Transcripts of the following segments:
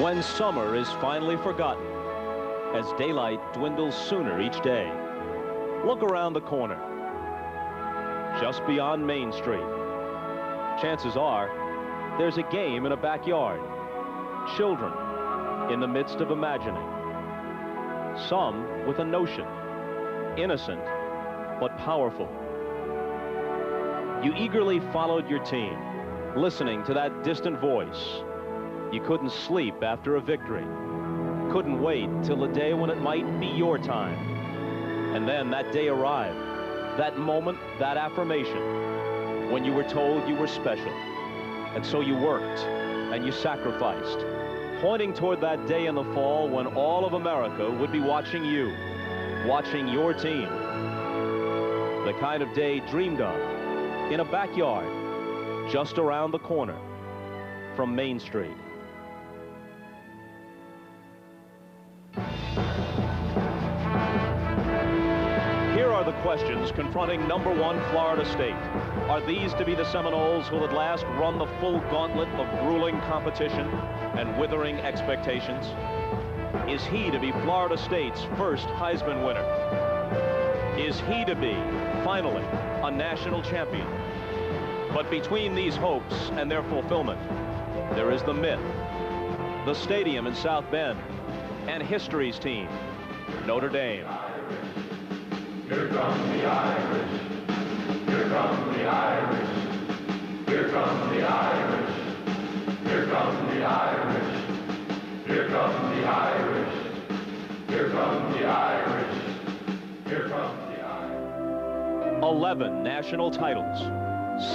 When summer is finally forgotten, as daylight dwindles sooner each day, look around the corner, just beyond Main Street. Chances are, there's a game in a backyard. Children in the midst of imagining. Some with a notion, innocent but powerful. You eagerly followed your team, listening to that distant voice. You couldn't sleep after a victory. Couldn't wait till the day when it might be your time. And then that day arrived, that moment, that affirmation, when you were told you were special. And so you worked and you sacrificed, pointing toward that day in the fall when all of America would be watching you, watching your team. The kind of day dreamed of in a backyard just around the corner from Main Street. Here are the questions confronting #1 Florida State. Are these to be the Seminoles who will at last run the full gauntlet of grueling competition and withering expectations? Is he to be Florida State's first Heisman winner? Is he to be, finally, a national champion? But between these hopes and their fulfillment, there is the myth, the stadium in South Bend, and history's team, Notre Dame. Here come the Irish. Here come the Irish. Here come the Irish. Here come the Irish. Here come the Irish. Here come the Irish. Here come the Irish. 11 national titles,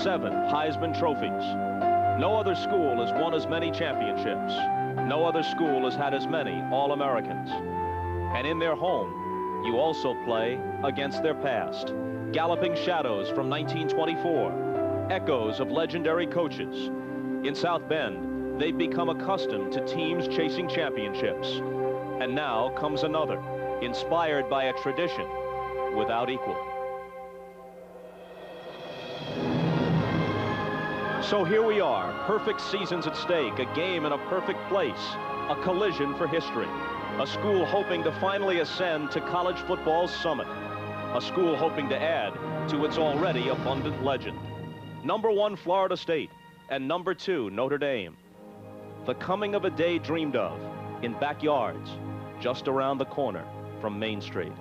7 Heisman trophies. No other school has won as many championships. No other school has had as many All-Americans. And in their home, you also play against their past. Galloping shadows from 1924, echoes of legendary coaches. In South Bend, they've become accustomed to teams chasing championships. And now comes another, inspired by a tradition without equal. So here we are, perfect seasons at stake, a game in a perfect place, a collision for history. A school hoping to finally ascend to college football's summit. A school hoping to add to its already abundant legend. #1 Florida State and #2 Notre Dame. The coming of a day dreamed of in backyards just around the corner from Main Street.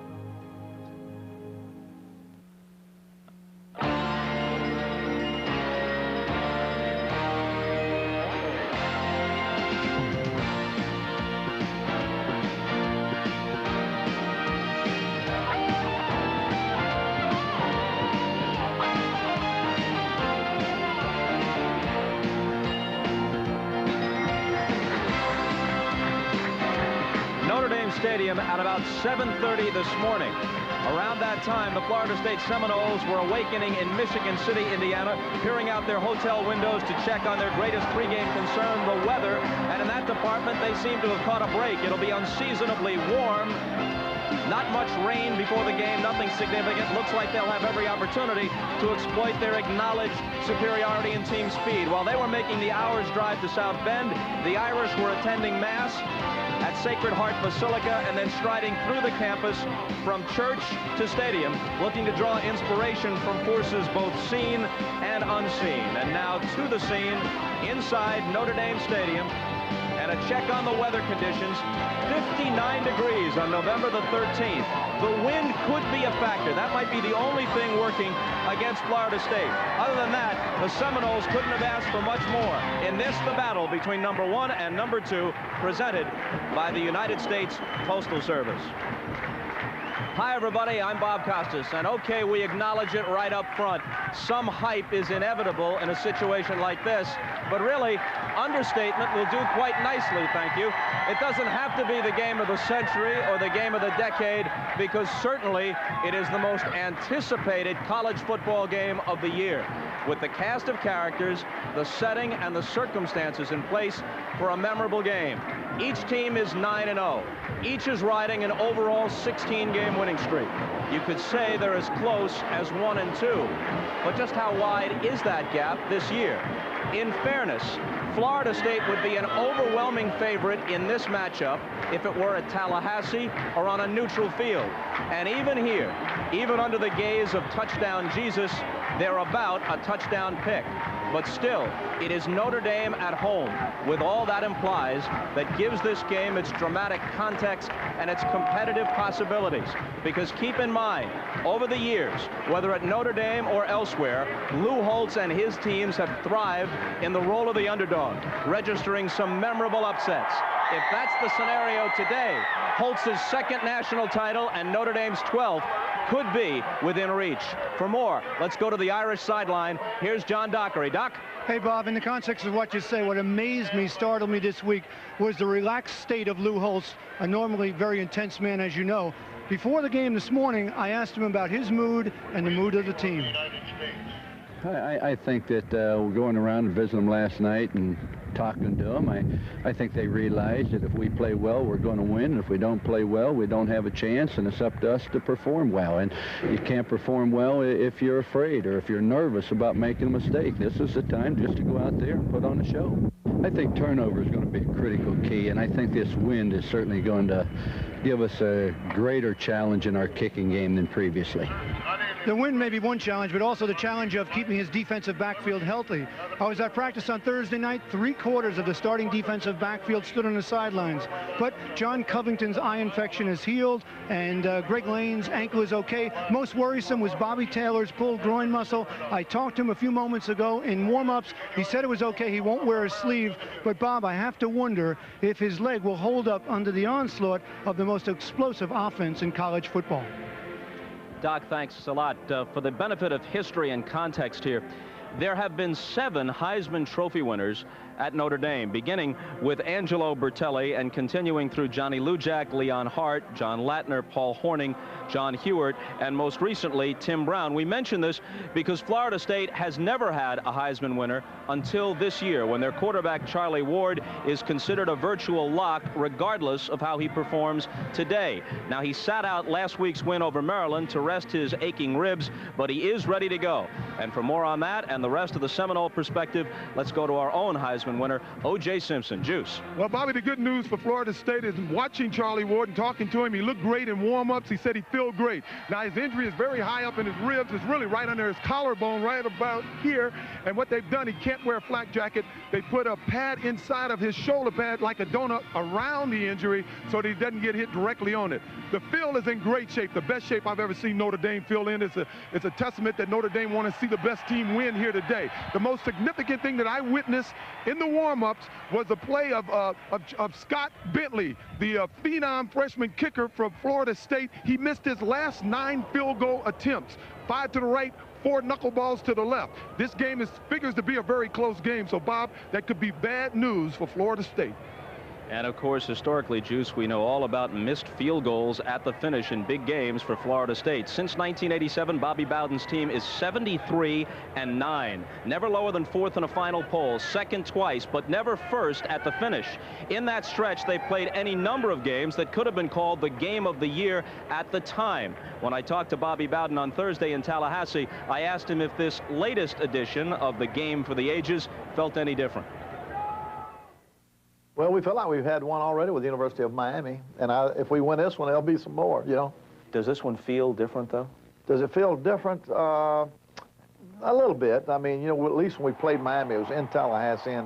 Notre Dame Stadium at about 7:30 this morning. Around that time, the Florida State Seminoles were awakening in Michigan City, Indiana, peering out their hotel windows to check on their greatest pregame concern, the weather. And in that department, they seem to have caught a break. It'll be unseasonably warm. Not much rain before the game, nothing significant. Looks like they'll have every opportunity to exploit their acknowledged superiority in team speed. While they were making the hour's drive to South Bend, the Irish were attending Mass at Sacred Heart Basilica and then striding through the campus from church to stadium, looking to draw inspiration from forces both seen and unseen. And now to the scene inside Notre Dame Stadium, and a check on the weather conditions. 59 degrees on November the 13th. The wind could be a factor. That might be the only thing working against Florida State. Other than that, the Seminoles couldn't have asked for much more. In this, the battle between #1 and #2, presented by the United States Postal Service. Hi, everybody. I'm Bob Costas, and okay, we acknowledge it right up front. Some hype is inevitable in a situation like this, but really, understatement will do quite nicely, thank you. It doesn't have to be the game of the century or the game of the decade, because certainly it is the most anticipated college football game of the year, with the cast of characters, the setting, and the circumstances in place for a memorable game. Each team is 9-0. Each is riding an overall 16-game winning streak. You could say they're as close as 1 and 2. But just how wide is that gap this year? In fairness, Florida State would be an overwhelming favorite in this matchup if it were at Tallahassee or on a neutral field. And even here, even under the gaze of touchdown Jesus, they're about a touchdown pick. But still, it is Notre Dame at home, with all that implies, that gives this game its dramatic context and its competitive possibilities. Because keep in mind, over the years, whether at Notre Dame or elsewhere, Lou Holtz and his teams have thrived in the role of the underdog, registering some memorable upsets. If that's the scenario today, Holtz's second national title and Notre Dame's 12th could be within reach. For more, let's go to the Irish sideline. Here's John Dockery. Doc? Hey, Bob, in the context of what you say, what amazed me, startled me this week was the relaxed state of Lou Holtz, a normally very intense man, as you know. Before the game this morning, I asked him about his mood and the mood of the team. I think that going around and visiting them last night and talking to them, I think they realize that if we play well, we're going to win. And if we don't play well, we don't have a chance, and it's up to us to perform well. And you can't perform well if you're afraid or if you're nervous about making a mistake. This is the time just to go out there and put on a show. I think turnover is going to be a critical key, and I think this wind is certainly going to give us a greater challenge in our kicking game than previously. The win may be one challenge, but also the challenge of keeping his defensive backfield healthy. I was at practice on Thursday night. 3/4 of the starting defensive backfield stood on the sidelines. But John Covington's eye infection is healed, and Greg Lane's ankle is okay. Most worrisome was Bobby Taylor's pulled groin muscle. I talked to him a few moments ago in warm-ups. He said it was okay. He won't wear a sleeve. But, Bob, I have to wonder if his leg will hold up under the onslaught of the most explosive offense in college football. Doc, thanks a lot. For the benefit of history and context here, there have been 7 Heisman Trophy winners at Notre Dame, beginning with Angelo Bertelli and continuing through Johnny Lujack, Leon Hart, John Latner, Paul Horning, John Hewart, and most recently, Tim Brown. We mention this because Florida State has never had a Heisman winner until this year, when their quarterback, Charlie Ward, is considered a virtual lock regardless of how he performs today. Now, he sat out last week's win over Maryland to rest his aching ribs, but he is ready to go. And for more on that and the rest of the Seminole perspective, let's go to our own Heisman winner, O.J. Simpson. Juice. Well, Bobby, the good news for Florida State is watching Charlie Ward and talking to him. He looked great in warm-ups. He said he felt great. Now, his injury is very high up in his ribs. It's really right under his collarbone, right about here. And what they've done, he can't wear a flak jacket. They put a pad inside of his shoulder pad like a donut around the injury so that he doesn't get hit directly on it. The field is in great shape, the best shape I've ever seen Notre Dame field in. It's a testament that Notre Dame want to see the best team win here today. The most significant thing that I witnessed in the warm-ups was the play of Scott Bentley, the phenom freshman kicker from Florida State. He missed his last 9 field goal attempts, 5 to the right, 4 knuckleballs to the left. This game figures to be a very close game. So, Bob, that could be bad news for Florida State. And, of course, historically, Juice, we know all about missed field goals at the finish in big games for Florida State. Since 1987, Bobby Bowden's team is 73-9. Never lower than 4th in a final poll, 2nd twice, but never 1st at the finish. In that stretch, they played any number of games that could have been called the game of the year at the time. When I talked to Bobby Bowden on Thursday in Tallahassee, I asked him if this latest edition of the game for the ages felt any different. Well, we feel like we've had one already with the University of Miami, and if we win this one, there'll be some more, you know. Does this one feel different, though? Does it feel different? A little bit. I mean, you know, at least when we played Miami, it was in Tallahassee,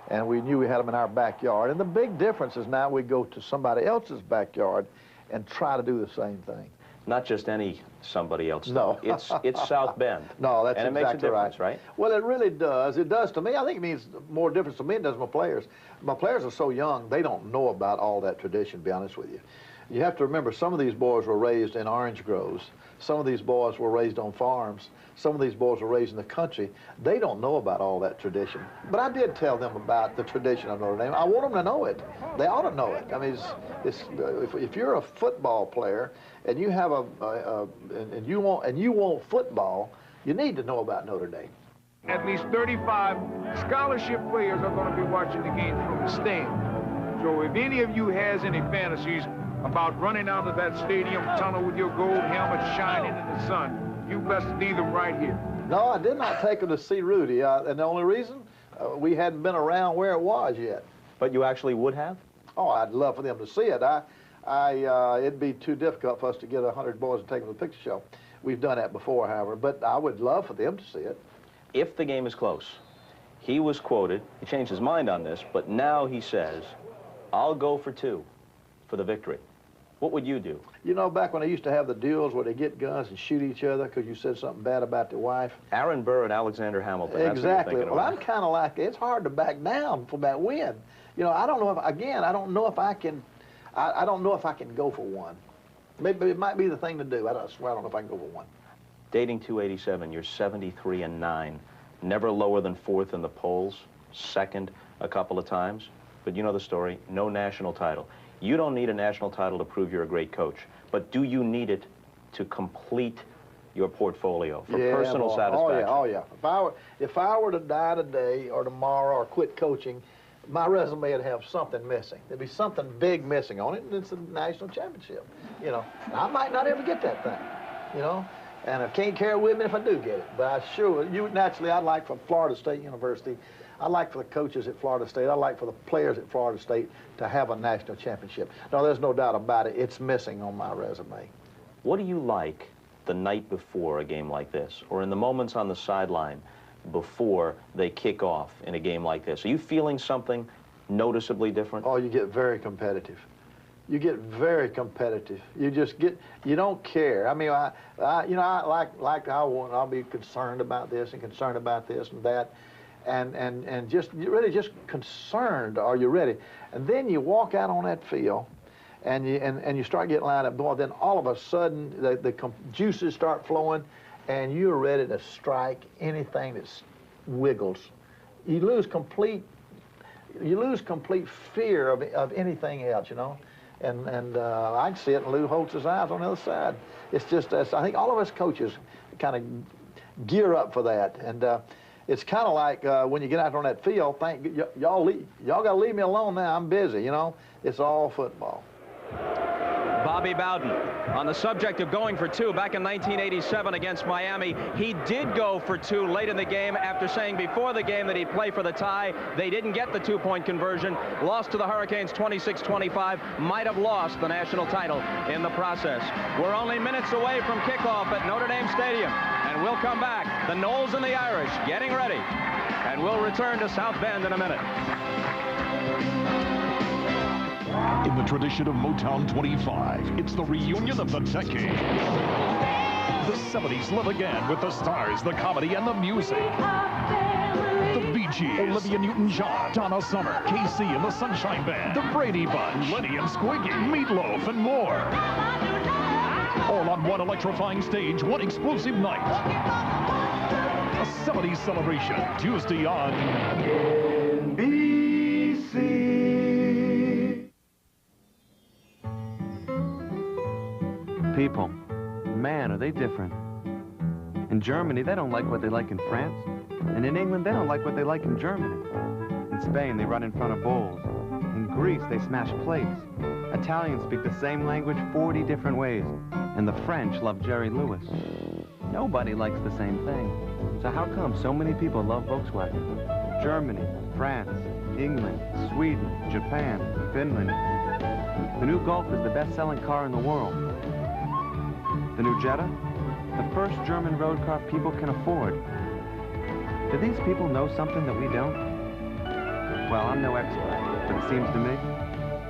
and we knew we had them in our backyard. And the big difference is now we go to somebody else's backyard and try to do the same thing. Not just any somebody else. No. It's South Bend. No, that's exactly right. And it makes a difference, right? Well, it really does. It does to me. I think it means more difference to me than it does my players. My players are so young, they don't know about all that tradition, to be honest with you. You have to remember, some of these boys were raised in orange groves. Some of these boys were raised on farms. Some of these boys were raised in the country. They don't know about all that tradition. But I did tell them about the tradition of Notre Dame. I want them to know it. They ought to know it. I mean, if you're a football player and you have and you want football, you need to know about Notre Dame. At least 35 scholarship players are going to be watching the game from the stand. So if any of you has any fantasies about running out of that stadium tunnel with your gold helmet shining in the sun, you best leave them right here. No, I did not take them to see Rudy, and the only reason, we hadn't been around where it was yet. But you actually would have? Oh, I'd love for them to see it. It'd be too difficult for us to get 100 boys and take them to the picture show. We've done that before, however, but I would love for them to see it. If the game is close, he was quoted, he changed his mind on this, but now he says, I'll go for 2 for the victory. What would you do? You know, back when they used to have the duels where they get guns and shoot each other because you said something bad about their wife. Aaron Burr and Alexander Hamilton. Exactly. Well, I'm kind of like, it's hard to back down from that win. You know, I don't know if, again, I don't know if I can, I don't know if I can go for 1. Maybe it might be the thing to do. I swear I don't know if I can go for 1. Dating 287, you're 73-9. Never lower than 4th in the polls, 2nd a couple of times. But you know the story, no national title. You don't need a national title to prove you're a great coach, but do you need it to complete your portfolio for personal satisfaction? Oh yeah. If I were to die today or tomorrow or quit coaching, my resume would have something missing. There'd be something big missing on it, and it's a national championship. You know, I might not ever get that thing. You know, and I can't carry it with me if I do get it. But I sure, naturally, I'd like for Florida State University. I'd like for the coaches at Florida State, I'd like for the players at Florida State to have a national championship. No, there's no doubt about it. It's missing on my resume. What do you like the night before a game like this, or in the moments on the sideline before they kick off in a game like this? Are you feeling something noticeably different? Oh, you get very competitive. You get very competitive. You just get, you don't care. I mean, you know, I'll be concerned about this and concerned about this and that. And just really just concerned, are you ready? And then you walk out on that field and you start getting lined up. Boy, then all of a sudden the juices start flowing and you're ready to strike anything that wiggles. You lose complete fear of anything else, you know. And I can see it in Lou Holtz's eyes on the other side. It's just, I think all of us coaches kind of gear up for that. And it's kind of like when you get out on that field, y'all got to leave me alone now. I'm busy, you know. It's all football. Bobby Bowden, on the subject of going for 2, back in 1987 against Miami, he did go for 2 late in the game after saying before the game that he'd play for the tie. They didn't get the 2-point conversion, lost to the Hurricanes 26-25, might have lost the national title in the process. We're only minutes away from kickoff at Notre Dame Stadium, and we'll come back. The Noles and the Irish getting ready, and we'll return to South Bend in a minute. In the tradition of Motown 25, it's the reunion of the decade. The 70s live again with the stars, the comedy, and the music. The Bee Gees, Olivia Newton-John, Donna Summer, KC and the Sunshine Band, the Brady Bunch, Lenny and Squiggy, Meatloaf, and more. All on one electrifying stage, one exclusive night. A 70s celebration, Tuesday on NBC. People, man, are they different. In Germany, they don't like what they like in France. And in England, they don't like what they like in Germany. In Spain, they run in front of bulls. In Greece, they smash plates. Italians speak the same language 40 different ways. And the French love Jerry Lewis. Nobody likes the same thing. So how come so many people love Volkswagen? Germany, France, England, Sweden, Japan, Finland. The new Golf is the best-selling car in the world. The new Jetta, the first German road car people can afford. Do these people know something that we don't? Well, I'm no expert, but it seems to me,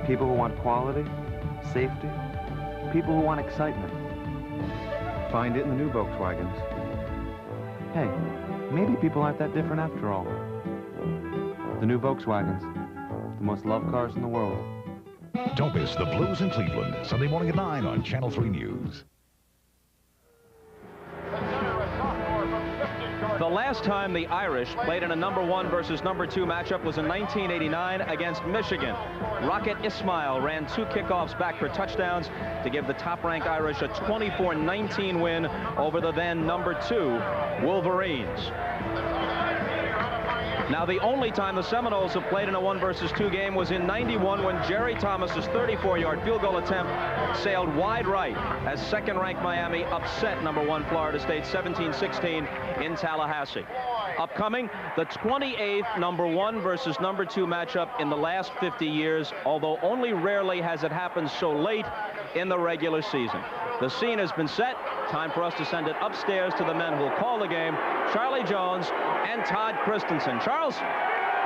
people who want quality, safety, people who want excitement, find it in the new Volkswagens. Hey, maybe people aren't that different after all. The new Volkswagens, the most loved cars in the world. Don't miss the Blues in Cleveland, Sunday morning at 9 on Channel 3 News. The last time the Irish played in a #1 versus #2 matchup was in 1989 against Michigan. Rocket Ismail ran 2 kickoffs back for touchdowns to give the top-ranked Irish a 24-19 win over the then #2 Wolverines. Now, the only time the Seminoles have played in a 1 versus 2 game was in '91 when Jerry Thomas's 34-yard field goal attempt sailed wide right as second-ranked Miami upset #1 Florida State 17-16 in Tallahassee. Upcoming, the 28th #1 versus #2 matchup in the last 50 years, although only rarely has it happened so late in the regular season. The scene has been set. Time for us to send it upstairs to the men who will call the game, Charlie Jones and Todd Christensen. Charles?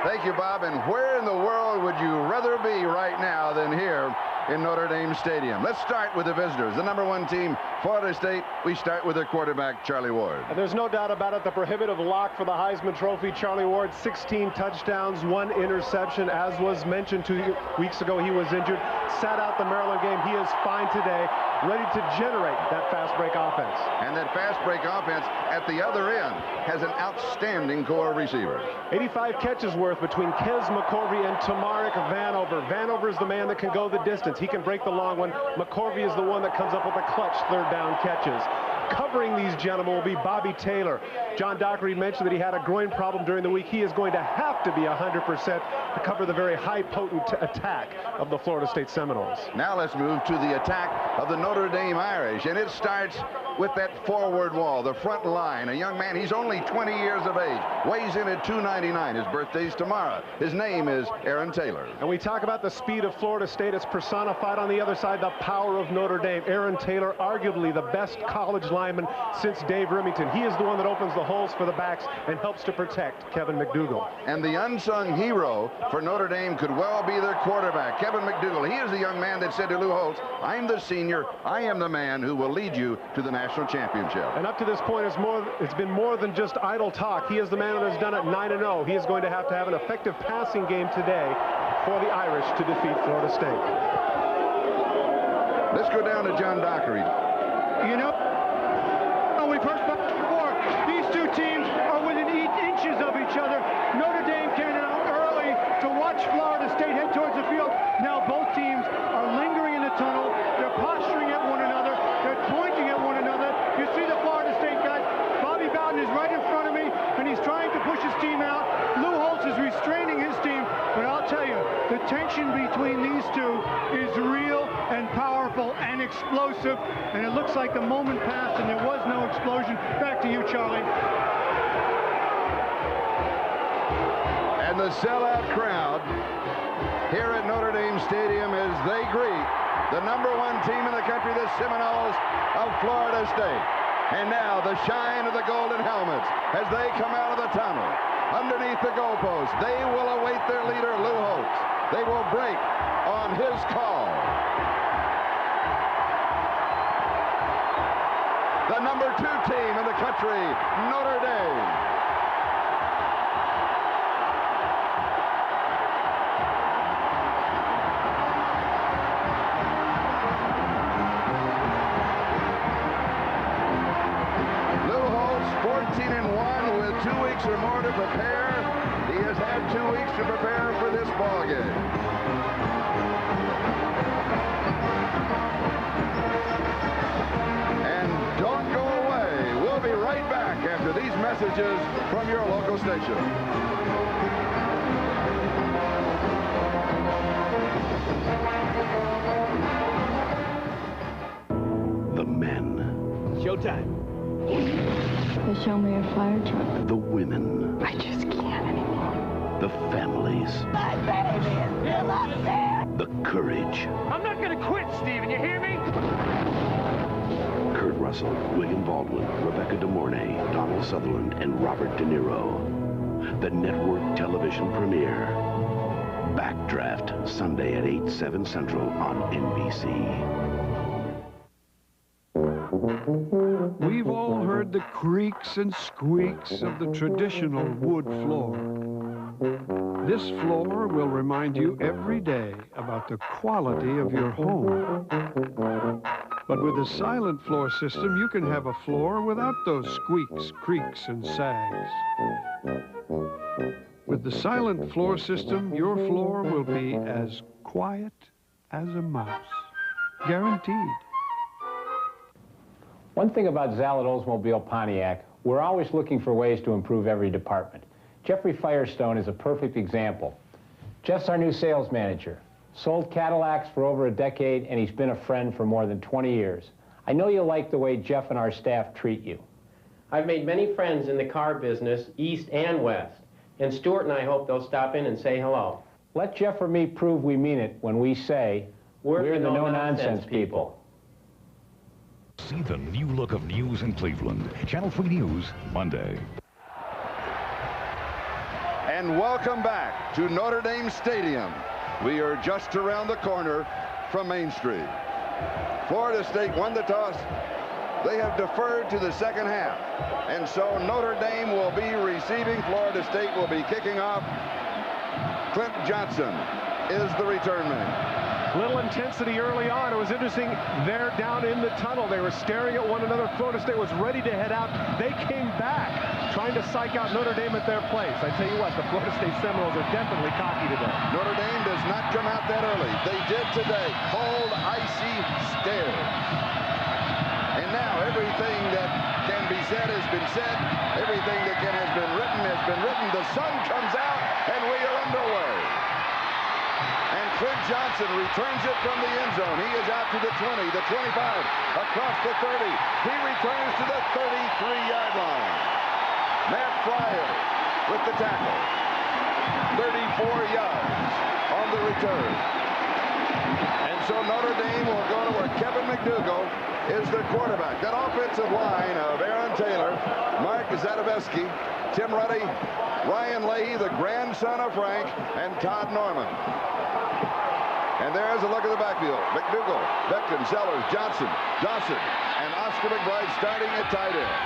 Thank you, Bob. And where in the world would you rather be right now than here in Notre Dame Stadium? Let's start with the visitors. The #1 team, Florida State. We start with their quarterback, Charlie Ward. There's no doubt about it. The prohibitive lock for the Heisman Trophy. Charlie Ward, 16 touchdowns, 1 interception. As was mentioned 2 weeks ago, he was injured. Sat out the Maryland game. He is fine today, ready to generate that fast break offense. And that fast break offense at the other end has an outstanding core of receivers. 85 catches worth between Kez McCorvey and Tamarick Vanover. Vanover is the man that can go the distance. He can break the long one. McCorvey is the one that comes up with the clutch third down catches. Covering these gentlemen will be Bobby Taylor. John Dockery mentioned that he had a groin problem during the week. He is going to have to be 100% to cover the very high potent attack of the Florida State Seminoles. Now let's move to the attack of the Notre Dame Irish, and it starts with that forward wall, the front line. A young man, he's only 20 years of age, weighs in at 299. His birthday's tomorrow. His name is Aaron Taylor. And we talk about the speed of Florida State. It's personified on the other side, the power of Notre Dame. Aaron Taylor, arguably the best college lineman since Dave Remington. He is the one that opens the holes for the backs and helps to protect Kevin McDougal. And the unsung hero for Notre Dame could well be their quarterback, Kevin McDougal. He is the young man that said to Lou Holtz, "I'm the senior. I am the man who will lead you to the national championship." And up to this point, it's been more than just idle talk. He is the man that has done it 9-0. He is going to have an effective passing game today for the Irish to defeat Florida State. Let's go down to John Dockery. You know, we've heard before, these two teams are within inches of each other. Notre Dame came out early to watch Florida State head towards the field. Now both teams are lingering in the tunnel. They're posturing at one another. They're pointing at one another. You see the Florida State guy. Bobby Bowden is right in front of me, and he's trying to push his team out. Lou Holtz is restraining his team. But I'll tell you, the tension between these two is real and powerful and explosive. And it looks like the moment passed and there was no explosion. Back to you, Charlie. And the sellout crowd here at Notre Dame Stadium as they greet the #1 team in the country, the Seminoles of Florida State. And now the shine of the golden helmets as they come out of the tunnel. Underneath the goalpost, they will await their leader, Lou Holtz. They will break on his call. The #2 team in the country, Notre Dame. Lou Holtz, 14-1 with 2 weeks or more to prepare. He has had 2 weeks to prepare for this ball game. And don't go away. We'll be right back after these messages from your local station. The men. Showtime. They show me a fire truck. The women. I just can't anymore. The families. My baby is still up there. The courage. I'm not going to quit, Steven. You hear me? Kurt Russell, William Baldwin, Rebecca De Mornay, Donald Sutherland, and Robert De Niro. The network television premiere. Backdraft, Sunday at 8/7 Central on NBC. We've all heard the creaks and squeaks of the traditional wood floor. This floor will remind you every day about the quality of your home. But with the silent floor system, you can have a floor without those squeaks, creaks, and sags. With the silent floor system, your floor will be as quiet as a mouse. Guaranteed. One thing about Zalad Oldsmobile Pontiac, we're always looking for ways to improve every department. Jeffrey Firestone is a perfect example. Jeff's our new sales manager. Sold Cadillacs for over a decade, and he's been a friend for more than 20 years. I know you'll like the way Jeff and our staff treat you. I've made many friends in the car business, east and west. And Stuart and I hope they'll stop in and say hello. Let Jeff or me prove we mean it when we say, we're the no-nonsense people. See the new look of news in Cleveland. Channel 3 News, Monday. And welcome back to Notre Dame Stadium. We are just around the corner from Main Street. Florida State won the toss. They have deferred to the second half. And so Notre Dame will be receiving. Florida State will be kicking off. Clint Johnson is the return man. Little intensity early on. It was interesting. They're down in the tunnel. They were staring at one another. Florida State was ready to head out. They came back, trying to psych out Notre Dame at their place. I tell you what, the Florida State Seminoles are definitely cocky today. Notre Dame does not come out that early. They did today. Cold, icy stare. And now everything that can be said has been said. Everything that has been written has been written. The sun comes out, and we are underway. And Clint Johnson returns it from the end zone. He is out to the 20, the 25, across the 30. He returns to the 33-yard line. Matt Fryer with the tackle. 34 yards on the return. And so Notre Dame will go to where Kevin McDougal is the quarterback. That offensive line of Aaron Taylor, Mark Zadoveski, Tim Ruddy, Ryan Leahy, the grandson of Frank, and Todd Norman. And there's a look at the backfield. McDougal, Becton, Sellers, Johnson, Dawson, and Oscar McBride starting at tight end.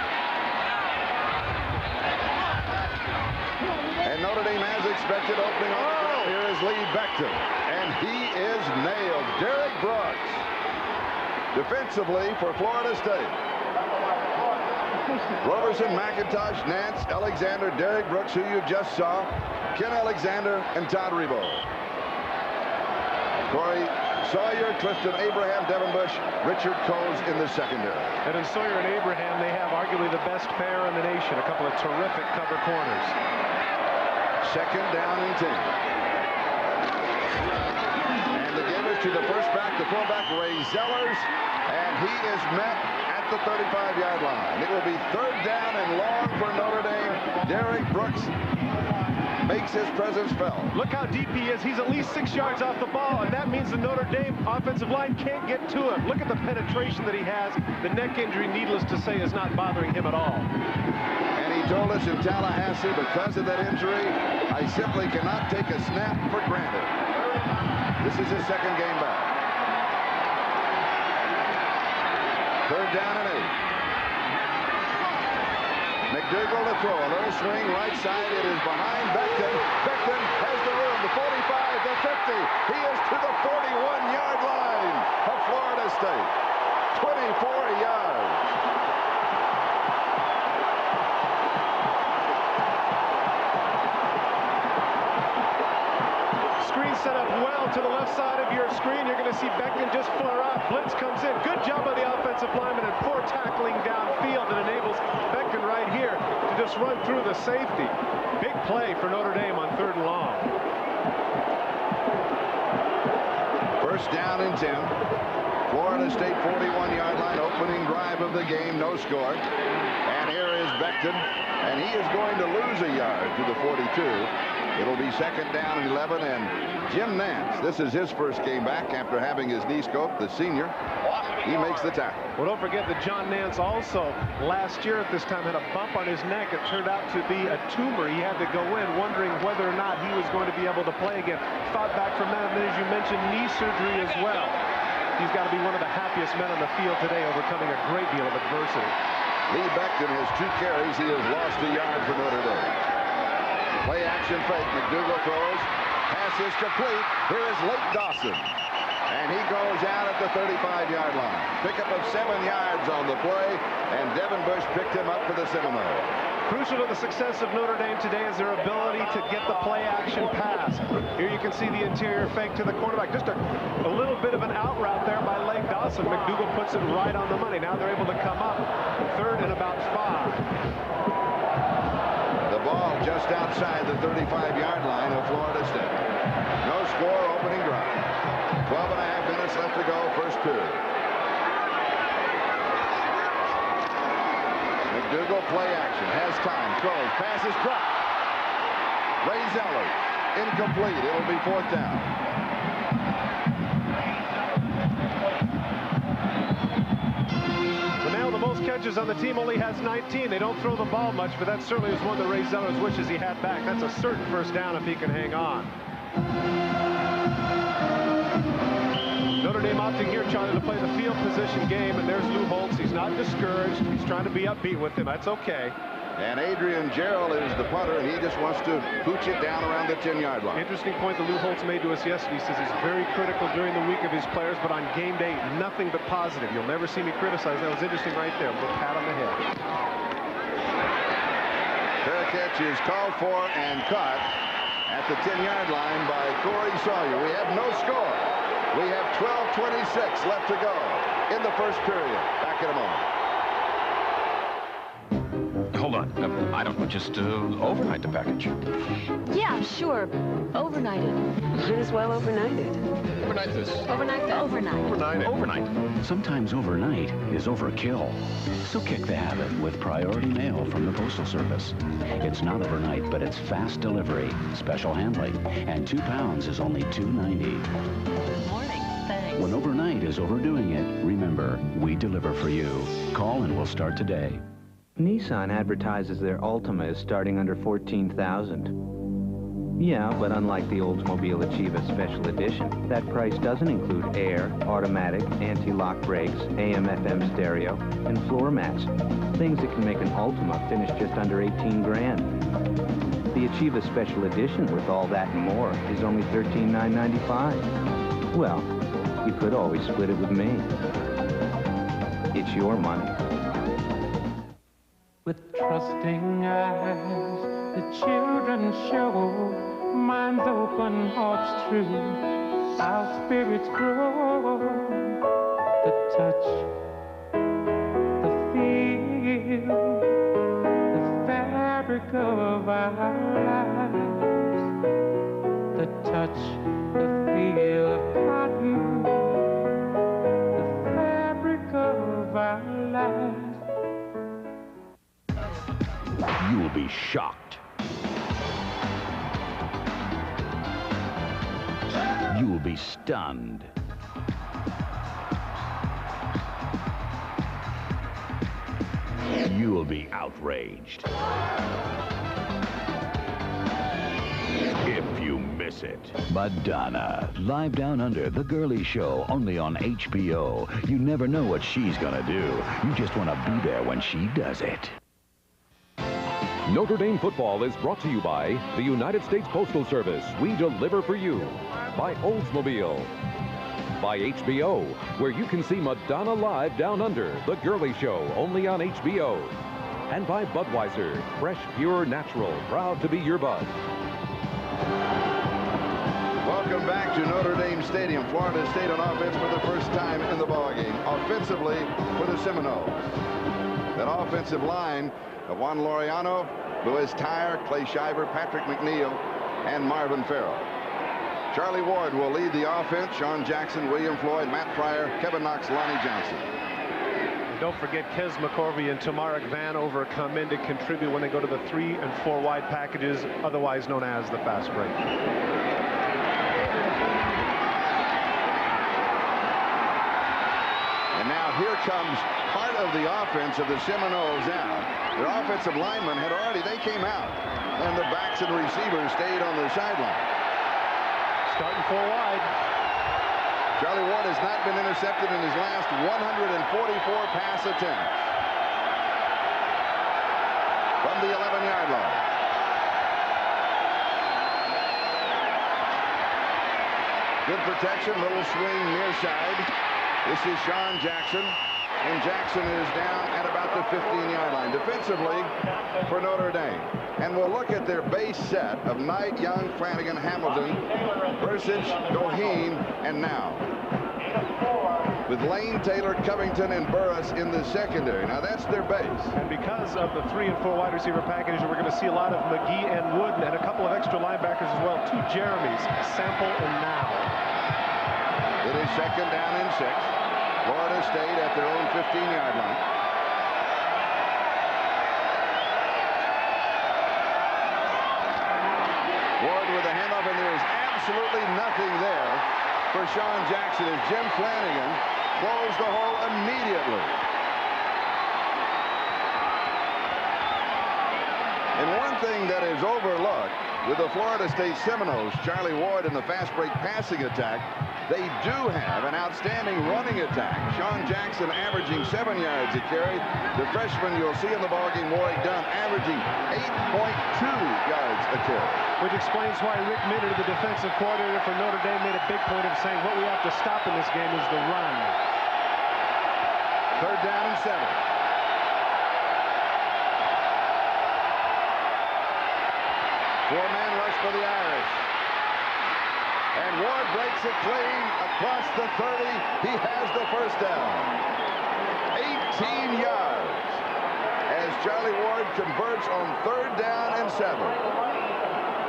And Notre Dame, as expected, opening on the ground. Here is Lee Becton, and he is nailed. Derek Brooks, defensively for Florida State. Roberson, McIntosh, Nance, Alexander, Derek Brooks, who you just saw, Ken Alexander, and Todd Rebo. Corey Sawyer, Clifton Abraham, Devin Bush, Richard Coles in the secondary. And in Sawyer and Abraham, they have arguably the best pair in the nation. A couple of terrific cover corners. Second down and 10. And the give is to the first back, the fullback, Ray Zellers, and he is met at the 35-yard line. It will be third down and long for Notre Dame. Derek Brooks makes his presence felt. Look how deep he is. He's at least 6 yards off the ball, and that means the Notre Dame offensive line can't get to him. Look at the penetration that he has. The neck injury, needless to say, is not bothering him at all. And he told us in Tallahassee, because of that injury, I simply cannot take a snap for granted. This is his second game back. Third down and 8. McDougal to throw. A little swing right side. It is behind Becton. Becton has the room. The 45, the 50. He is to the 41-yard line of Florida State. 24 yards. Screen set up well to the left side of your screen. You're going to see Becton just flare out. Blitz comes in. Good job by the offensive lineman and poor tackling downfield that enables Becton right here to just run through the safety. Big play for Notre Dame on third and long. First down and 10. Florida State 41-yard line, opening drive of the game, no score. And here is Becton, and he is going to lose a yard to the 42. It'll be second down and 11, and Jim Nance, this is his first game back after having his knee scoped, the senior. He makes the tackle. Well, don't forget that John Nance also last year at this time had a bump on his neck. It turned out to be a tumor. He had to go in wondering whether or not he was going to be able to play again. Fought back from that, and then as you mentioned, knee surgery as well. He's got to be one of the happiest men on the field today, overcoming a great deal of adversity. Lee Becton has 2 carries. He has lost a yard for Notre Dame. Play action fake. McDougal throws. Pass is complete. Here is Lake Dawson. And he goes out at the 35-yard line. Pickup of 7 yards on the play. And Devin Bush picked him up for the Seminoles. Crucial to the success of Notre Dame today is their ability to get the play action pass. Here you can see the interior fake to the quarterback. Just a little bit of an out route there by Lake Dawson. McDougal puts it right on the money. Now they're able to come up third and about 5. Ball just outside the 35-yard line of Florida State. No score, opening drive. 12.5 minutes left to go, first period. Google play action. Has time. Throws. Passes dropped. Ray Zeller. Incomplete. It'll be 4th down. But now the most catches on the team only has 19. They don't throw the ball much, but that certainly was one that Ray Zellers wishes he had back. That's a certain 1st down if he can hang on. Notre Dame opting here, Charlie, to play the field position game, and there's Lou Holtz. He's not discouraged. He's trying to be upbeat with him. That's okay. And Adrian Gerald is the punter, and he just wants to pooch it down around the 10-yard line. Interesting point that Lou Holtz made to us yesterday. He says he's very critical during the week of his players, but on game day, nothing but positive. You'll never see me criticize. That was interesting right there. A little pat on the head. Fair catch is called for and caught at the 10-yard line by Corey Sawyer. We have no score. We have 12:26 left to go in the 1st period. Back in a moment. Hold on. I don't just overnight the package. Yeah, sure. Overnight it. Might as well overnight it. Overnight this. Overnight that. Overnight. Overnight. Overnight. Sometimes overnight is overkill. So kick the habit with Priority Mail from the Postal Service. It's not overnight, but it's fast delivery, special handling, and 2 pounds is only $2.90. Good morning. Thanks. When overnight is overdoing it, remember, we deliver for you. Call and we'll start today. Nissan advertises their Altima is starting under $14,000. Yeah, but unlike the Oldsmobile Achieva Special Edition, that price doesn't include air, automatic, anti-lock brakes, AM/FM stereo, and floor mats. Things that can make an Altima finish just under 18 grand. The Achieva Special Edition with all that and more is only $13,995. Well, you could always split it with me. It's your money. With trusting eyes, the children show minds open, hearts true. Our spirits grow. The touch, the feel, the fabric of our lives. The touch, the feel of cotton, the fabric of our lives. You'll be shocked. You'll be stunned. You'll be outraged. If you miss it. Madonna, live down under, The Girly Show, only on HBO. You never know what she's gonna do. You just want to be there when she does it. Notre Dame football is brought to you by the United States Postal Service. We deliver for you. By Oldsmobile. By HBO, where you can see Madonna live down under, The Girly Show, only on HBO. And by Budweiser, fresh, pure, natural, proud to be your bud. Welcome back to Notre Dame Stadium. Florida State on offense for the first time in the ballgame. Offensively for the Seminoles. That offensive line of Juan Laureano, Louis Tyre, Clay Shiver, Patrick McNeil, and Marvin Farrell. Charlie Ward will lead the offense. Sean Jackson, William Floyd, Matt Pryor, Kevin Knox, Lonnie Johnson. And don't forget Kez McCorvey and Tamarick Vanover come in to contribute when they go to the 3 and 4 wide packages, otherwise known as the fast break. And now here comes part of the offense of the Seminoles out. Their offensive linemen they came out. And the backs and receivers stayed on the sideline. Starting 4 wide. Charlie Ward has not been intercepted in his last 144 pass attempts. From the 11-yard line. Good protection, little swing near side. This is Sean Jackson, and Jackson is down at about the 15-yard line. Defensively for Notre Dame. And we'll look at their base set of Knight, Young, Flanagan, Hamilton, Bursich, Doheen, and now. With Lane, Taylor, Covington, and Burris in the secondary. Now that's their base. And because of the 3 and 4 wide receiver package, we're going to see a lot of McGee and Wooden and a couple of extra linebackers as well. 2 Jeremys, Sample and Now. It is 2nd down and 6. Florida State at their own 15-yard line. absolutely nothing there for Sean Jackson as Jim Flanagan closed the hole immediately. And one thing that is overlooked with the Florida State Seminoles, Charlie Ward in the fast break passing attack, they do have an outstanding running attack. Sean Jackson averaging 7 yards a carry. The freshman you'll see in the ballgame, Warwick Dunn, averaging 8.2 yards a carry. Which explains why Rick Minter, the defensive coordinator for Notre Dame, made a big point of saying what we have to stop in this game is the run. 3rd down and 7. Four-man rush for the Irish. And Ward breaks it clean across the 30. He has the first down. 18 yards as Charlie Ward converts on 3rd down and 7.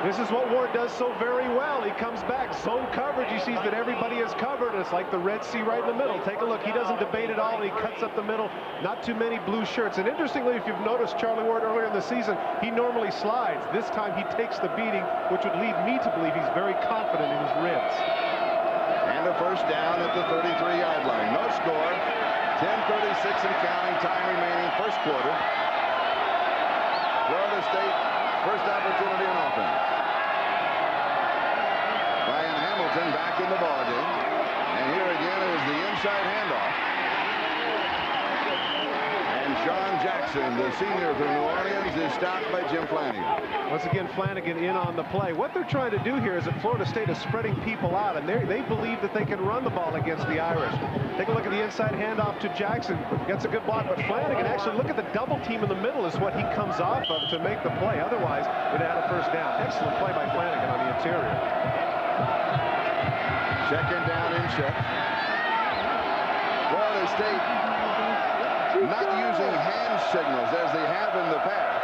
This is what Ward does so very well. He comes back, zone coverage. He sees that everybody is covered. It's like the Red Sea right in the middle. Take a look. He doesn't debate at all. He cuts up the middle. Not too many blue shirts. And interestingly, if you've noticed Charlie Ward earlier in the season, he normally slides. This time he takes the beating, which would lead me to believe he's very confident in his ribs. And a first down at the 33-yard line. No score. 10:36 and counting. Time remaining. First quarter. Florida State, first opportunity in offense. Brian Hamilton back in the ballgame. And here again is the inside handoff. And Sean Jackson, the senior from New Orleans, is stopped by Jim Flanagan. Once again, Flanagan in on the play. What they're trying to do here is that Florida State is spreading people out, and they believe that they can run the ball against the Irish. Take a look at the inside handoff to Jackson. Gets a good block, but Flanagan, actually, look at the double team in the middle is what he comes off of to make the play. Otherwise, it had a first down. Excellent play by Flanagan on the interior. Second down in check. Florida State not using hand signals as they have in the past,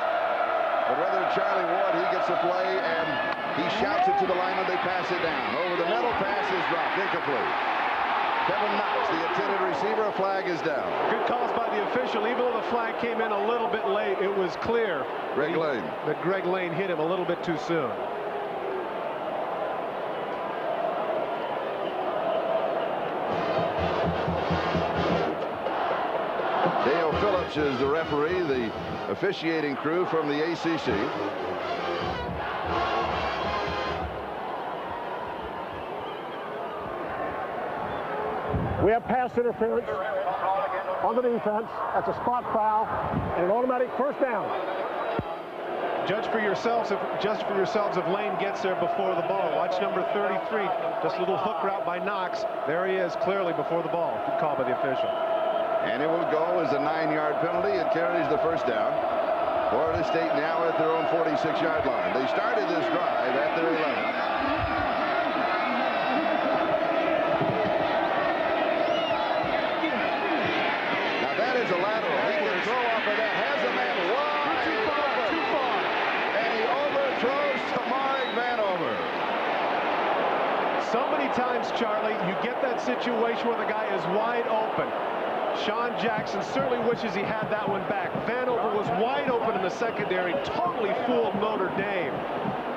but rather Charlie Ward, he gets a play and he shouts it to the lineman. They pass it down. Over the middle, pass is dropped, incomplete. Kevin Knox, the intended receiver, a flag is down. Good calls by the official. Even though the flag came in a little bit late, it was clear that Greg Lane hit him a little bit too soon. Dale Phillips is the referee, the officiating crew from the ACC. We have pass interference on the defense. That's a spot foul and an automatic first down. Judge for yourselves if Lane gets there before the ball. Watch number 33. Just a little hook route by Knox. There he is, clearly before the ball. Good call by the official. And it will go as a 9-yard penalty. It carries the first down. Florida State now at their own 46-yard line. They started this drive at their 11. Now that is a lateral. He can throw off of that. Has a man wide. Too far. And he overthrows Tamarick Vanover. So many times, Charlie, you get that situation where the guy is wide open. Sean Jackson certainly wishes he had that one back. Vanover was wide open in the secondary, totally fooled Notre Dame.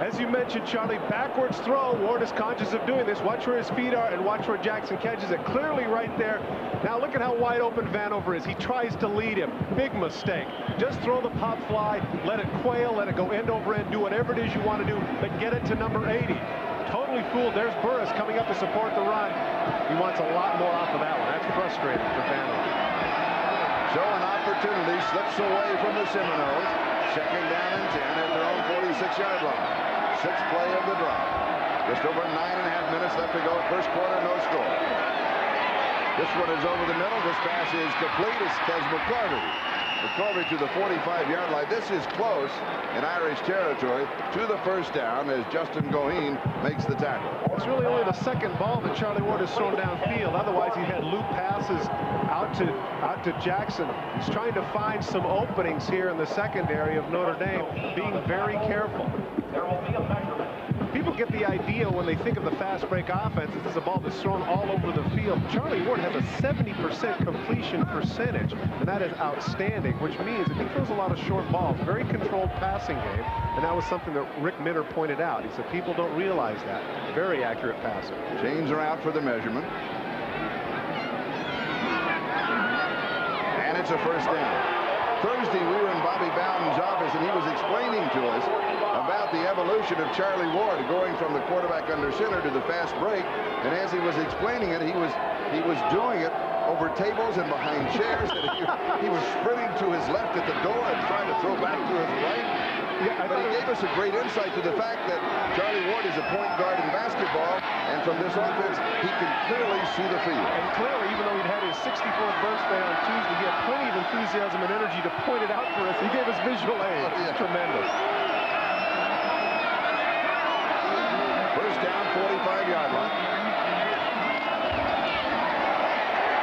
As you mentioned, Charlie, backwards throw. Ward is conscious of doing this. Watch where his feet are and watch where Jackson catches it. Clearly right there. Now look at how wide open Vanover is. He tries to lead him. Big mistake. Just throw the pop fly, let it quail, let it go end over end, do whatever it is you want to do, but get it to number 80. Totally fooled. There's Burris coming up to support the run. He wants a lot more off of that one. That's frustrating for Vanover. So an opportunity slips away from the Seminoles. Second down and 10 at their own 46-yard line. Sixth play of the drive. Just over 9.5 minutes left to go. First quarter, no score. This one is over the middle. This pass is complete. It's Kes McCorvey. McCorvey to the 45-yard line. This is close in Irish territory to the first down as Justin Goheen makes the tackle. It's really only the second ball that Charlie Ward has thrown downfield. Otherwise, he had loop passes out to Jackson. He's trying to find some openings here in the secondary of Notre Dame, being very careful. There will be a measurement. People get the idea when they think of the fast break offense, this is a ball that's thrown all over the field. Charlie Ward has a 70% completion percentage, and that is outstanding, which means that he throws a lot of short balls, very controlled passing game, and that was something that Rick Minter pointed out. He said people don't realize that. Very accurate passing. Chains are out for the measurement. And it's a first down. Thursday, we were in Bobby Bowden's office, and he was explaining to us about the evolution of Charlie Ward going from the quarterback under center to the fast break. And as he was explaining it, he was doing it over tables and behind chairs. And he was sprinting to his left at the door and trying to throw back to his right. But he gave us a great insight to the fact that Charlie Ward is a point guard in basketball, and from this offense, he can clearly see the field. And clearly, even though he'd had his 64th birthday on Tuesday, he had plenty of enthusiasm and energy to point it out for us. He gave us visual aid. Tremendous. First down, 45-yard line.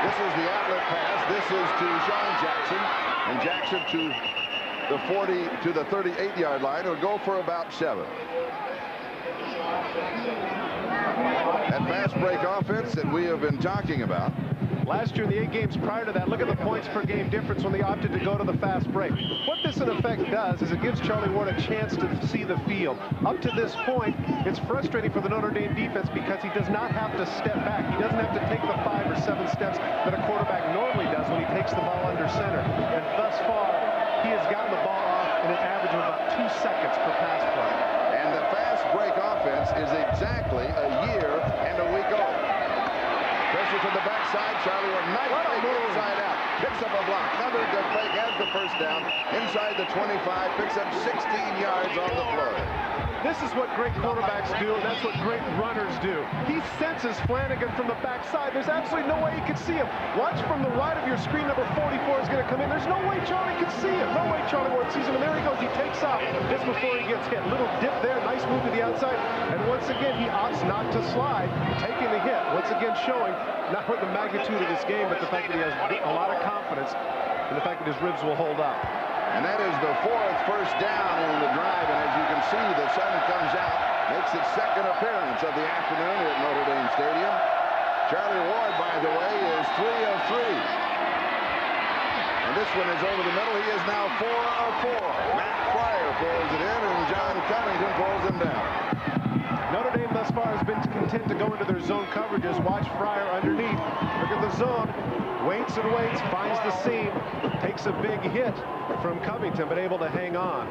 This is the outlet pass. This is to Sean Jackson, and Jackson to the 40 to the 38-yard line. It'll go for about 7. That fast break offense that we have been talking about. Last year in the 8 games prior to that, look at the points per game difference when they opted to go to the fast break. What this in effect does is it gives Charlie Ward a chance to see the field. Up to this point, it's frustrating for the Notre Dame defense because he does not have to step back. He doesn't have to take the 5 or 7 steps that a quarterback normally does when he takes the ball under center. And thus far, he has gotten the ball off in an average of about 2 seconds per pass play. And the fast break offense is exactly a year and a week old. Pressure from the backside. Charlie Ward, nice fake inside out. Picks up a block. Another good fake. Has the first down. Inside the 25. Picks up 16 yards on the play. This is what great quarterbacks do, and that's what great runners do. He senses Flanagan from the backside. There's absolutely no way he can see him. Watch from the right of your screen, number 44 is going to come in. There's no way Charlie can see him. No way Charlie Ward sees him. And there he goes. He takes off just before he gets hit. Little dip there. Nice move to the outside. And once again, he opts not to slide, taking the hit. Once again, showing not the magnitude of this game, but the fact that he has a lot of confidence and the fact that his ribs will hold up. And that is the 4th first down in the drive. And as you can see, the sun comes out, makes its second appearance of the afternoon at Notre Dame Stadium. Charlie Ward, by the way, is 3 of 3. And this one is over the middle. He is now 4 of 4. Matt Fryer pulls it in, and John Covington pulls him down. Notre Dame thus far has been content to go into their zone coverages. Watch Fryer underneath. Look at the zone. Waits and waits, finds the seam, takes a big hit from Covington, but able to hang on.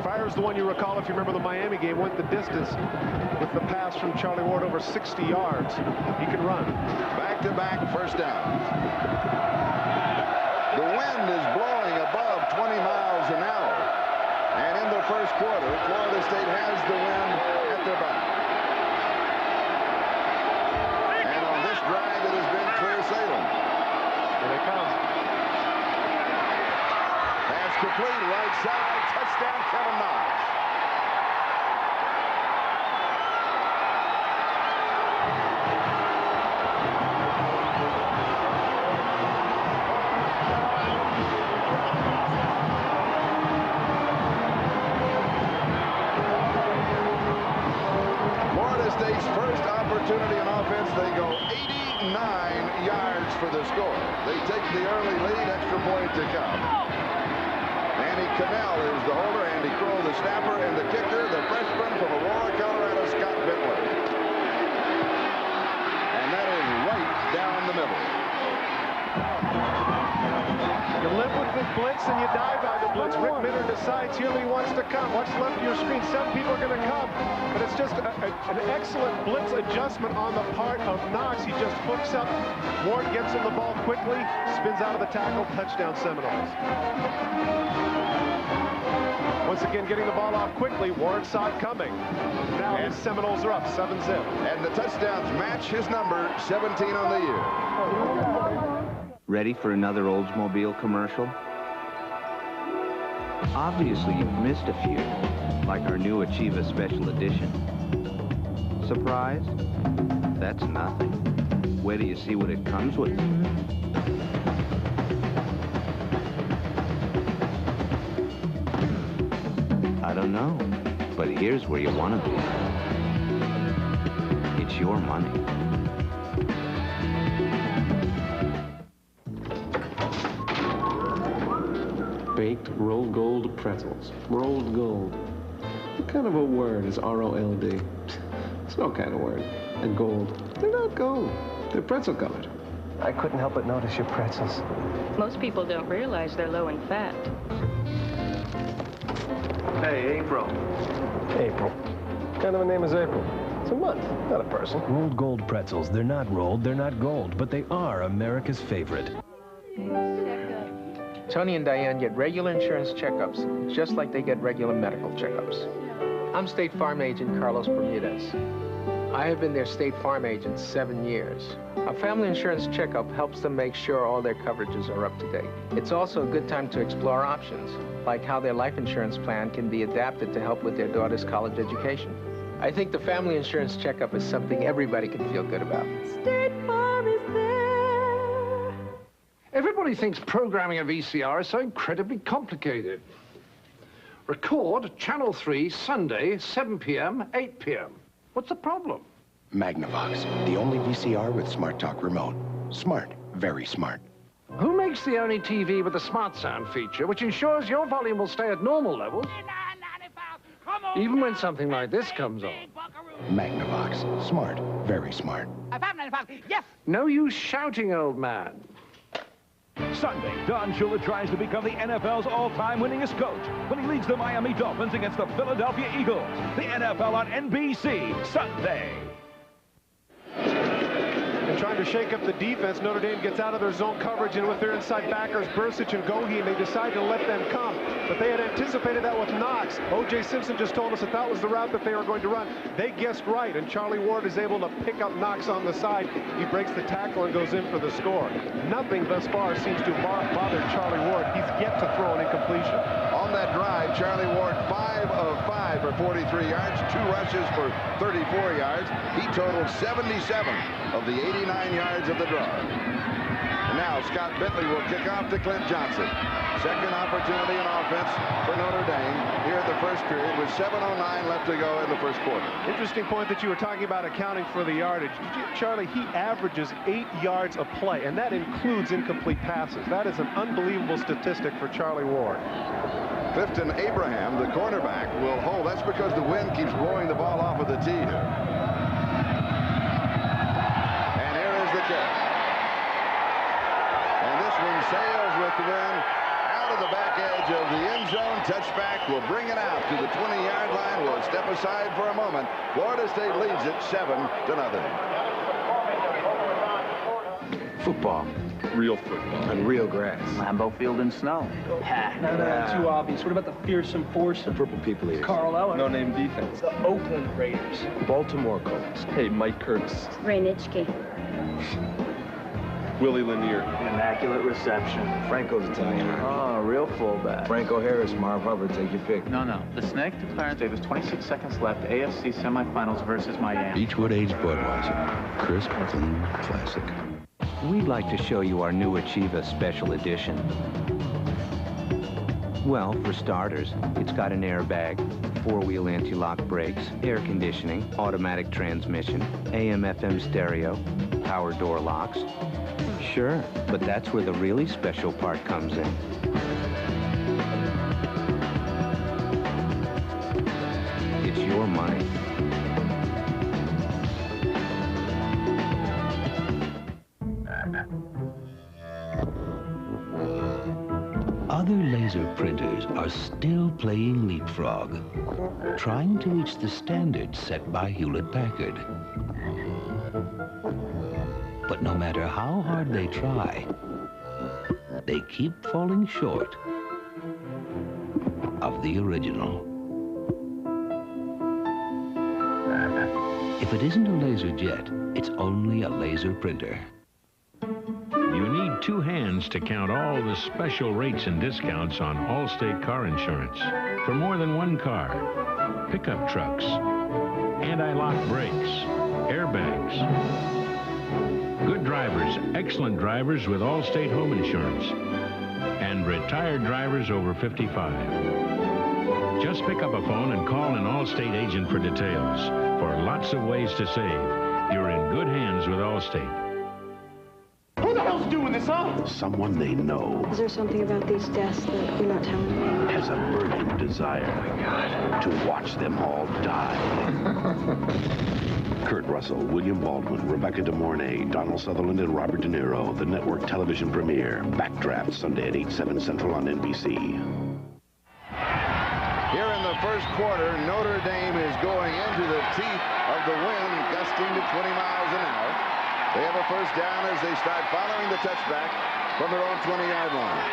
Fryer's the one you recall, if you remember the Miami game, went the distance with the pass from Charlie Ward over 60 yards. He can run. Back-to-back first downs. The wind is blowing above 20 miles an hour. And in the first quarter, Florida State has the wind at their back. And on this drive, it has been clear sailing. Here they come. Pass complete, right side, touchdown, Kevin Knox. Florida State's first opportunity on offense, they go 89 yards for the score. They take the early lead, extra point to come. Andy Cannell is the holder, Andy Crow the snapper, and the kicker, the freshman from Aurora, Colorado, Scott Bitler. And that is right down the middle. You live with the blitz and you die by the blitz. Rick Minter decides here he wants to come. Watch left of your screen. 7 people are going to come. But it's just an excellent blitz adjustment on the part of Knox. He just hooks up. Ward gets him the ball quickly, spins out of the tackle, touchdown Seminoles. Once again, getting the ball off quickly. Ward saw it coming. Now his Seminoles are up 7-0. And the touchdowns match his number, 17 on the year. Ready for another Oldsmobile commercial? Obviously, you've missed a few, like our new Achieva Special Edition. Surprised? That's nothing. Where do you see what it comes with? I don't know, but here's where you want to be. It's your money. Baked rolled gold pretzels. Rolled gold. What kind of a word is R-O-L-D? It's no kind of word. And gold. They're not gold. They're pretzel colored. I couldn't help but notice your pretzels. Most people don't realize they're low in fat. Hey, April. April. What kind of a name is April? It's a month, not a person. Rolled gold pretzels. They're not rolled, they're not gold, but they are America's favorite. Tony and Diane get regular insurance checkups, just like they get regular medical checkups. I'm State Farm Agent Carlos Bermudez. I have been their State Farm agent 7 years. A family insurance checkup helps them make sure all their coverages are up to date. It's also a good time to explore options, like how their life insurance plan can be adapted to help with their daughter's college education. I think the family insurance checkup is something everybody can feel good about. State Farm is there. Everybody thinks programming a VCR is so incredibly complicated. Record Channel 3, Sunday, 7 p.m., 8 p.m. What's the problem? Magnavox, the only VCR with Smart Talk remote. Smart, very smart. Who makes the only TV with a smart sound feature, which ensures your volume will stay at normal levels, even when something like this comes on? Magnavox, smart, very smart. Yes! No use shouting, old man. Sunday, Don Shula tries to become the NFL's all-time winningest coach when he leads the Miami Dolphins against the Philadelphia Eagles. The NFL on NBC, Sunday. And trying to shake up the defense, Notre Dame gets out of their zone coverage, and with their inside backers, Bursic and Gohi, and they decide to let them come. But they had anticipated that with Knox. O.J. Simpson just told us that was the route that they were going to run. They guessed right, and Charlie Ward is able to pick up Knox on the side. He breaks the tackle and goes in for the score. Nothing thus far seems to have bothered Charlie Ward. He's yet to throw an incompletion. On that drive, Charlie Ward 5 of 5 for 43 yards, 2 rushes for 34 yards. He totaled 77 of the 89 yards of the drive. And now Scott Bentley will kick off to Clint Johnson. Second opportunity in offense for Notre Dame here in the first period with 7:09 left to go in the first quarter. Interesting point that you were talking about accounting for the yardage. Charlie, he averages 8 yards a play, and that includes incomplete passes. That is an unbelievable statistic for Charlie Ward. Clifton Abraham, the cornerback, will hold. That's because the wind keeps blowing the ball off of the tee here. And here is the kick. And this one sails with the wind out of the back edge of the end zone. Touchback will bring it out to the 20-yard line. We'll step aside for a moment. Florida State leads it 7-0. Football. Real football. On real grass. Lambeau Field in snow. No, too obvious. What about the fearsome force? The Purple People Eaters. Carl Eller. No-name defense. The Oakland Raiders. Baltimore Colts. Hey, Mike Curtis. Ray Nitschke. Willie Lanier. Immaculate reception. Franco's Italian. Oh, real fullback. Franco Harris, Marv Hubbard, take your pick. No. The Snake to Clarence Davis, 26 seconds left. AFC semifinals versus Miami. Beechwood Age Budweiser. Crisp, clean, classic. We'd like to show you our new Achieva Special Edition. Well, for starters, it's got an airbag, 4-wheel anti-lock brakes, air conditioning, automatic transmission, AM/FM stereo, power door locks. Sure, but that's where the really special part comes in. It's your money. Other laser printers are still playing leapfrog, trying to reach the standards set by Hewlett-Packard. But no matter how hard they try, they keep falling short of the original. If it isn't a laser jet, it's only a laser printer. You need 2 hands to count all the special rates and discounts on Allstate car insurance. For more than 1 car, pickup trucks, anti-lock brakes, airbags. Good drivers, excellent drivers with Allstate home insurance. And retired drivers over 55. Just pick up a phone and call an Allstate agent for details. For lots of ways to save. you're in good hands with Allstate. Who the hell's doing this, huh? Someone they know Is there something about these deaths that you're not telling me? has a burning desire to watch them all die. Kurt Russell, William Baldwin, Rebecca De Mornay, Donald Sutherland, and Robert De Niro. The network television premiere. Backdraft, Sunday at 8/7 Central on NBC. Here in the first quarter, Notre Dame is going into the teeth of the wind, gusting to 20 miles an hour. They have a first down as they start following the touchback from their own 20-yard line.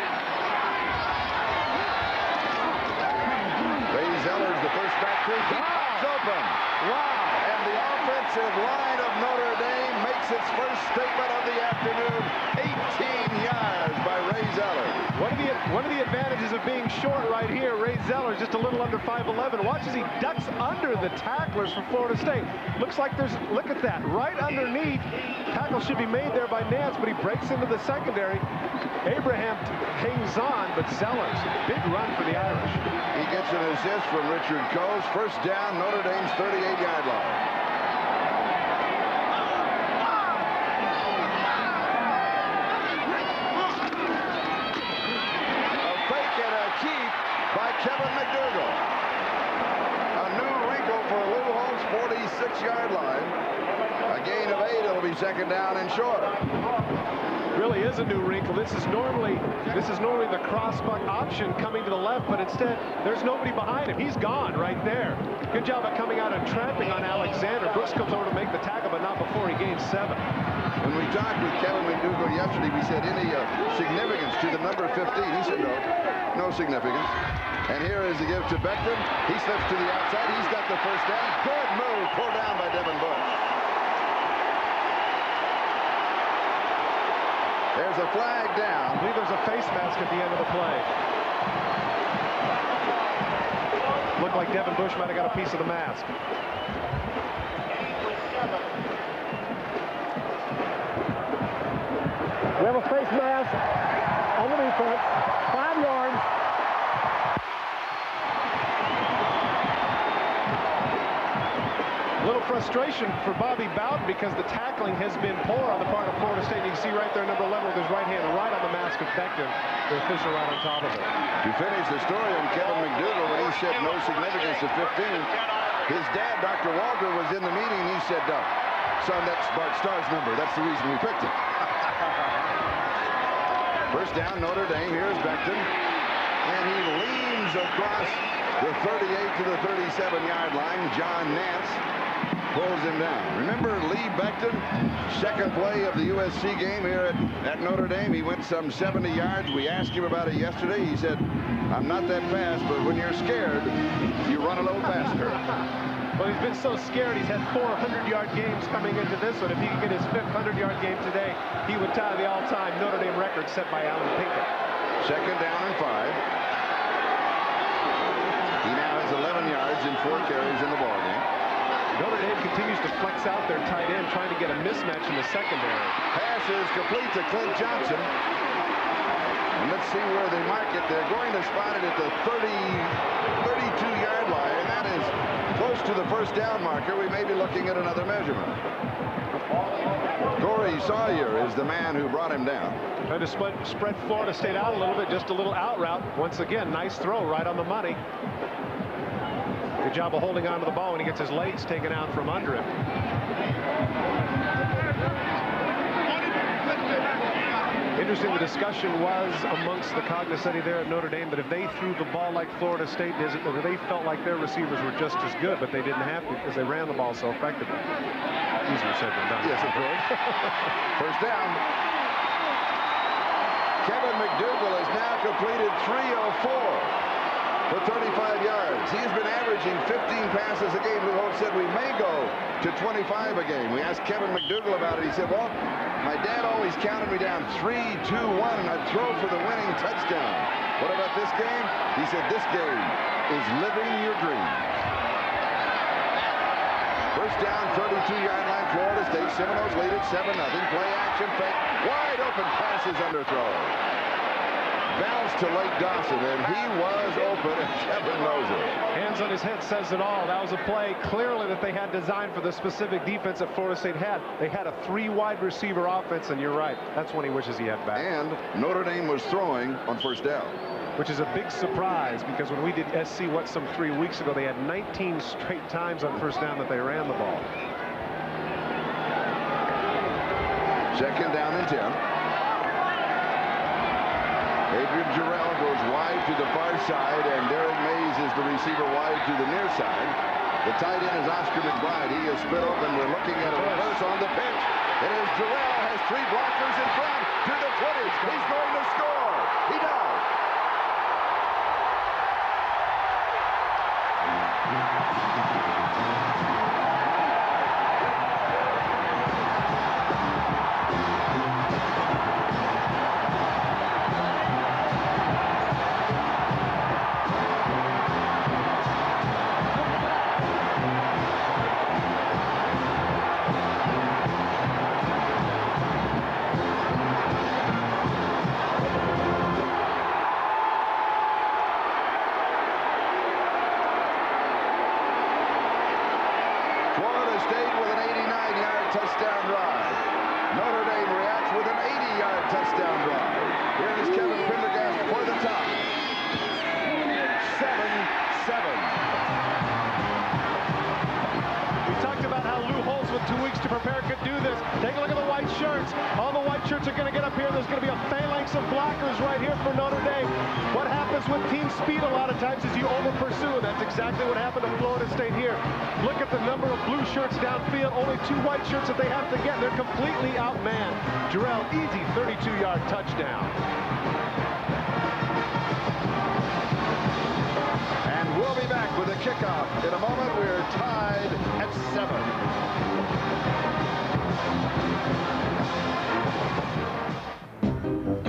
Ray Zeller's the first back three. He pops open. Wow. And the offensive line of Notre Dame makes its first statement of the afternoon. 18 yards by Ray Zeller. One of the advantages of being short right here, Ray Zeller is just a little under 5'11". Watch as he ducks under the tacklers for Florida State. Looks like look at that, right underneath. Tackle should be made there by Nance, but he breaks into the secondary. Abraham hangs on, but Zeller's big run for the Irish. He gets an assist from Richard Coase. First down, Notre Dame's 38-yard line. By Kevin McDougal. A new wrinkle for Lou Holt's 46-yard line. A gain of 8. It'll be second down and short. Really is a new wrinkle. This is normally the crossbuck option coming to the left, but instead there's nobody behind him. He's gone right there. Good job of coming out and tramping on Alexander. Brooks comes over to make the tackle, but not before he gains 7. When we talked with Kevin McDougal yesterday, we said any significance to the number 15. He said no significance. And here is the give to Becton. He slips to the outside. He's got the first down. Good move. Pulled down by Devin Bush. There's a flag down. I believe there's a face mask at the end of the play. Looked like Devin Bush might have got a piece of the mask. We have a face mask on the defense. 5 yards. A little frustration for Bobby Bowden because the tackling has been poor on the part of Florida State. You can see right there, number 11 with his right hand right on the mask of Becton. The official right on top of it. To finish the story on Kevin McDougal, when he said no significance to 15, his dad, Dr. Walter, was in the meeting. He said, son, that's Bart Starr's number. That's the reason we picked it. First down, Notre Dame. Here's Becton. And he leans across the 38 to the 37-yard line. John Nance pulls him down. Remember Lee Becton, second play of the USC game here at Notre Dame. He went some 70 yards. We asked him about it yesterday. He said, I'm not that fast, but when you're scared, you run a little faster. Well, he's been so scared. He's had 400-yard games coming into this one. If he could get his 5th 100-yard game today, he would tie the all-time Notre Dame record set by Alan Pinkett. Second down and 5. He now has 11 yards and 4 carries in the ballgame. Notre Dame continues to flex out their tight end, trying to get a mismatch in the secondary. Pass is complete to Clint Johnson. And let's see where they mark it. They're going to spot it at the 32-yard line, and that is close to the first down marker. We may be looking at another measurement. Corey Sawyer is the man who brought him down. Trying to spread Florida State out a little bit, just a little out route. Once again, nice throw right on the money. Good job of holding on to the ball when he gets his legs taken out from under him. Interesting, the discussion was amongst the cognoscenti there at Notre Dame that if they threw the ball like Florida State did, they felt like their receivers were just as good, but they didn't have to because they ran the ball so effectively. Easier said than done. Yes, of course. First down. Kevin McDougal has now completed 304 for 35 yards. He's been averaging 15 passes a game. Lou Holtz said we may go to 25 a game. We asked Kevin McDougal about it. He said, well, my dad always counted me down 3, 2, 1, and I'd throw for the winning touchdown. What about this game? He said, this game is living your dream. First down, 32-yard line, Florida State. Seminoles lead it 7-0. Play action, fake. Wide open passes underthrow. Bounced to Lake Dawson, and he was open, and Kevin knows it. Hands on his head says it all. That was a play clearly that they had designed for the specific defense that Florida State had. They had a 3 wide receiver offense, and you're right. That's when he wishes he had back. And Notre Dame was throwing on first down. Which is a big surprise, because when we did SC some 3 weeks ago, they had 19 straight times on first down that they ran the ball. Second down and 10. Adrian Jarrell goes wide to the far side, and Derek Mays is the receiver wide to the near side. The tight end is Oscar McBride. He is split open. We're looking at a reverse on the pitch. It is Jarrell has 3 blockers in front to the 20. He's going to score. He does. Touchdown drive. Notre Dame reacts with an 80-yard touchdown drive. Here is Kevin Pendergast for the top. 7-7. We talked about how Lou Holtz with 2 weeks to prepare could do this. Take a look at the white shirts. All the white shirts are going to get up here. There's going to be a phalanx of blockers right here for Notre Dame. What happens with team speed a lot of times is you over-pursue, and that's exactly what happened to Florida State here. Look at the number of blue shirts downfield. Only 2 white shirts that they have to get. They're completely outmanned. Jarrell, easy 32-yard touchdown. And we'll be back with a kickoff. In a moment, we're tied at 7.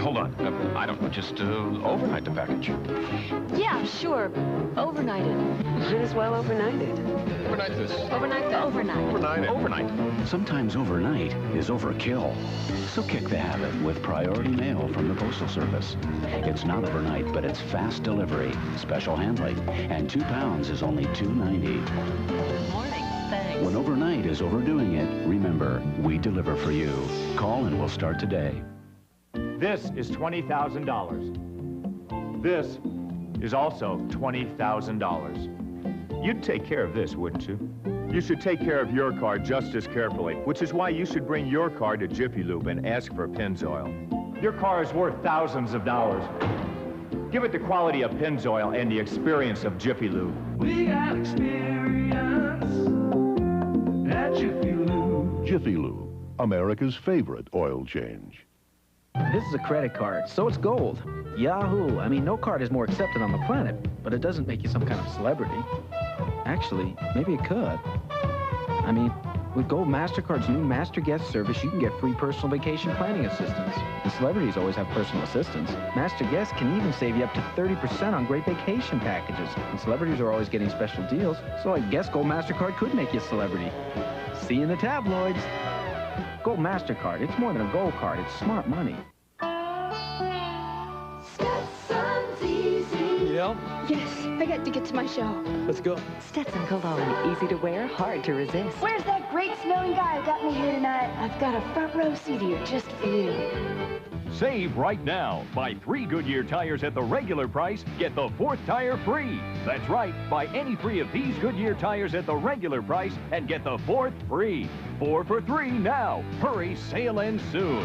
Hold on. I don't just overnight the package. Yeah, sure. Overnight it. Might as well overnight it. Overnight this. Overnight the overnight. Overnight. Sometimes overnight is overkill. So kick the habit with priority mail from the Postal Service. It's not overnight, but it's fast delivery, special handling, and 2 pounds is only $2.90. Good morning. Thanks. When overnight is overdoing it, remember, we deliver for you. Call and we'll start today. This is $20,000. This is also $20,000. You'd take care of this, wouldn't you? You should take care of your car just as carefully, which is why you should bring your car to Jiffy Lube and ask for Pennzoil. Your car is worth thousands of dollars. Give it the quality of Pennzoil and the experience of Jiffy Lube. We got experience at Jiffy Lube. Jiffy Lube, America's favorite oil change. This is a credit card, so it's gold. Yahoo! I mean, no card is more accepted on the planet, but it doesn't make you some kind of celebrity. Actually, maybe it could. I mean, with Gold MasterCard's new Master Guest service, you can get free personal vacation planning assistance. The celebrities always have personal assistants. Master Guest can even save you up to 30% on great vacation packages. And celebrities are always getting special deals, so I guess Gold MasterCard could make you a celebrity. See you in the tabloids. Gold MasterCard, it's more than a gold card, it's smart money. Stetson's easy. Yeah? Yes, I got to get to my show. Let's go. Stetson Cologne, easy to wear, hard to resist. Where's that great smelling guy who got me here tonight? I've got a front row seat here just for you. Save right now. Buy 3 Goodyear tires at the regular price, get the 4th tire free. That's right. Buy any 3 of these Goodyear tires at the regular price and get the 4th free. 4 for 3 now. Hurry, sale ends soon.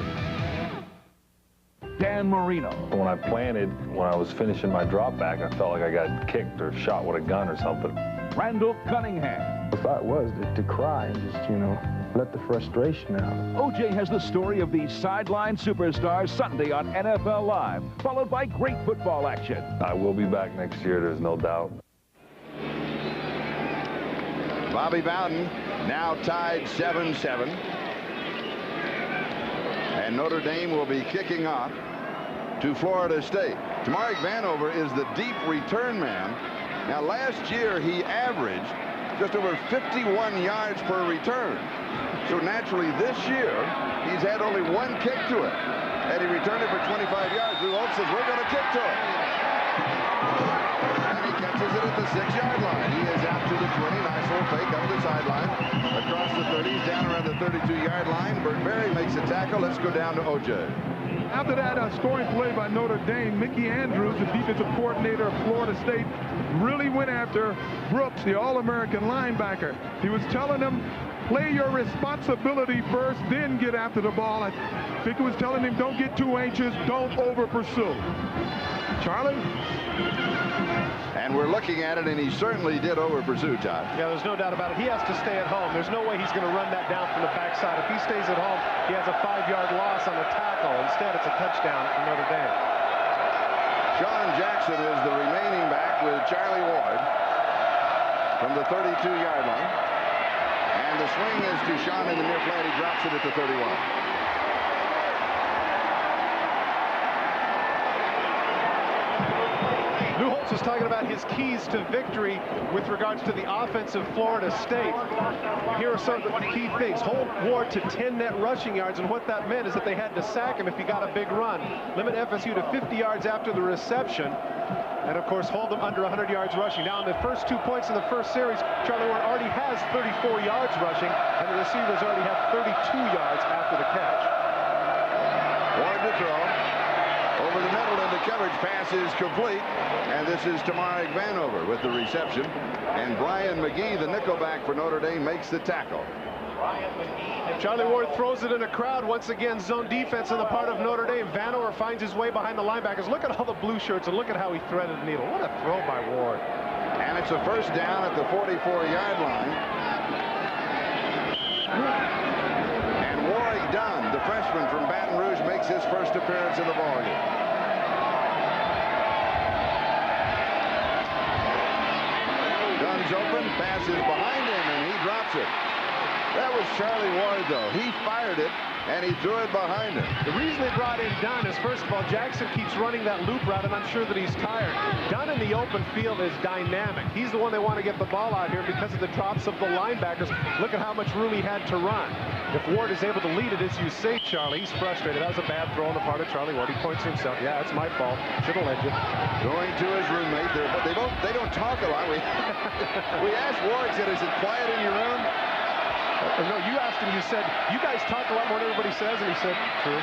Dan Marino. When I planted, when I was finishing my drop back, I felt like I got kicked or shot with a gun or something. Randall Cunningham. The thought was to cry and just, let the frustration out. OJ has the story of these sideline superstars Sunday on NFL Live, followed by great football action. I will be back next year, there's no doubt. Bobby Bowden now tied 7-7. And Notre Dame will be kicking off to Florida State. Tamarick Vanover is the deep return man. Now, last year he averaged just over 51 yards per return. So naturally, this year, he's had only one kick to it. And he returned it for 25 yards. Lou Holtz says, we're going to kick to it. And he catches it at the 6-yard line. He is out to the 20. Nice little fake up the sideline. Across the 30s, down around the 32-yard line. Burt Berry makes a tackle. Let's go down to O.J. After that scoring play by Notre Dame, Mickey Andrews, the defensive coordinator of Florida State, really went after Brooks, the All-American linebacker. He was telling him, play your responsibility first, then get after the ball. I think he was telling him, don't get too anxious, don't over-pursue. Charlie? And we're looking at it, and he certainly did over-pursue, Todd. Yeah, there's no doubt about it. He has to stay at home. There's no way he's going to run that down from the backside. If he stays at home, he has a 5-yard loss on a tackle. Instead, it's a touchdown for Notre Dame. Sean Jackson is the remaining back with Charlie Ward from the 32-yard line. And the swing is to Sean in the near flat. He drops it at the 31. Lou Holtz was talking about his keys to victory with regards to the offense of Florida State. Here are some of the key things. Hold Ward to 10 net rushing yards, and what that meant is that they had to sack him if he got a big run. Limit FSU to 50 yards after the reception. And, of course, hold them under 100 yards rushing. Now, in the first 2 points in the first series, Charlie Ward already has 34 yards rushing, and the receivers already have 32 yards after the catch. Ward to throw. Over the middle into coverage. Pass is complete. And this is Tamarick Vanover with the reception. And Brian McGee, the nickelback for Notre Dame, makes the tackle. Charlie Ward throws it in a crowd. Once again, zone defense on the part of Notre Dame. Vanover finds his way behind the linebackers. Look at all the blue shirts, and look at how he threaded the needle. What a throw by Ward. And it's a first down at the 44-yard line. And Warwick Dunn, the freshman from Baton Rouge, makes his first appearance in the ballgame. Dunn's open, passes behind him, and he drops it. That was Charlie Ward, though. He fired it, and he threw it behind him. The reason they brought in Dunn is, first of all, Jackson keeps running that loop route, and I'm sure that he's tired. Dunn in the open field is dynamic. He's the one they want to get the ball out here because of the drops of the linebackers. Look at how much room he had to run. If Ward is able to lead it, as you say, Charlie, he's frustrated. That was a bad throw on the part of Charlie Ward. He points to himself. Yeah, it's my fault. Should have led you. Going to his roommate there, but they don't talk a lot. We asked Ward, said, is it quiet in your room? No, you asked him, you said, you guys talk a lot more than everybody says, and he said, true.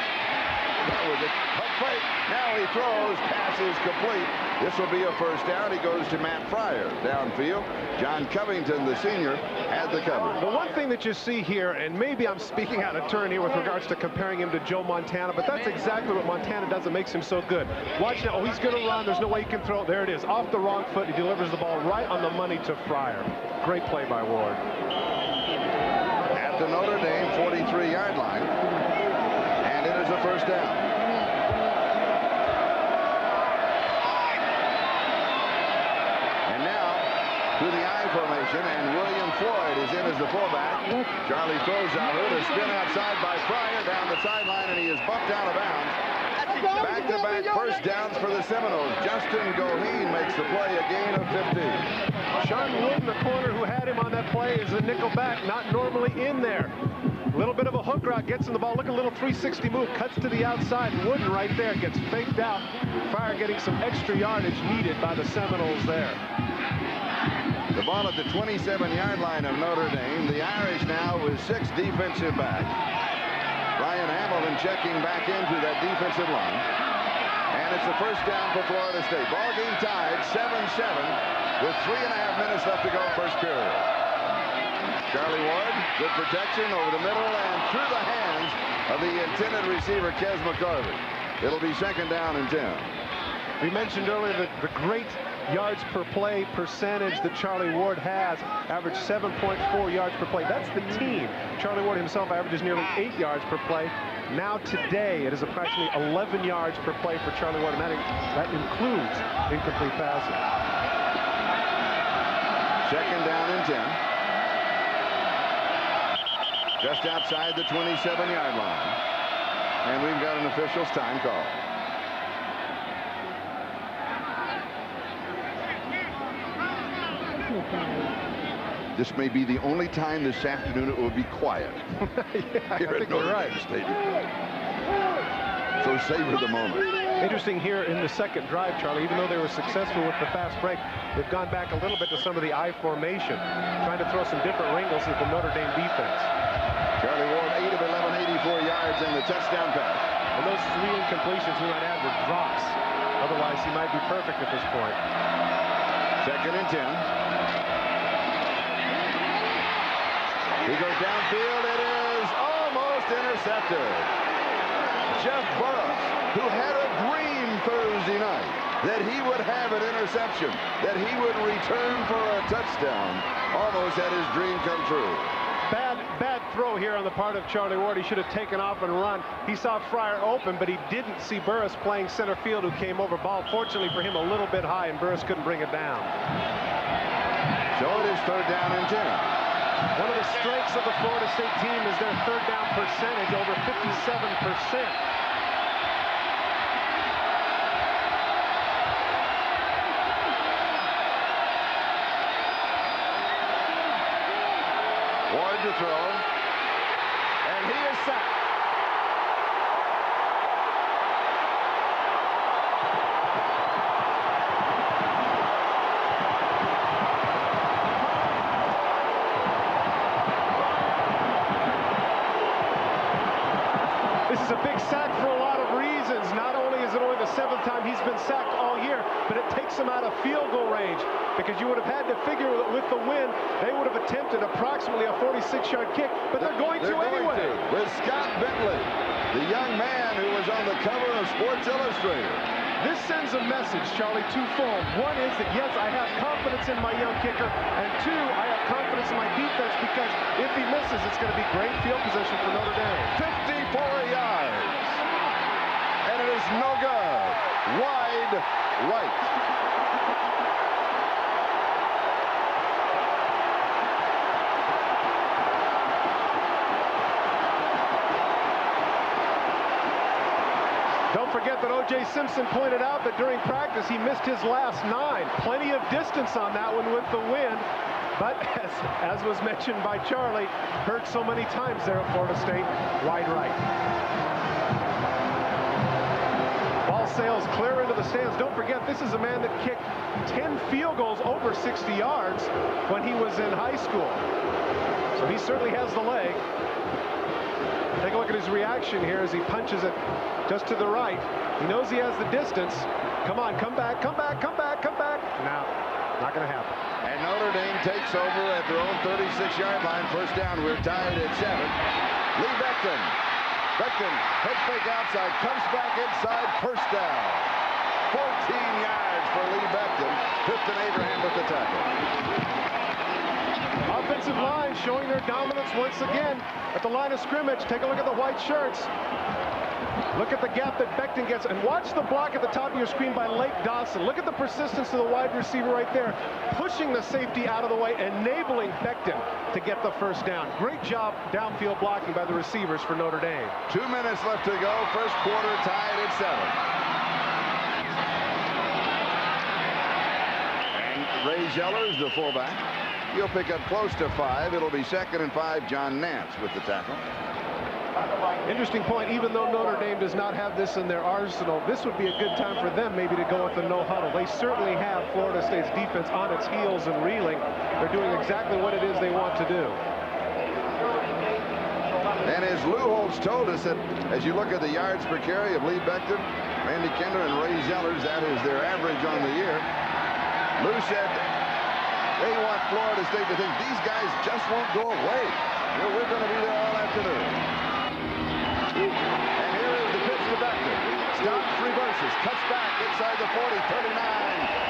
That was it. Fake. Now he throws. Pass is complete. This will be a first down. He goes to Matt Fryer downfield. John Covington, the senior, had the cover. The one thing that you see here, and maybe I'm speaking out of turn here with regards to comparing him to Joe Montana, but that's exactly what Montana does that makes him so good. Watch now. Oh, he's going to run. There's no way he can throw. There it is. Off the wrong foot. He delivers the ball right on the money to Fryer. Great play by Ward. At the Notre Dame 43-yard line. And it is a first down. To the I formation, and William Floyd is in as the fullback. Charlie throws out here to spin outside by Fryer down the sideline, and he is bumped out of bounds. Back-to-back first downs for the Seminoles. Justin Goheen makes the play, a gain of 15. Sean Wooden, the corner who had him on that play, is a nickel back, not normally in there. A little bit of a hook route, gets in the ball. Look at a little 360 move, cuts to the outside. Wooden right there gets faked out. Fryer getting some extra yardage needed by the Seminoles there. The ball at the 27-yard line of Notre Dame. The Irish now with 6 defensive backs. Ryan Hamilton checking back into that defensive line. And it's a first down for Florida State. Ball game tied 7-7 with 3.5 minutes left to go first period. Charlie Ward, good protection over the middle and through the hands of the intended receiver, Kes McCarvey. It'll be second down and 10. We mentioned earlier that the great yards per play percentage that Charlie Ward has, averaged 7.4 yards per play. That's the team. Charlie Ward himself averages nearly 8 yards per play. Now today it is approximately 11 yards per play for Charlie Ward, and that includes incomplete passing. Second down and 10. Just outside the 27-yard line. And we've got an official's time call. This may be the only time this afternoon it will be quiet. Yeah, here at Notre Dame Stadium. So savor the moment. Interesting here in the second drive, Charlie, even though they were successful with the fast break, they've gone back a little bit to some of the I formation, trying to throw some different wrinkles at the Notre Dame defense. Charlie Ward, 8 of 11, 84 yards and the touchdown pass. And those 3 incompletions we might add were drops. Otherwise, he might be perfect at this point. Second and 10. He goes downfield. It is almost intercepted. Jeff Burris, who had a dream Thursday night that he would have an interception, that he would return for a touchdown, almost had his dream come true. Bad throw here on the part of Charlie Ward. He should have taken off and run. He saw Fryer open, but he didn't see Burris playing center field, who came over. Ball, fortunately for him, a little bit high, and Burris couldn't bring it down. So it is third down and 10. One of the strengths of the Florida State team is their third down percentage, over 57%. Ward to throw, and he is sacked. This is a big sack for a lot of reasons. Not only is it only the 7th time he's been sacked all year, but it takes him out of field goal range, because you would have had to figure that with the win, they would have attempted approximately a 46-yard kick, but they're going to anyway. With Scott Bentley, the young man who was on the cover of Sports Illustrated. This sends a message, Charlie, twofold. One is that, yes, I have confidence in my young kicker, and 2, I have confidence in my defense, because if he misses, it's going to be great field position for Notre Dame. 54 yards, and it is no good. Wide right. Don't forget that O.J. Simpson pointed out that during practice he missed his last 9. Plenty of distance on that one with the wind, but as was mentioned by Charlie, hurt so many times there at Florida State, wide right. Ball sails clear into the stands. Don't forget, this is a man that kicked 10 field goals over 60 yards when he was in high school. So he certainly has the leg. Take a look at his reaction here as he punches it just to the right. He knows he has the distance. Come on, come back, come back, come back, come back. No, not going to happen. And Notre Dame takes over at their own 36-yard line. First down, we're tied at 7. Lee Becton. Becton, head fake outside, comes back inside, first down. 14 yards for Lee Becton. Clifton Abraham with the tackle. Offensive line showing their dominance once again at the line of scrimmage. Take a look at the white shirts. Look at the gap that Becton gets, and watch the block at the top of your screen by Lake Dawson. Look at the persistence of the wide receiver right there, pushing the safety out of the way, enabling Becton to get the first down. Great job downfield blocking by the receivers for Notre Dame. 2 minutes left to go. First quarter tied at 7. And Ray Zellers, the fullback. He'll pick up close to 5. It'll be 2nd and 5. John Nance with the tackle. Interesting point. Even though Notre Dame does not have this in their arsenal, this would be a good time for them maybe to go with the no huddle. They certainly have Florida State's defense on its heels and reeling. They're doing exactly what it is they want to do. And as Lou Holtz told us, that as you look at the yards per carry of Lee Becton, Randy Kinder, and Ray Zellers, that is their average on the year. Lou said they want Florida State to think these guys just won't go away. We're going to be there all afternoon. And here is the pitch to Becton. Stops, reverses, cuts back inside the 40, 39.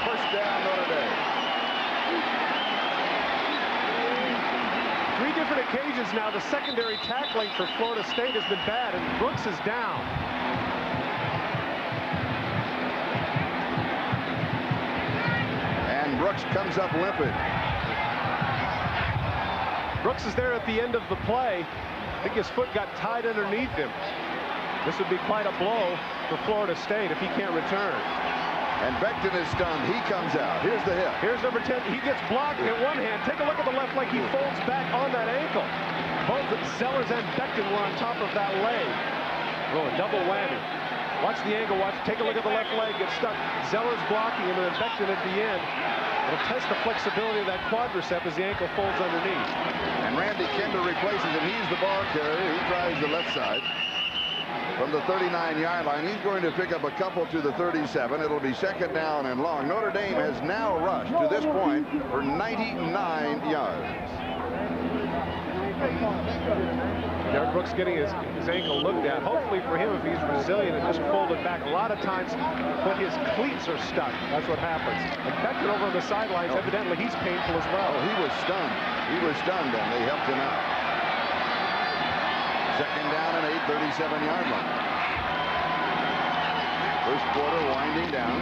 First down, Notre Dame. 3 different occasions now, the secondary tackling for Florida State has been bad, and Brooks is down. And Brooks comes up limping. Brooks is there at the end of the play. I think his foot got tied underneath him. This would be quite a blow for Florida State if he can't return. And Becton is stunned. He comes out. Here's the hit. Here's number 10. He gets blocked in one hand. Take a look at the left leg. He folds back on that ankle. Both Zellers and Becton were on top of that leg. Oh, a double whammy. Watch the angle. Watch. Take a look at the left leg. Gets stuck. Zellers blocking him, and then Becton at the end. It'll test the flexibility of that quadricep as the ankle folds underneath. And Randy Kinder replaces him. He's the ball carrier. He tries the left side. From the 39-yard line, he's going to pick up a couple to the 37. It'll be second down and long. Notre Dame has now rushed to this point for 99 yards. Derek Brooks getting his ankle looked at. Hopefully for him, if he's resilient and just folded back. A lot of times when his cleats are stuck, that's what happens. And Becton over on the sidelines, evidently he's painful as well. Oh, he was stunned. He was stunned, and they helped him out. Second down and 8, 37-yard line. First quarter winding down.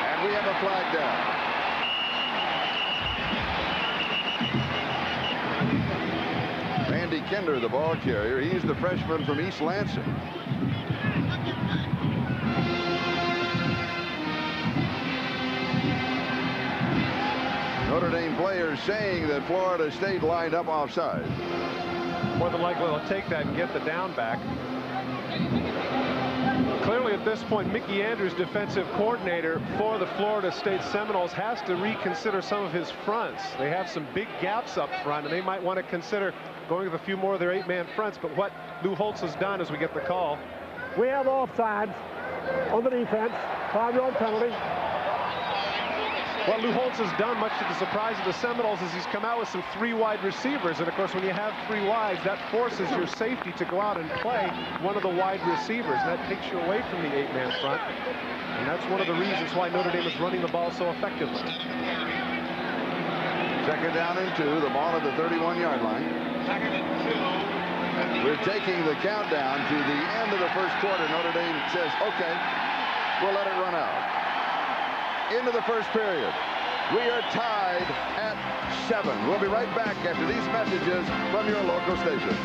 And we have a flag down. Randy Kinder, the ball carrier. He's the freshman from East Lansing. Notre Dame players saying that Florida State lined up offside. More than likely they'll take that and get the down back. Clearly at this point, Mickey Andrews, defensive coordinator for the Florida State Seminoles, has to reconsider some of his fronts. They have some big gaps up front, and they might want to consider going with a few more of their 8-man fronts. But what Lou Holtz has done as we get the call. We have offsides on the defense, 5-yard penalty. What Lou Holtz has done, much to the surprise of the Seminoles, is he's come out with some 3 wide receivers. And, of course, when you have 3 wides, that forces your safety to go out and play one of the wide receivers. And that takes you away from the 8-man front. And that's one of the reasons why Notre Dame is running the ball so effectively. Second down and 2, the ball at the 31-yard line. We're taking the countdown to the end of the first quarter. Notre Dame says, okay, we'll let it run out. Into the first period. We are tied at 7. We'll be right back after these messages from your local station.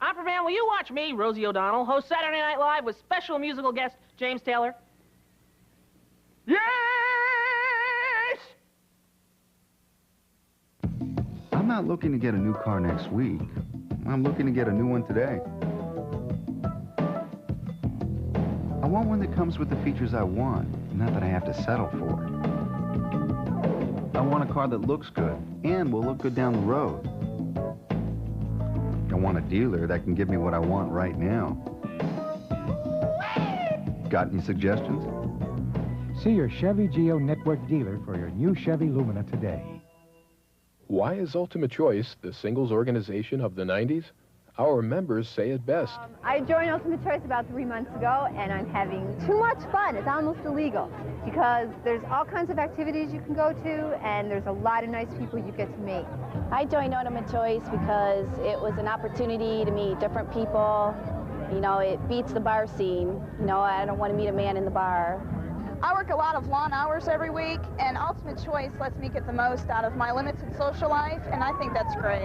Opperman, will you watch me, Rosie O'Donnell, host Saturday Night Live with special musical guest James Taylor? Yes! I'm not looking to get a new car next week. I'm looking to get a new one today. I want one that comes with the features I want, not that I have to settle for. I want a car that looks good and will look good down the road. I want a dealer that can give me what I want right now. Got any suggestions? See your Chevy Geo Network dealer for your new Chevy Lumina today. Why is Ultimate Choice the singles organization of the 90s? Our members say it best. I joined Ultimate Choice about 3 months ago, and I'm having too much fun. It's almost illegal because there's all kinds of activities you can go to, and there's a lot of nice people you get to meet. I joined Ultimate Choice because it was an opportunity to meet different people. You know, it beats the bar scene. You know, I don't want to meet a man in the bar. I work a lot of lawn hours every week, and Ultimate Choice lets me get the most out of my limited social life, and I think that's great.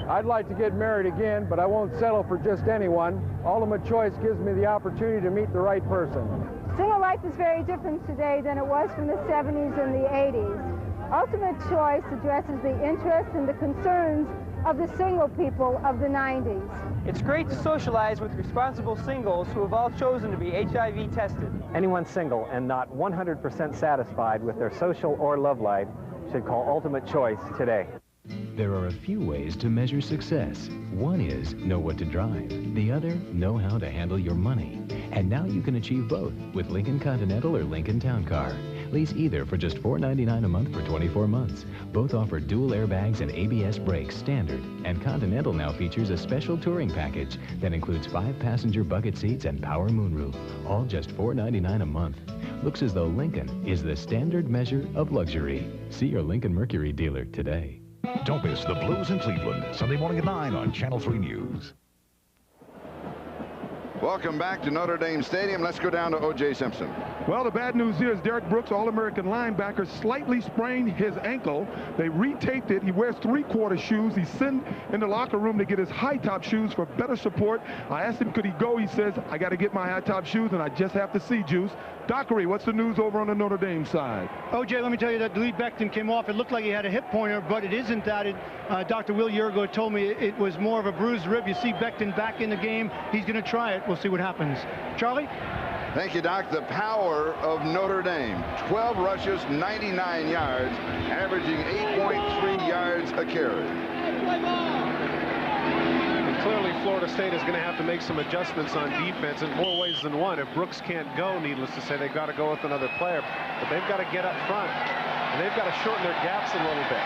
I'd like to get married again, but I won't settle for just anyone. Ultimate Choice gives me the opportunity to meet the right person. Single life is very different today than it was from the 70s and the 80s. Ultimate Choice addresses the interests and the concerns of the single people of the 90s. It's great to socialize with responsible singles who have all chosen to be HIV tested. Anyone single and not 100% satisfied with their social or love life should call Ultimate Choice today. There are a few ways to measure success. One is know what to drive. The other, know how to handle your money. And now you can achieve both with Lincoln Continental or Lincoln Town Car. Lease either for just $4.99 a month for 24 months. Both offer dual airbags and ABS brakes standard. And Continental now features a special touring package that includes 5-passenger bucket seats and power moonroof. All just $4.99 a month. Looks as though Lincoln is the standard measure of luxury. See your Lincoln Mercury dealer today. Don't miss the Blues in Cleveland, Sunday morning at 9 on Channel 3 News. Welcome back to Notre Dame Stadium. Let's go down to O.J. Simpson. Well, the bad news here is Derek Brooks, All-American linebacker, slightly sprained his ankle. They retaped it. He wears 3/4 shoes. He's sent in the locker room to get his high-top shoes for better support. I asked him, could he go? He says, I got to get my high-top shoes, and I just have to see, Juice. Dockery, what's the news over on the Notre Dame side? OJ, let me tell you that Lee Becton came off. It looked like he had a hip pointer, but it isn't that. Dr. Will Yergo told me it was more of a bruised rib. You see Becton back in the game. He's going to try it. We'll see what happens. Charlie? Thank you, Doc. The power of Notre Dame. 12 rushes, 99 yards, averaging 8.3 yards a carry. And clearly, Florida State is going to have to make some adjustments on defense in more ways than one. If Brooks can't go, needless to say, they've got to go with another player. But they've got to get up front, and they've got to shorten their gaps a little bit.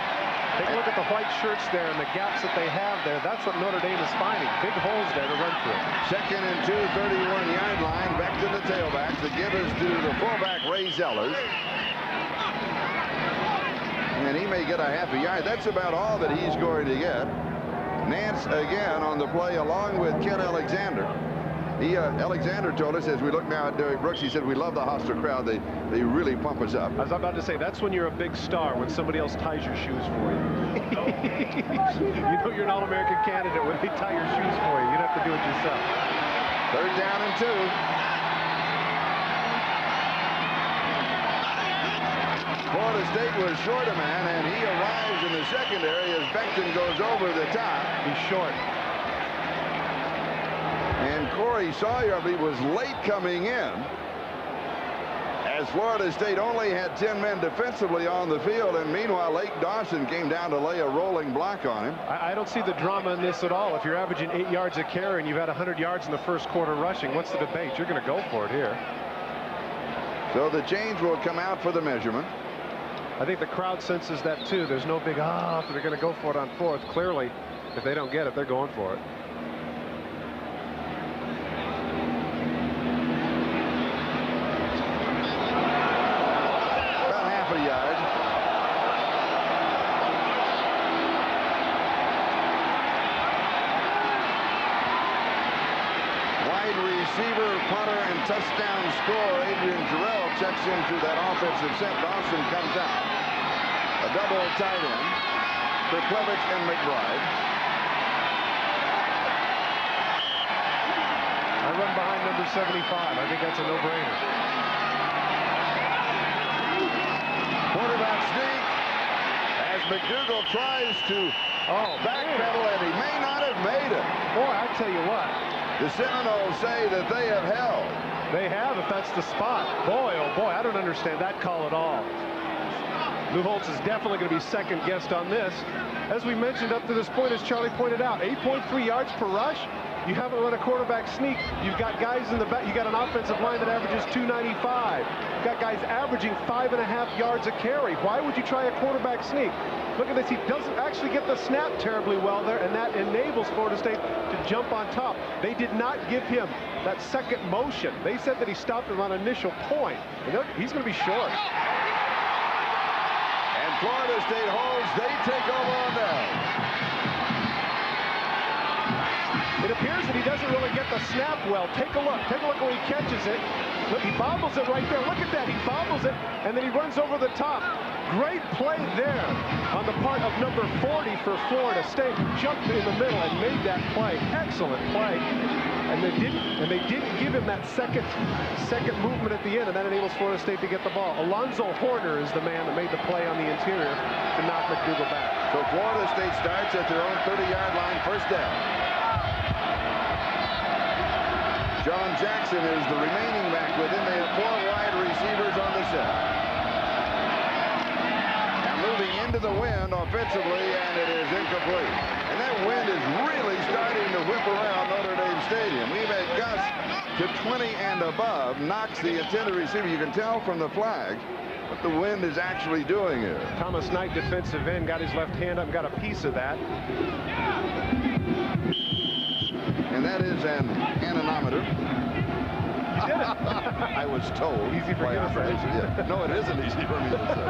Take a look at the white shirts there and the gaps that they have there. That's what Notre Dame is finding. Big holes there to run through. 2nd and 2, 31-yard line. Back to the tailbacks. The give is to the fullback, Ray Zellers. And he may get a half a yard. That's about all that he's going to get. Nance again on the play along with Ken Alexander. Alexander told us as we look now at Derek Brooks, he said, we love the hostile crowd. They really pump us up. I was about to say, that's when you're a big star, when somebody else ties your shoes for you. You know you're an All-American candidate when they tie your shoes for you. You don't have to do it yourself. 3rd down and 2. Florida State was short a man, and he arrives in the secondary as Becton goes over the top. He's short. And Corey Sawyer, I believe, was late coming in, as Florida State only had 10 men defensively on the field, and meanwhile Lake Dawson came down to lay a rolling block on him. I don't see the drama in this at all. If you're averaging 8 yards a carry and you've had 100 yards in the first quarter rushing, what's the debate? You're going to go for it here. So the change will come out for the measurement. I think the crowd senses that too. There's no big if they're going to go for it on 4th. Clearly, if they don't get it, they're going for it. Touchdown score. Adrian Jarrell checks into that offensive set. Dawson comes out. A double tight end for Klevich and McBride. I run behind number 75. I think that's a no-brainer. Quarterback sneak as McDougal tries to backpedal, and he may not have made it. Boy, I tell you what. The Seminoles say that they have held. They have, if that's the spot. Boy, oh boy, I don't understand that call at all. Lou Holtz is definitely going to be second guessed on this. As we mentioned up to this point, as Charlie pointed out, 8.3 yards per rush. You haven't run a quarterback sneak. You've got guys in the back. You got an offensive line that averages 295. You've got guys averaging 5.5 yards a carry. Why would you try a quarterback sneak? Look at this. He doesn't actually get the snap terribly well there, and that enables Florida State to jump on top. They did not give him that second motion. They said that he stopped him on initial point. And he's going to be short. And Florida State holds. They take over on down. It appears that he doesn't really get the snap well. Take a look. Take a look where he catches it. Look, he bobbles it right there. Look at that. He bobbles it, and then he runs over the top. Great play there on the part of number 40 for Florida State, who jumped in the middle and made that play. Excellent play. And they didn't give him that second movement at the end, and that enables Florida State to get the ball. Alonzo Horner is the man that made the play on the interior to knock McDougal back. So Florida State starts at their own 30-yard line, first down. John Jackson is the remaining back with him. They have 4 wide receivers on the set. Now moving into the wind offensively, and it is incomplete. And that wind is really starting to whip around Notre Dame Stadium. We've had gusts to 20 and above, knocks the intended receiver. You can tell from the flag what the wind is actually doing here. Thomas Knight, defensive end, got his left hand up, got a piece of that. And that is an anemometer. I was told. Easy for you to say. Yeah. No, it isn't easy for me to say.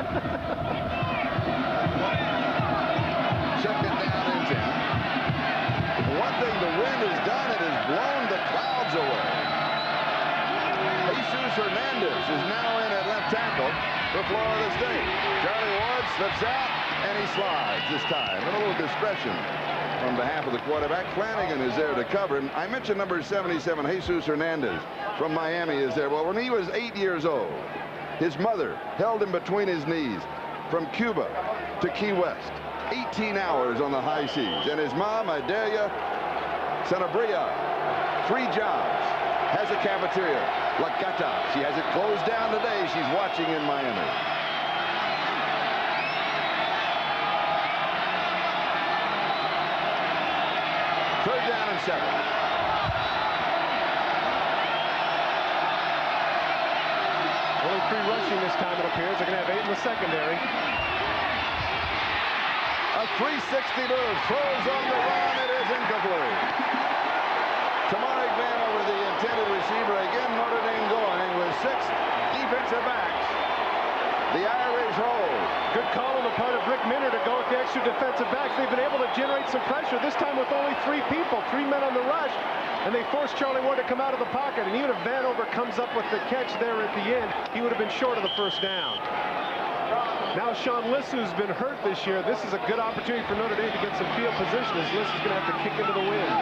Second down and 10. One thing the wind has done, it has blown the clouds away. Jesus Hernandez is now for Florida State. Charlie Ward slips out, and he slides this time. A little discretion on behalf of the quarterback. Flanagan is there to cover. And I mentioned number 77, Jesus Hernandez from Miami is there. Well, when he was 8 years old, his mother held him between his knees from Cuba to Key West. 18 hours on the high seas. And his mom, Idalia Sanabria, 3 jobs, has a cafeteria, La Gata. She has it closed down today. She's watching in Miami. Third down and 7. Only 3 rushing this time, it appears. They're going to have 8 in the secondary. A 360 move, throws on the run. It is incomplete. Tamarick Vanover, the intended receiver. Again, Notre Dame going with 6 defensive backs. The Irish hold. Good call on the part of Rick Minner to go with the extra defensive backs. They've been able to generate some pressure, this time with only 3 people, 3 men on the rush, and they forced Charlie Ward to come out of the pocket. And even if Vanover comes up with the catch there at the end, he would have been short of the first down. Now Sean Lissu's been hurt this year. This is a good opportunity for Notre Dame to get some field position, as Lissu's going to have to kick into the wind.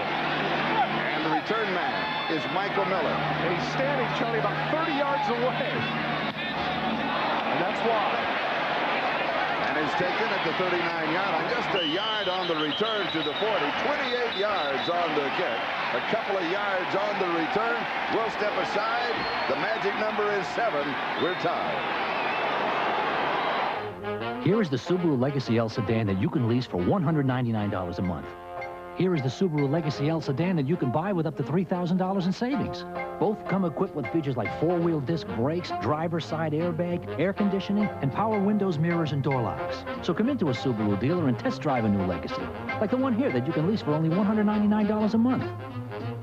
And the return man is Michael Miller. And he's standing, Charlie, about 30 yards away. And that's why. And is taken at the 39-yard line. Just a yard on the return to the 40. 28 yards on the kick. A couple of yards on the return. We'll step aside. The magic number is 7. We're tied. Here is the Subaru Legacy L sedan that you can lease for $199 a month. Here is the Subaru Legacy L sedan that you can buy with up to $3,000 in savings. Both come equipped with features like 4-wheel disc brakes, driver's side airbag, air conditioning, and power windows, mirrors, and door locks. So come into a Subaru dealer and test drive a new Legacy, like the one here that you can lease for only $199 a month.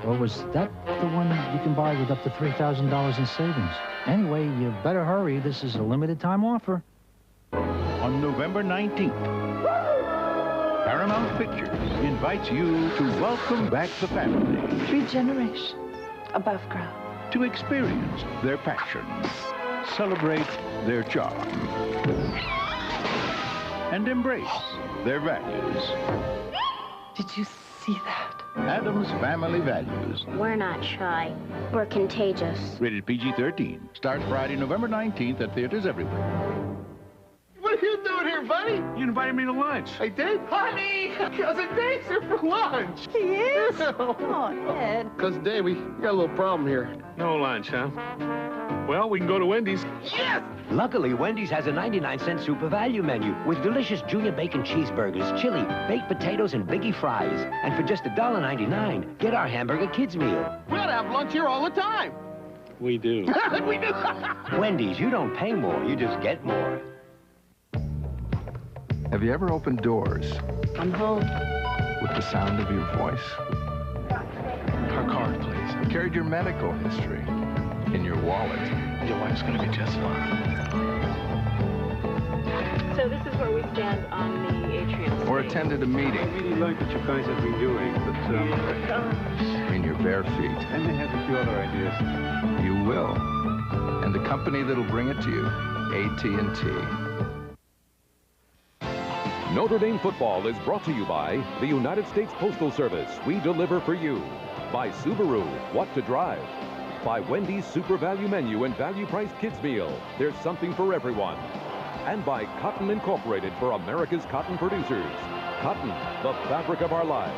Or was that the one you can buy with up to $3,000 in savings? Anyway, you better hurry. This is a limited time offer. On November 19th, Paramount Pictures invites you to welcome back the family. 3 generations above ground. To experience their passions, celebrate their charm, and embrace their values. Did you see that? Adam's Family Values. We're not shy. We're contagious. Rated PG-13. Starts Friday, November 19th at theaters everywhere. What are you doing here, buddy? You invited me to lunch. I did? Honey! Cousin Dave's here for lunch. He is? Oh, Ed. Cousin Dave, we got a little problem here. No lunch, huh? Well, we can go to Wendy's. Yes! Luckily, Wendy's has a 99-cent super value menu with delicious junior bacon cheeseburgers, chili, baked potatoes, and biggie fries. And for just $1.99, get our hamburger kids meal. We ought to have lunch here all the time. We do. We do. Wendy's, you don't pay more, you just get more. Have you ever opened doors? I'm home. With the sound of your voice? Our card, please. Carried your medical history in your wallet. Your wife's gonna be just fine. So this is where we stand on the atrium. Or attended a meeting. I really like what you guys have been doing, but in your bare feet. I may have a few other ideas. You will. And the company that'll bring it to you, AT&T. Notre Dame football is brought to you by the United States Postal Service. We deliver for you. By Subaru, what to drive. By Wendy's Super Value Menu and Value Price Kids Meal. There's something for everyone. And by Cotton Incorporated for America's cotton producers. Cotton, the fabric of our lives.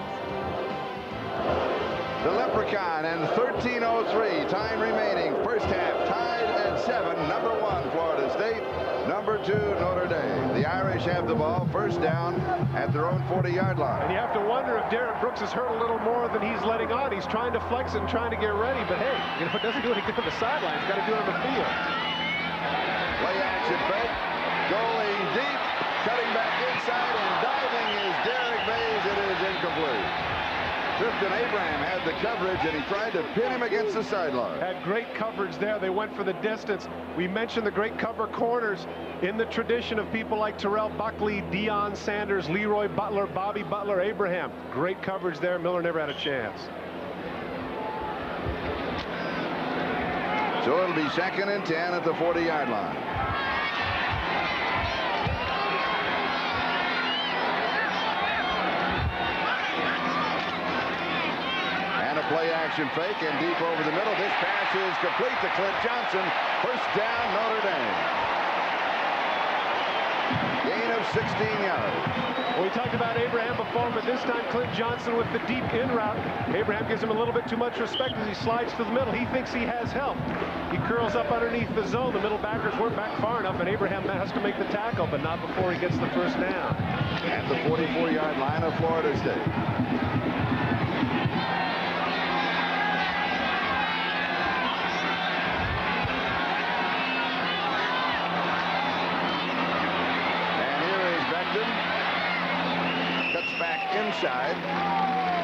The Leprechaun and 13:03, time remaining. First half tied at 7. Number 1, Florida State. Number 2, Notre Dame. The Irish have the ball, first down at their own 40-yard line. And you have to wonder if Derek Brooks is hurt a little more than he's letting on. He's trying to flex and trying to get ready, but hey, you know, it doesn't do any good on the sidelines. Got to do it on the field. Play action fake, going deep, cutting back inside, and diving is Derek Mays. It is incomplete. Tristan Abraham had the coverage, and he tried to pin him against the sideline. Had great coverage there. They went for the distance. We mentioned the great cover corners in the tradition of people like Terrell Buckley, Deion Sanders, Leroy Butler, Bobby Butler, Abraham. Great coverage there. Miller never had a chance. So it'll be 2nd and 10 at the 40-yard line. play action fake and deep over the middle. This pass is complete to Clint Johnson. First down, Notre Dame. Gain of 16 yards. Well, we talked about Abraham before, but this time Clint Johnson with the deep in route. Abraham gives him a little bit too much respect as he slides to the middle. He thinks he has help. He curls up underneath the zone. The middle backers weren't back far enough, and Abraham has to make the tackle, but not before he gets the first down. At the 44-yard line of Florida State. Inside.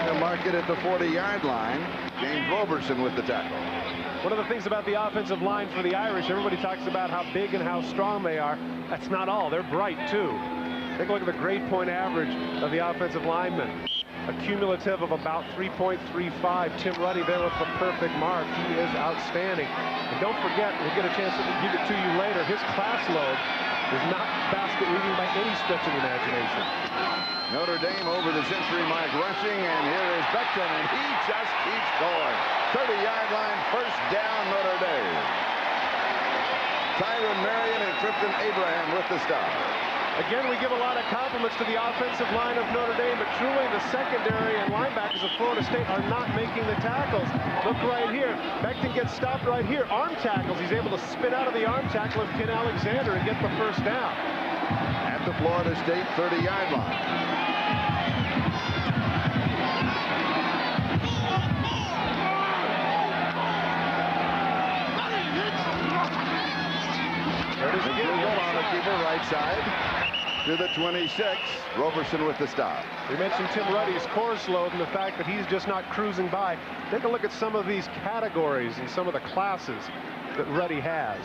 They'll mark it at the 40-yard line. James Roberson with the tackle. One of the things about the offensive line for the Irish, everybody talks about how big and how strong they are. That's not all. They're bright, too. Take a look at the grade point average of the offensive linemen. A cumulative of about 3.35. Tim Ruddy there with the perfect mark. He is outstanding. And don't forget, we'll get a chance to give it to you later, his class load is not basket weaving by any stretch of the imagination. Notre Dame over the century mark rushing, and here is Becton, and he just keeps going. 30-yard line, first down, Notre Dame. Tyron Marion and Clifton Abraham with the stop. Again, we give a lot of compliments to the offensive line of Notre Dame, but truly the secondary and linebackers of Florida State are not making the tackles. Look right here. Becton gets stopped right here. Arm tackles. He's able to spin out of the arm tackle of Ken Alexander and get the first down. At the Florida State 30-yard line. There's a Google on the keeper, right side to the 26. Roberson with the stop. We mentioned Tim Ruddy's course load and the fact that he's just not cruising by. Take a look at some of these categories and some of the classes that Ruddy has.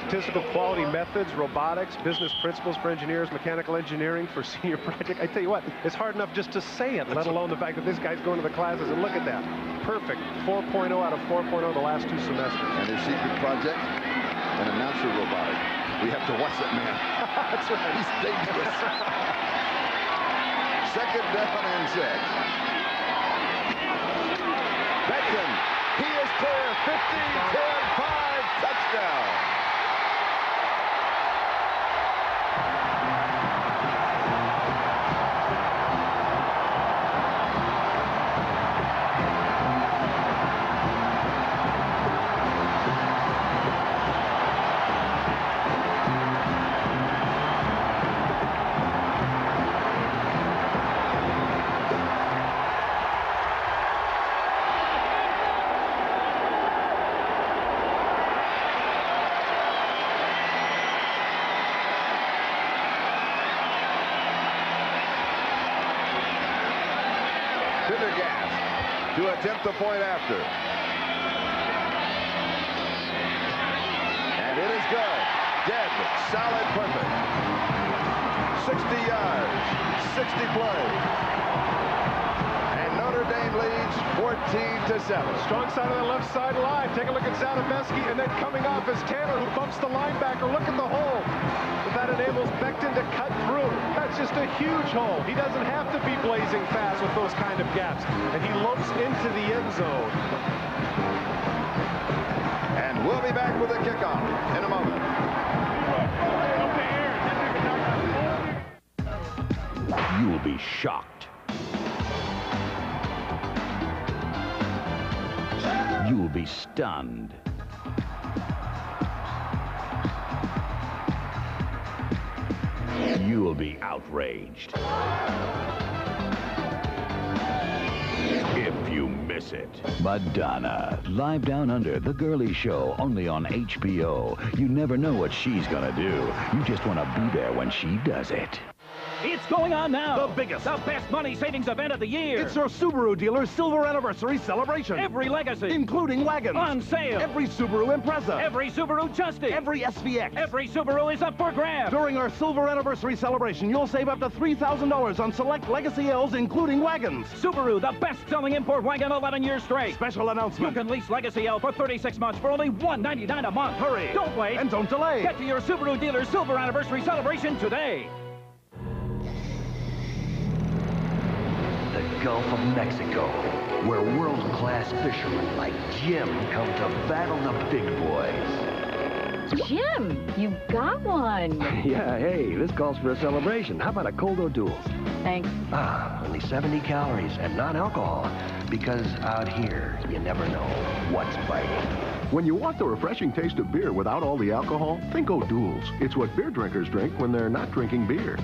Statistical quality methods, robotics, business principles for engineers, mechanical engineering for senior project. I tell you what, it's hard enough just to say it, let alone the fact that this guy's going to the classes. And look at that. Perfect. 4.0 out of 4.0 the last 2 semesters. And his secret project, an announcer robotic. We have to watch that man. That's right. He's dangerous. Second down and 6. Becton. He is clear. 15, 10, 5. Touchdown. To attempt the point after. And it is good. Dead. Solid. Perfect. 60 yards. 60 plays. And Notre Dame leads 14-7. Strong side of the left side line. Take a look at Zadabeski, and then coming off is Tanner, who bumps the linebacker. Look at the hole. But that enables Becton to cut through. That's just a huge hole. He doesn't have to be blazing fast with those kind of gaps. And he lopes into the end zone. And we'll be back with a kickoff in a moment. You'll be shocked. You'll be stunned. You'll be outraged. If you miss it. Madonna, live down under, The Girly Show, only on HBO. You never know what she's gonna do. You just want to be there when she does it. It's going on now. The biggest, the best money savings event of the year. It's your Subaru dealer's silver anniversary celebration. Every Legacy, including wagons, on sale. Every Subaru Impreza, every Subaru Justic, every SVX, every Subaru is up for grabs. During our silver anniversary celebration, you'll save up to $3,000 on select Legacy L's, including wagons. Subaru, the best-selling import wagon 11 years straight. Special announcement: you can lease Legacy L for 36 months for only $199 a month. Hurry! Don't wait and don't delay. Get to your Subaru dealer's silver anniversary celebration today. the Gulf of Mexico, where world-class fishermen like Jim come to battle the big boys. Jim, you got one. Yeah, hey, this calls for a celebration. How about a cold O'Doul's? Thanks. Only 70 calories and non-alcohol, because out here, you never know what's biting. When you want the refreshing taste of beer without all the alcohol, think O'Doul's. It's what beer drinkers drink when they're not drinking beer.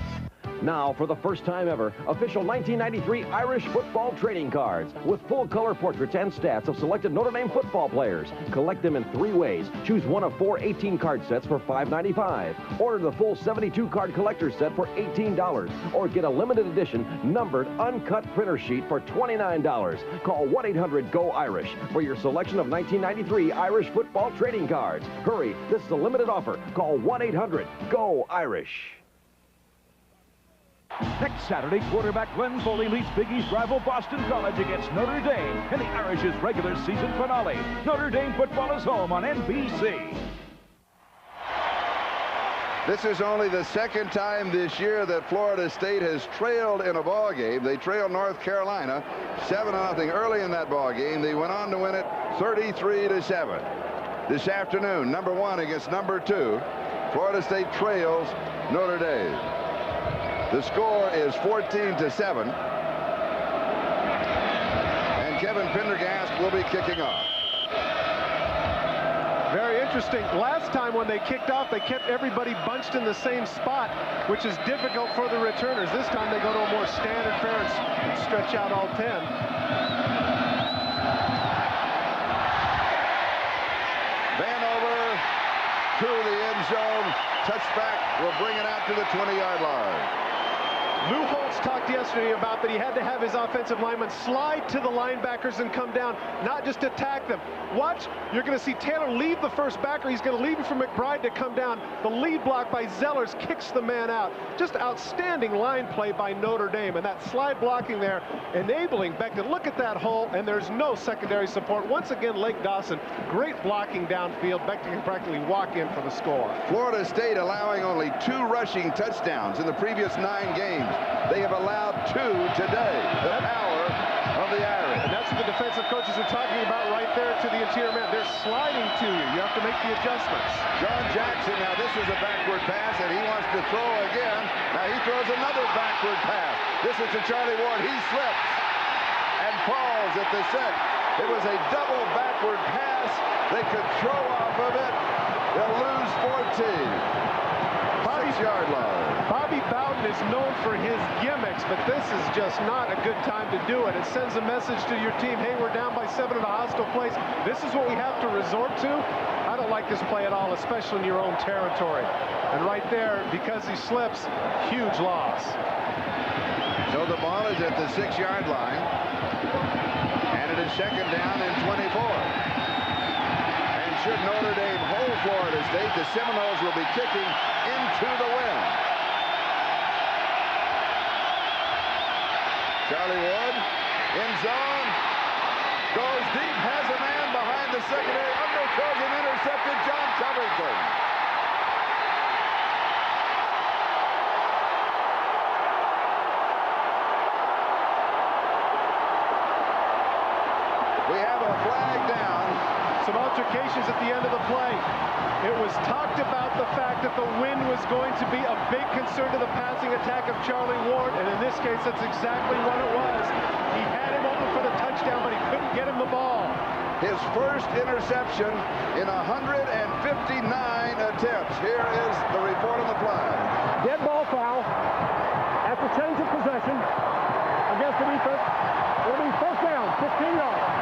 Now, for the first time ever, official 1993 Irish football trading cards with full-color portraits and stats of selected Notre Dame football players. Collect them in 3 ways. Choose one of 4 18-card sets for $5.95. Order the full 72-card collector's set for $18. Or get a limited edition, numbered, uncut printer sheet for $29. Call 1-800-GO-IRISH for your selection of 1993 Irish football trading cards. Hurry, this is a limited offer. Call 1-800-GO-IRISH. Next Saturday, quarterback Glenn Foley leads Big East rival Boston College against Notre Dame in the Irish's regular season finale. Notre Dame football is home on NBC. This is only the second time this year that Florida State has trailed in a ball game. They trailed North Carolina 7-0 early in that ball game. They went on to win it 33-7. This afternoon, number 1 against number 2, Florida State trails Notre Dame. The score is 14-7. And Kevin Pendergast will be kicking off. Very interesting. Last time when they kicked off, they kept everybody bunched in the same spot, which is difficult for the returners. This time they go to a more standard fare and stretch out all 10. Vanover to the end zone. Touchback will bring it out to the 20-yard line. Lou Holtz talked yesterday about that he had to have his offensive linemen slide to the linebackers and come down, not just attack them. Watch, you're going to see Taylor leave the first backer. He's going to leave it for McBride to come down. The lead block by Zellers kicks the man out. Just outstanding line play by Notre Dame. And that slide blocking there, enabling Beck to look at that hole, and there's no secondary support. Once again, Lake Dawson, great blocking downfield. Beck can practically walk in for the score. Florida State allowing only 2 rushing touchdowns in the previous 9 games. They have allowed 2 today. The power of the Irish. And that's what the defensive coaches are talking about right there to the interior man. They're sliding to you. You have to make the adjustments. John Jackson, now this is a backward pass, and he wants to throw again. Now he throws another backward pass. This is to Charlie Ward. He slips and falls at the 6. It was a double backward pass. They could throw off of it. They'll lose 14. 6-yard line. Bobby Bowden is known for his gimmicks, but this is just not a good time to do it. It sends a message to your team, hey, we're down by 7 in a hostile place. This is what we have to resort to. I don't like this play at all, especially in your own territory. And right there, because he slips, huge loss. So the ball is at the 6-yard line, and it is 2nd down and 24. Should Notre Dame hold Florida State, the Seminoles will be kicking into the wind. Charlie Ward, end zone, goes deep, has a man behind the secondary, underthrows and intercepted. John Covington. We have a flag down. Some altercations at the end of the play. It was talked about the fact that the wind was going to be a big concern to the passing attack of Charlie Ward, and in this case, that's exactly what it was. He had him open for the touchdown, but he couldn't get him the ball. His first interception in 159 attempts. Here is the report on the flag. Dead ball foul after change of possession against the defense. It'll be 1st down, 15 yards.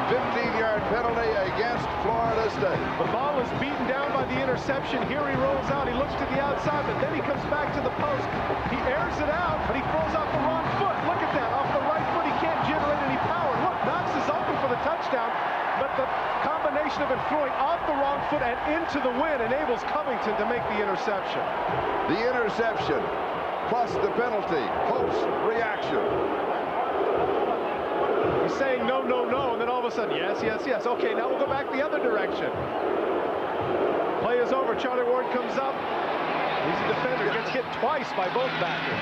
15-yard penalty against Florida State. The ball is beaten down by the interception. Here he rolls out. He looks to the outside, but then he comes back to the post. He airs it out, but he throws off the wrong foot. Look at that. Off the right foot, he can't generate any power. Look, Knox is open for the touchdown, but the combination of him throwing off the wrong foot and into the wind enables Covington to make the interception. The interception plus the penalty. Hope's reaction. He's saying no, no, no, and then all of a sudden, yes, yes, yes. Okay, now we'll go back the other direction. Play is over. Charlie Ward comes up. He's a defender. Gets hit twice by both backers.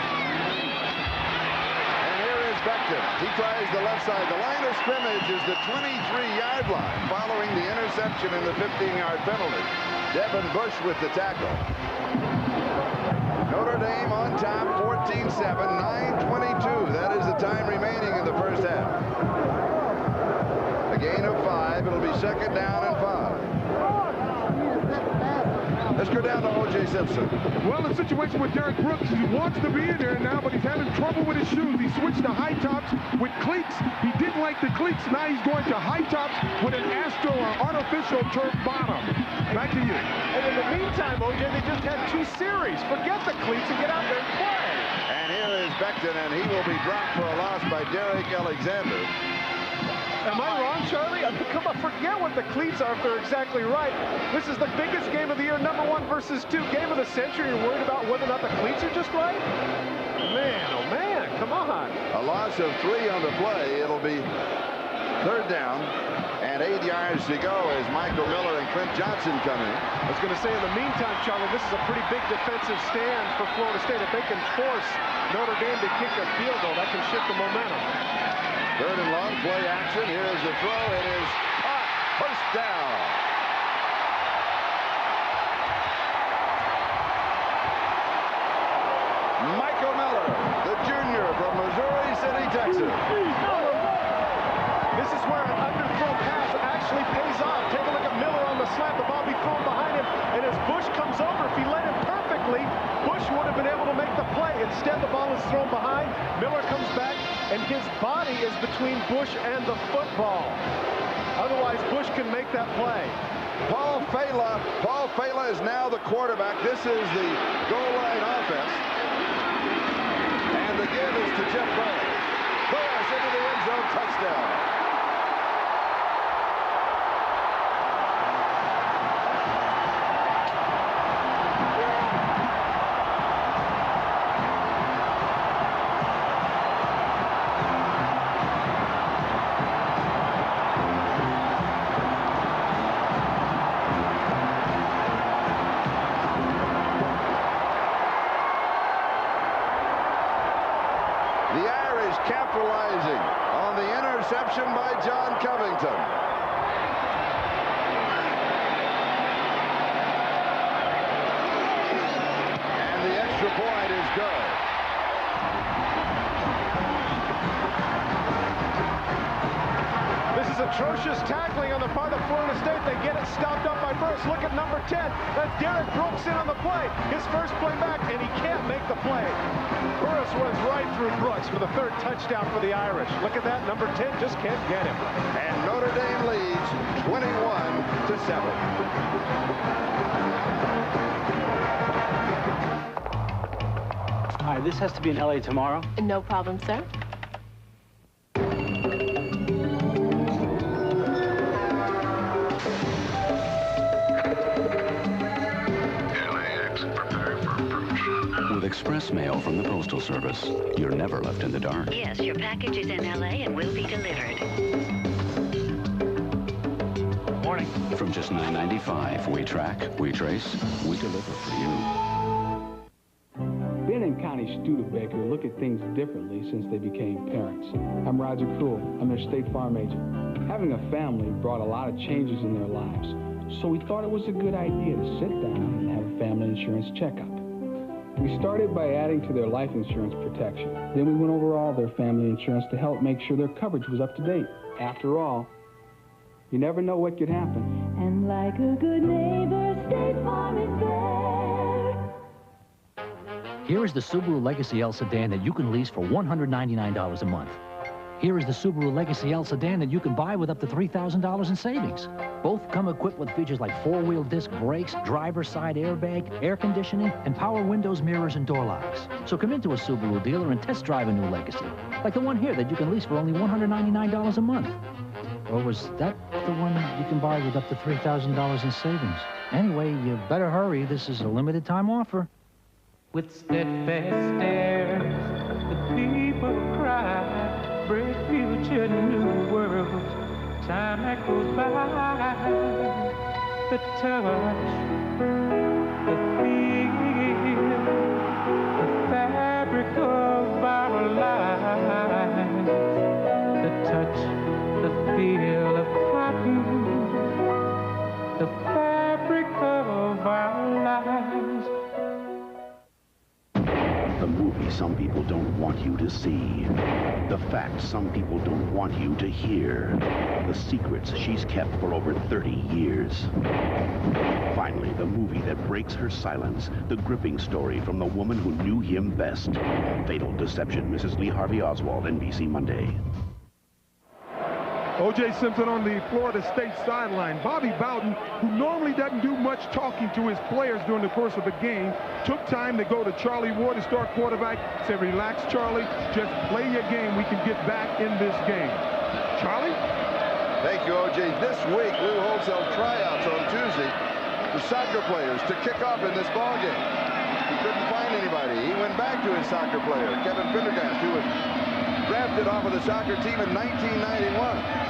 And here is Becton. He tries the left side. The line of scrimmage is the 23-yard line following the interception in the 15-yard penalty. Devin Bush with the tackle. Notre Dame on top, 14-7, 9:22. That is the time remaining in the first half. A gain of 5. It'll be second down and 5. Let's go down to O.J. Simpson. Well, the situation with Derek Brooks, he wants to be in there now, but he's having trouble with his shoes. He switched to high tops with cleats. He didn't like the cleats. Now he's going to high tops with an astro or artificial turf bottom. Back to you. And in the meantime, O.J., they just had 2 series. Forget the cleats and get out there and play. And here is Becton, and he will be dropped for a loss by Derek Alexander. Am I wrong, Charlie? I mean, come on, forget what the cleats are if they're exactly right. This is the biggest game of the year, number 1 versus 2, game of the century. You're worried about whether or not the cleats are just right? Man, oh man, come on. A loss of 3 on the play. It'll be third down and 8 yards to go as Michael Miller and Clint Johnson come in. I was going to say, in the meantime, Charlie, this is a pretty big defensive stand for Florida State. If they can force Notre Dame to kick a field goal, that can shift the momentum. Third and long, play action. Here's the throw. It is caught. First down. Michael Miller, the junior from Missouri City, Texas. This is where an underthrown pass actually pays off. Take a look at Miller on the slant. The ball be thrown behind him. And as Bush comes over, if he led him perfectly, Bush would have been able to make the play. Instead, the ball is thrown behind. Miller comes back, and his body is between Bush and the football. Otherwise, Bush can make that play. Paul Fela is now the quarterback. This is the goal line offense. And the give is to Jeff Bradley. Pass into the end zone, touchdown. Capitalizing on the interception by John Covington. And the extra point is good. This is atrocious tackling on the part of Florida State. They get it stopped up by Burris. Look at number 10. That's Derek Brooks in on the play. His first play back, and he can't make the play. Burris runs right through Brooks for the 3rd touchdown for the Irish. Look at that. Number 10 just can't get him. And Notre Dame leads 21-7. All right, this has to be in LA tomorrow. No problem, sir. Express mail from the Postal Service. You're never left in the dark. Yes, your package is in LA and will be delivered. Morning. From just $9.95, we track, we trace, we deliver for you. Ben and Connie Studebaker look at things differently since they became parents. I'm Roger Cruel. I'm their State Farm agent. Having a family brought a lot of changes in their lives, so we thought it was a good idea to sit down and have a family insurance checkup. We started by adding to their life insurance protection. Then we went over all their family insurance to help make sure their coverage was up to date. After all, you never know what could happen. And like a good neighbor, State Farm is there. Here is the Subaru Legacy L sedan that you can lease for $199 a month. Here is the Subaru Legacy L sedan that you can buy with up to $3,000 in savings. Both come equipped with features like 4-wheel disc brakes, driver's side airbag, air conditioning, and power windows, mirrors, and door locks. So come into a Subaru dealer and test drive a new Legacy, like the one here that you can lease for only $199 a month. Or was that the one you can buy with up to $3,000 in savings? Anyway, you better hurry. This is a limited time offer. With steadfast stares, the people cry, bright future, new world. Time that goes by, the touch, the feel. movie some people don't want you to see. The facts some people don't want you to hear. The secrets she's kept for over 30 years. Finally, the movie that breaks her silence. The gripping story from the woman who knew him best. Fatal Deception, Mrs. Lee Harvey Oswald, NBC Monday. O.J. Simpson on the Florida State sideline. Bobby Bowden, who normally doesn't do much talking to his players during the course of a game, took time to go to Charlie Ward, the star quarterback, said, relax, Charlie, just play your game. We can get back in this game. Charlie? Thank you, O.J. This week, Lou Holtz held tryouts on Tuesday for soccer players to kick off in this ball game. He couldn't find anybody. He went back to his soccer player, Kevin Pendergast, who was drafted off of the soccer team in 1991.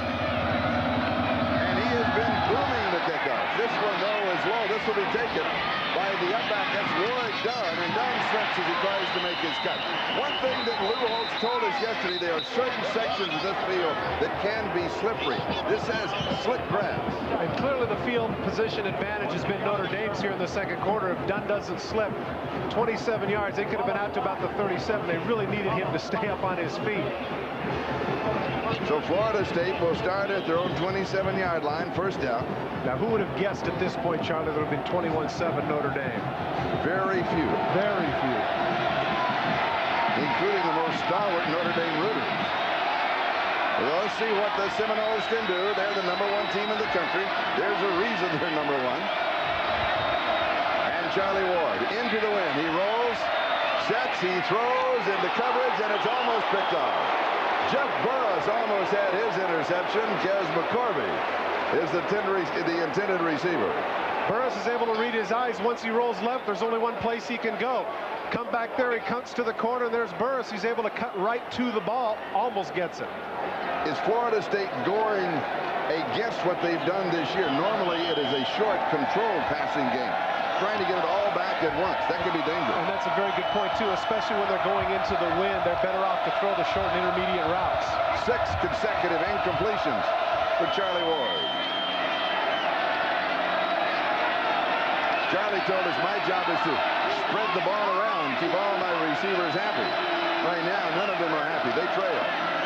Been booming the kickoff. This one, though, is low. This will be taken by the up back. That's Warwick Dunn, and Dunn slips as he tries to make his cut. One thing that Lou Holtz told us yesterday, there are certain sections of this field that can be slippery. This has slick grass. And clearly the field position advantage has been Notre Dame's here in the second quarter. If Dunn doesn't slip 27 yards, they could have been out to about the 37. They really needed him to stay up on his feet. So Florida State will start at their own 27-yard line, first down. Now, who would have guessed at this point, Charlie, there would have been 21-7 Notre Dame? Very few. Very few. Including the most stalwart Notre Dame rooters. Well, let's see what the Seminoles can do. They're the #1 team in the country. There's a reason they're #1. And Charlie Ward into the wind. He rolls, sets, he throws into coverage, and it's almost picked off. Jeff Burris almost had his interception. Kez McCorvey is the intended receiver. Burris is able to read his eyes. Once he rolls left, there's only one place he can go. Come back there, he cuts to the corner, and there's Burris. He's able to cut right to the ball, almost gets it. Is Florida State going against what they've done this year? Normally, it is a short, controlled passing game. Trying to get it all back at once. That can be dangerous. And that's a very good point, too, especially when they're going into the wind. They're better off to throw the short and intermediate routes. 6 consecutive incompletions for Charlie Ward. Charlie told us, my job is to spread the ball around, keep all my receivers happy. Right now, none of them are happy. They trail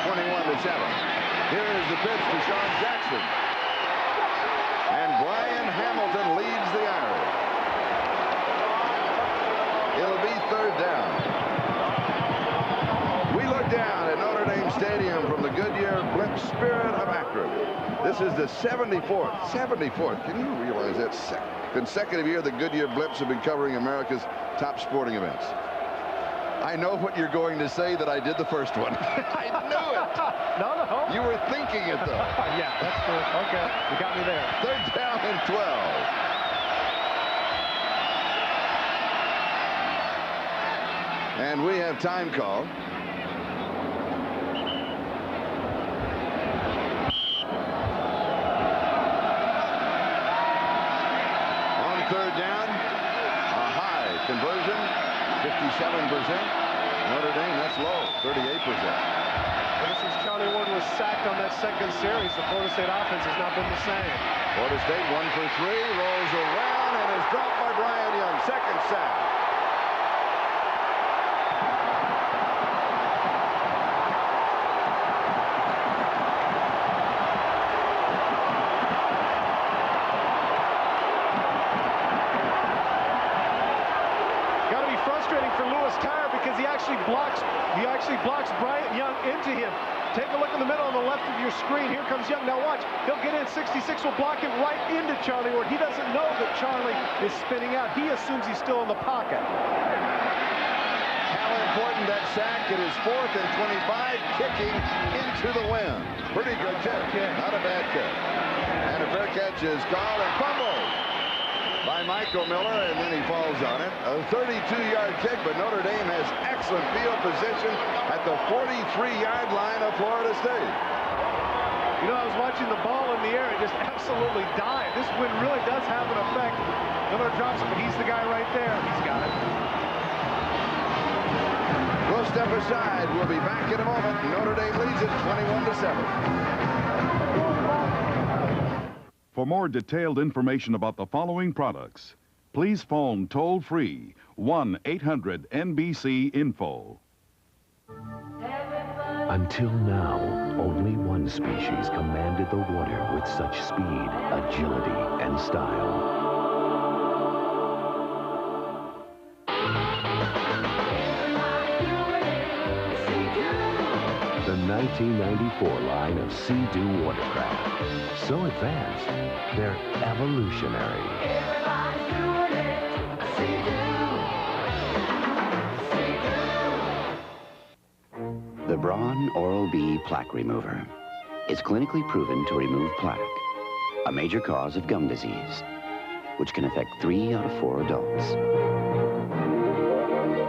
21-7. Here is the pitch to Sean Jackson. And Brian Hamilton leads the Irish. It'll be third down. We look down at Notre Dame Stadium from the Goodyear Blimp Spirit of Akron. This is the 74th. Can you realize that consecutive year the Goodyear Blimps have been covering America's top sporting events? I know what you're going to say, that I did the first one. I knew it. No. You were thinking it, though. Yeah, that's true. Okay, you got me there. Third down and 12. And we have time call. On third down, a high conversion, 57%. Notre Dame, that's low, 38%. Ever since Charlie Ward was sacked on that second series, the Florida State offense has not been the same. Florida State 1 for 3, rolls around and is dropped by Brian Young. Second sack. He actually blocks Bryant Young into him. Take a look in the middle on the left of your screen. Here comes Young. Now watch. He'll get in. 66 will block him right into Charlie Ward. He doesn't know that Charlie is spinning out. He assumes he's still in the pocket. How important that sack. It is 4th and 25, kicking into the wind. Pretty good kick. Not a bad kick. And a fair catch is called and fumbled by Michael Miller, and then he falls on it. A 32-yard kick, but Notre Dame has excellent field position at the 43-yard line of Florida State. You know, I was watching the ball in the air. It just absolutely dived. This wind really does have an effect. Miller drops it, but he's the guy right there. He's got it. We'll step aside. We'll be back in a moment. Notre Dame leads it 21-7. For more detailed information about the following products, please phone toll-free 1-800-NBC-INFO. Until now, only one species commanded the water with such speed, agility, and style. The 1994 line of Sea-Doo watercraft. So advanced, they're evolutionary. The Braun Oral-B Plaque Remover. It's clinically proven to remove plaque, a major cause of gum disease, which can affect 3 out of 4 adults.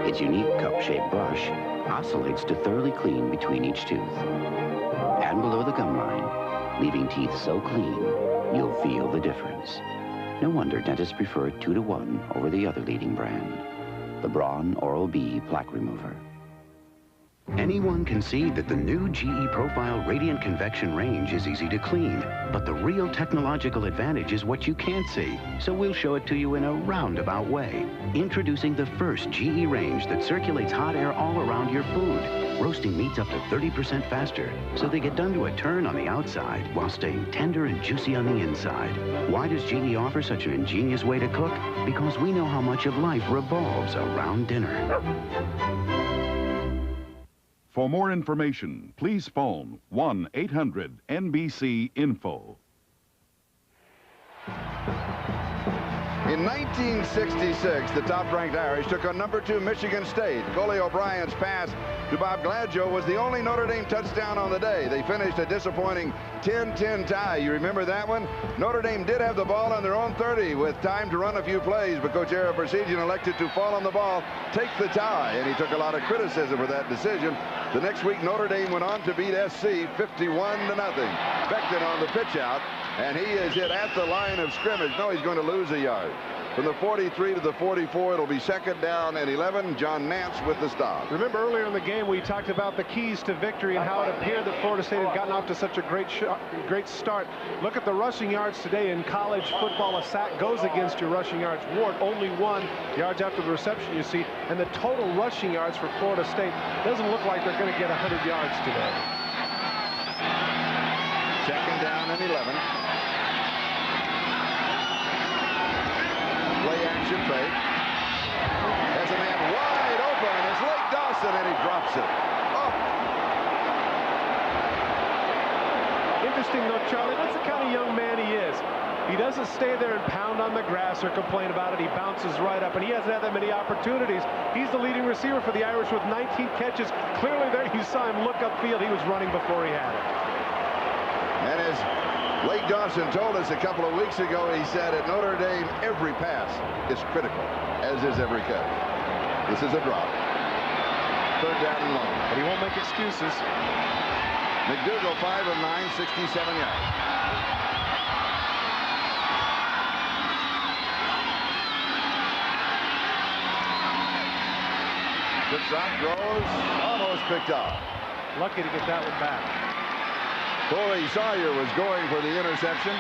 Its unique cup-shaped brush oscillates to thoroughly clean between each tooth and below the gum line, leaving teeth so clean, you'll feel the difference. No wonder dentists prefer 2-to-1 over the other leading brand, the Braun Oral-B Plaque Remover. Anyone can see that the new GE Profile Radiant Convection range is easy to clean, but the real technological advantage is what you can't see, so we'll show it to you in a roundabout way. Introducing the first GE range that circulates hot air all around your food, roasting meats up to 30% faster, so they get done to a turn on the outside while staying tender and juicy on the inside. Why does GE offer such an ingenious way to cook? Because we know how much of life revolves around dinner. For more information, please phone 1-800-NBC-INFO. In 1966, the top-ranked Irish took on #2 Michigan State. Coley O'Brien's pass to Bob Gladjo was the only Notre Dame touchdown on the day. They finished a disappointing 10-10 tie. You remember that one? Notre Dame did have the ball on their own 30 with time to run a few plays, but Coach Ara Persiegian elected to fall on the ball, take the tie, and he took a lot of criticism for that decision. The next week, Notre Dame went on to beat SC 51-0. Beckton on the pitch out, and he is hit at the line of scrimmage. No, he's going to lose a yard. From the 43 to the 44, it'll be 2nd down and 11. John Nance with the stop. Remember earlier in the game we talked about the keys to victory and how it appeared that Florida State had gotten off to such a great start. Look at the rushing yards today in college football. A sack goes against your rushing yards. Ward only 1 yards after the reception, you see, and the total rushing yards for Florida State doesn't look like they're going to get 100 yards today. 2nd down and 11. Play action fake. Has a man wide open. It's Lake Dawson, and he drops it. Oh. Interesting though, Charlie, that's the kind of young man he is. He doesn't stay there and pound on the grass or complain about it. He bounces right up, and he hasn't had that many opportunities. He's the leading receiver for the Irish with 19 catches. Clearly there you saw him look upfield. He was running before he had it. And as Lake Dawson told us a couple of weeks ago, he said at Notre Dame, every pass is critical, as is every catch. This is a drop. 3rd down and long. But he won't make excuses. McDougal, 5 of 9, 67 yards. The shot throws, almost picked off. Lucky to get that one back. Corey Sawyer was going for the interception.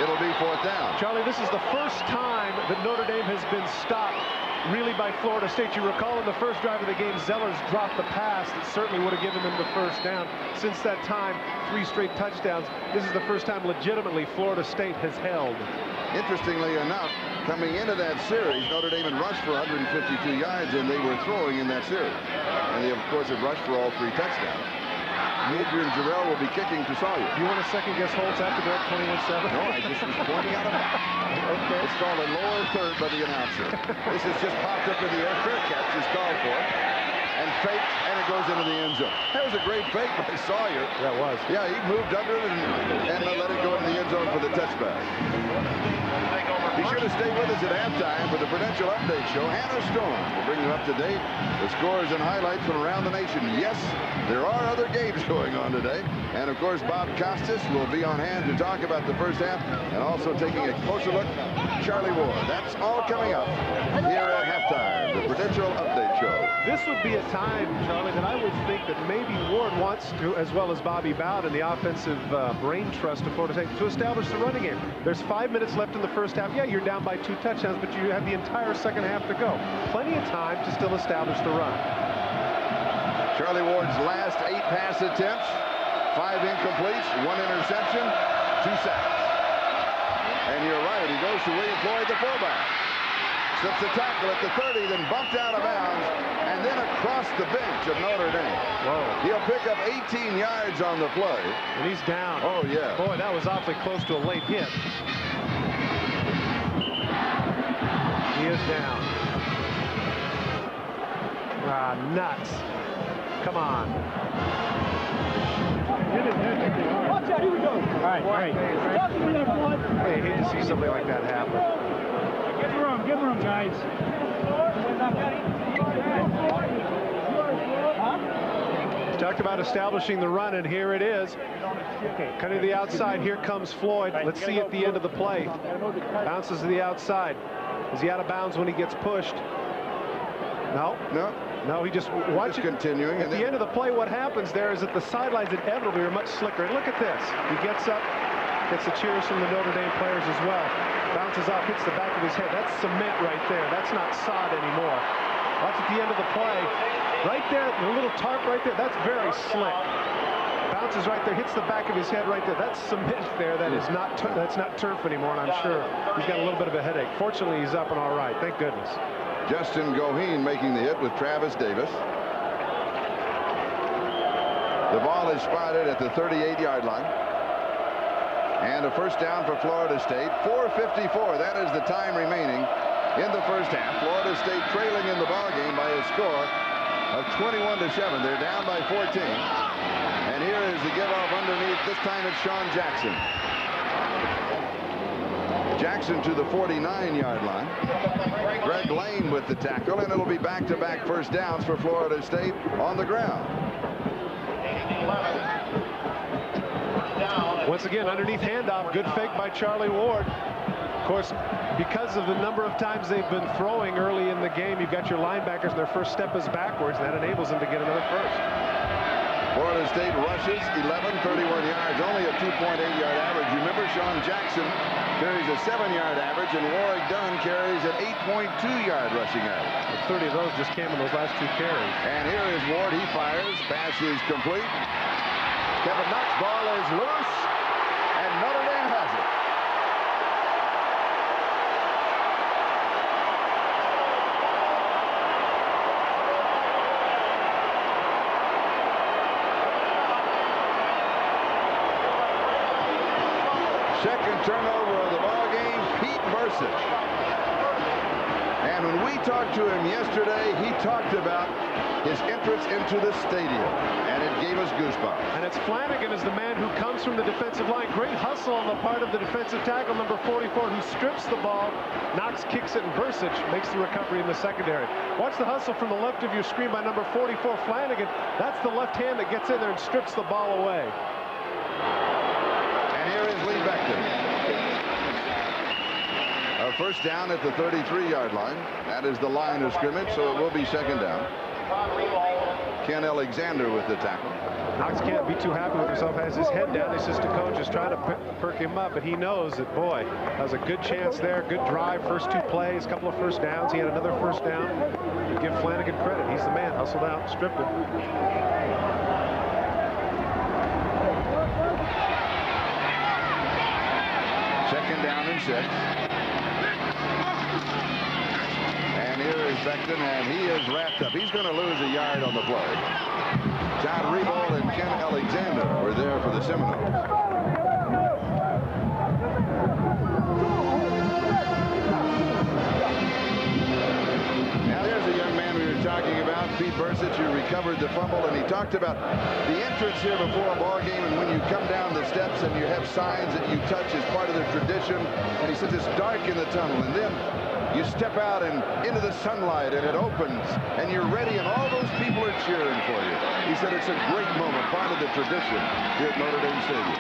It'll be 4th down. Charlie, this is the first time that Notre Dame has been stopped really by Florida State. You recall in the first drive of the game, Zellers dropped the pass that certainly would have given them the 1st down. Since that time, 3 straight touchdowns. This is the first time legitimately Florida State has held. Interestingly enough, coming into that series, Notre Dame had rushed for 152 yards, and they were throwing in that series. And they, of course, had rushed for all 3 touchdowns. Adrian Jarrell will be kicking to Sawyer. You want to second-guess Holtz after they're up 21-7? No, I just was pointing out a map. Okay. It's called a lower third by the announcer. This has just popped up in the air. Fair catch is called for. And faked, and it goes into the end zone. That was a great fake by Sawyer. That was. Yeah, he moved under it and let it go into the end zone for the touchback. Be sure to stay with us at halftime for the Prudential Update Show. Hannah Stone will bring you up to date the scores and highlights from around the nation. Yes, there are other games going on today. And, of course, Bob Costas will be on hand to talk about the first half and also taking a closer look at Charlie Ward. That's all coming up here at halftime, the Prudential Update Show. This would be a time, Charlie, that I would think that maybe Ward wants to, as well as Bobby Bowden, the offensive brain trust of Florida State, to establish the running game. There's 5 minutes left in the first half. Yeah, you're down by 2 touchdowns, but you have the entire second half to go. Plenty of time to still establish the run. Charlie Ward's last 8 pass attempts, 5 incompletes, 1 interception, 2 sacks. And you're right, he goes to William Floyd, the fullback. Slips a tackle at the 30, then bumped out of bounds, and then across the bench of Notre Dame. Whoa. He'll pick up 18 yards on the play. And he's down. Oh, yeah. Boy, that was awfully close to a late hit. He is down. Ah, nuts. Come on. Watch out, here we go. All right, all right. Hey, I hate to see something like that happen. Give room, guys. Talked about establishing the run, and here it is. Cutting to the outside. Here comes Floyd. Let's see at the end of the play. Bounces to the outside. Is he out of bounds when he gets pushed? No. No. No, he just watches. Continuing. At the end of the play, what happens there is that the sidelines inevitably are much slicker. And look at this. He gets up, gets the cheers from the Notre Dame players as well. Bounces off, hits the back of his head. That's cement right there. That's not sod anymore. Watch at the end of the play. Right there, the little tarp right there, that's very slick. Bounces right there, hits the back of his head right there. That's cement there. That's not turf anymore, and I'm sure he's got a little bit of a headache. Fortunately, he's up and all right. Thank goodness. Justin Goheen making the hit with Travis Davis. The ball is spotted at the 38-yard line. And a first down for Florida State. 4:54. That is the time remaining in the first half. Florida State trailing in the ball game by a score of 21-7. They're down by 14. And here is the give off underneath. This time it's Sean Jackson. Jackson to the 49-yard line. Greg Lane with the tackle, and it'll be back-to-back first downs for Florida State on the ground. Once again, underneath handoff, good fake by Charlie Ward. Of course, because of the number of times they've been throwing early in the game, you've got your linebackers, and their first step is backwards, and that enables them to get another first. Florida State rushes 11, 31 yards, only a 2.8-yard average. Remember, Sean Jackson carries a 7-yard average, and Warwick Dunn carries an 8.2-yard rushing average. 30 of those just came in those last 2 carries. And here is Ward. He fires. Pass is complete. Kevin Knox, ball is loose, and Notre Dame has it. Second turnover of the ball game, Pete Bursich. And when we talked to him yesterday, he talked about his entrance into the stadium, and it gave us goosebumps. And it's Flanagan is the man who comes from the defensive line. Great hustle on the part of the defensive tackle, number 44, who strips the ball. Knox kicks it, and Bursich makes the recovery in the secondary. Watch the hustle from the left of your screen by number 44, Flanagan. That's the left hand that gets in there and strips the ball away. And here is Lee Beckton. A first down at the 33-yard line. That is the line of scrimmage, so it will be second down. Ken Alexander with the tackle. Knox can't be too happy with himself. Has his head down. His assistant coach is trying to perk him up, but he knows that, boy, that was a good chance there. Good drive. First 2 plays, couple of first downs. He had another first down. You give Flanagan credit. He's the man. Hustled out, stripped him. Second down and 6. And here is Beckton, and he is wrapped up. He's going to lose a yard on the play. John Rebold and Ken Alexander were there for the Seminoles. Now there's a young man we were talking about, Pete Bursich, who recovered the fumble, and he talked about the entrance here before a ball game, and when you come down the steps and you have signs that you touch as part of the tradition, and he says it's dark in the tunnel, and then you step out and into the sunlight, and it opens, and you're ready, and all those people are cheering for you. He said it's a great moment, part of the tradition here at Notre Dame Stadium.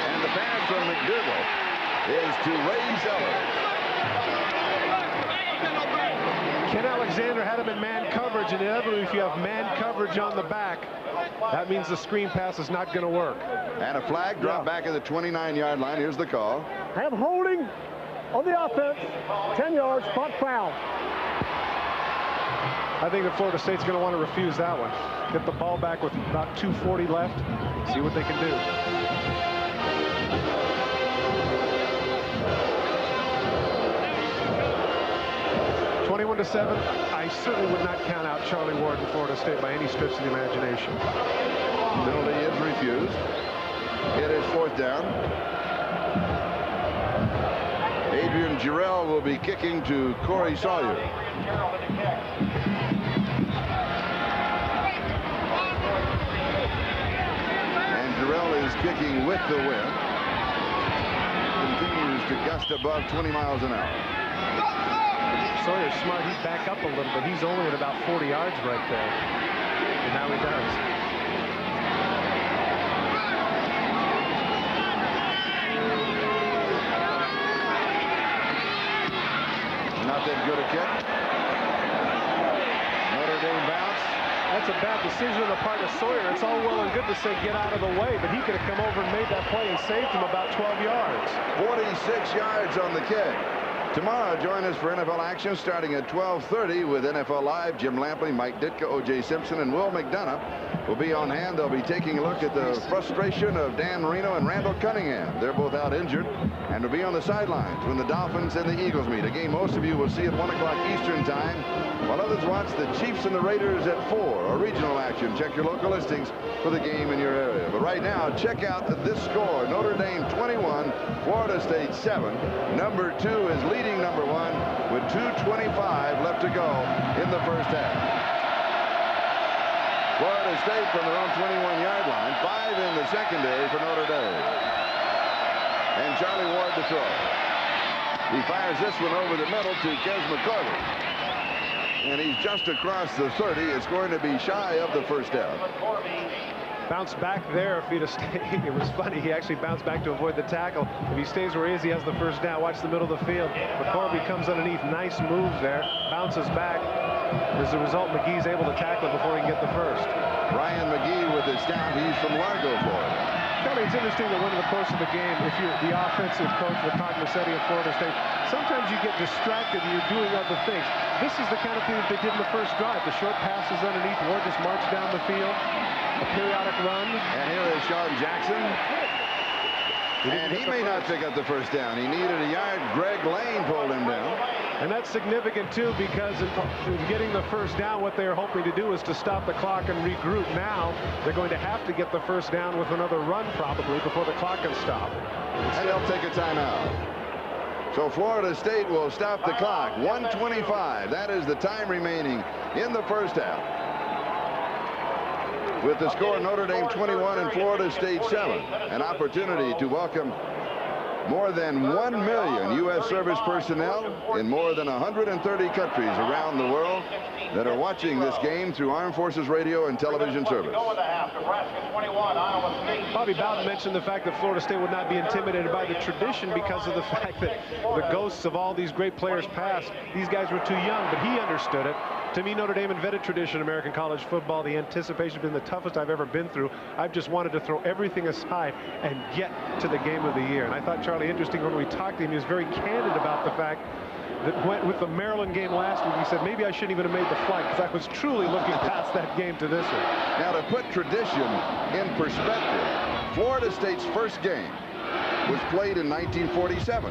And the pass from McDougall is to Ray Zeller. Ken Alexander had him in man coverage, and inevitably if you have man coverage on the back, that means the screen pass is not going to work. And a flag dropped back at the 29-yard line. Here's the call. Have holding on the offense. 10 yards, spot foul. I think that Florida State's going to want to refuse that one. Get the ball back with about 2:40 left. See what they can do. (21-7). I certainly would not count out Charlie Ward in Florida State by any stretch of the imagination. Penalty is refused. It is 4th down. Adrian Jarrell will be kicking to Corey Sawyer. And Jarrell is kicking with the wind. Continues to gust above 20 miles an hour. Sawyer's smart. He'd back up a little bit. He's only at about 40 yards right there. And now he does. Not that good a kick. Notre Dame bounce. That's a bad decision on the part of Sawyer. It's all well and good to say get out of the way, but he could have come over and made that play and saved him about 12 yards. 46 yards on the kick. Tomorrow, join us for NFL action starting at 12:30 with NFL Live. Jim Lampley, Mike Ditka, O.J. Simpson, and Will McDonough will be on hand. They'll be taking a look at the frustration of Dan Marino and Randall Cunningham. They're both out injured and will be on the sidelines when the Dolphins and the Eagles meet. A game most of you will see at 1 o'clock Eastern time, while others watch the Chiefs and the Raiders at 4, or regional action. Check your local listings for the game in your area. But right now, check out this score. Notre Dame 21, Florida State 7. Number 2 is leading number 1 with 2:25 left to go in the first half. Florida State from their own 21-yard line, 5 in the secondary for Notre Dame. And Charlie Ward to throw. He fires this one over the middle to Kes McCorvey. And he's just across the 30. It's going to be shy of the first down. Bounced back there if he'd have stayed. It was funny. He actually bounced back to avoid the tackle. If he stays where he is, he has the first down. Watch the middle of the field. McCorvey comes underneath. Nice move there. Bounces back. As a result, McGee's able to tackle it before he can get the first. Ryan McGee with his down. He's from Largo, Florida. Charlie, it's interesting that when in the course of the game, if you're the offensive coach with Todd Massetti of Florida State, sometimes you get distracted and you're doing other things. This is the kind of thing that they did in the first drive. The short passes underneath. Ward just marched down the field. A periodic run. And here is Sean Jackson. And he may not pick up the first down. He needed a yard. Greg Lane pulled him down. And that's significant, too, because in getting the first down, what they're hoping to do is to stop the clock and regroup. Now, they're going to have to get the first down with another run, probably, before the clock can stop. And they'll take a timeout. So Florida State will stop the clock. 1:25. That is the time remaining in the first half. With the score, Notre Dame 21 and Florida State 7. An opportunity to welcome more than 1 million U.S. service personnel in more than 130 countries around the world that are watching this game through Armed Forces radio and television service. Bobby Bowden mentioned the fact that Florida State would not be intimidated by the tradition because of the fact that the ghosts of all these great players past, these guys were too young, but he understood it. To me, Notre Dame invented tradition in American college football. The anticipation has been the toughest I've ever been through. I've just wanted to throw everything aside and get to the game of the year. And I thought Charlie, interesting, when we talked to him, he was very candid about the fact that with the Maryland game last week, he said, maybe I shouldn't even have made the flight because I was truly looking past that game to this one. Now, to put tradition in perspective, Florida State's first game was played in 1947.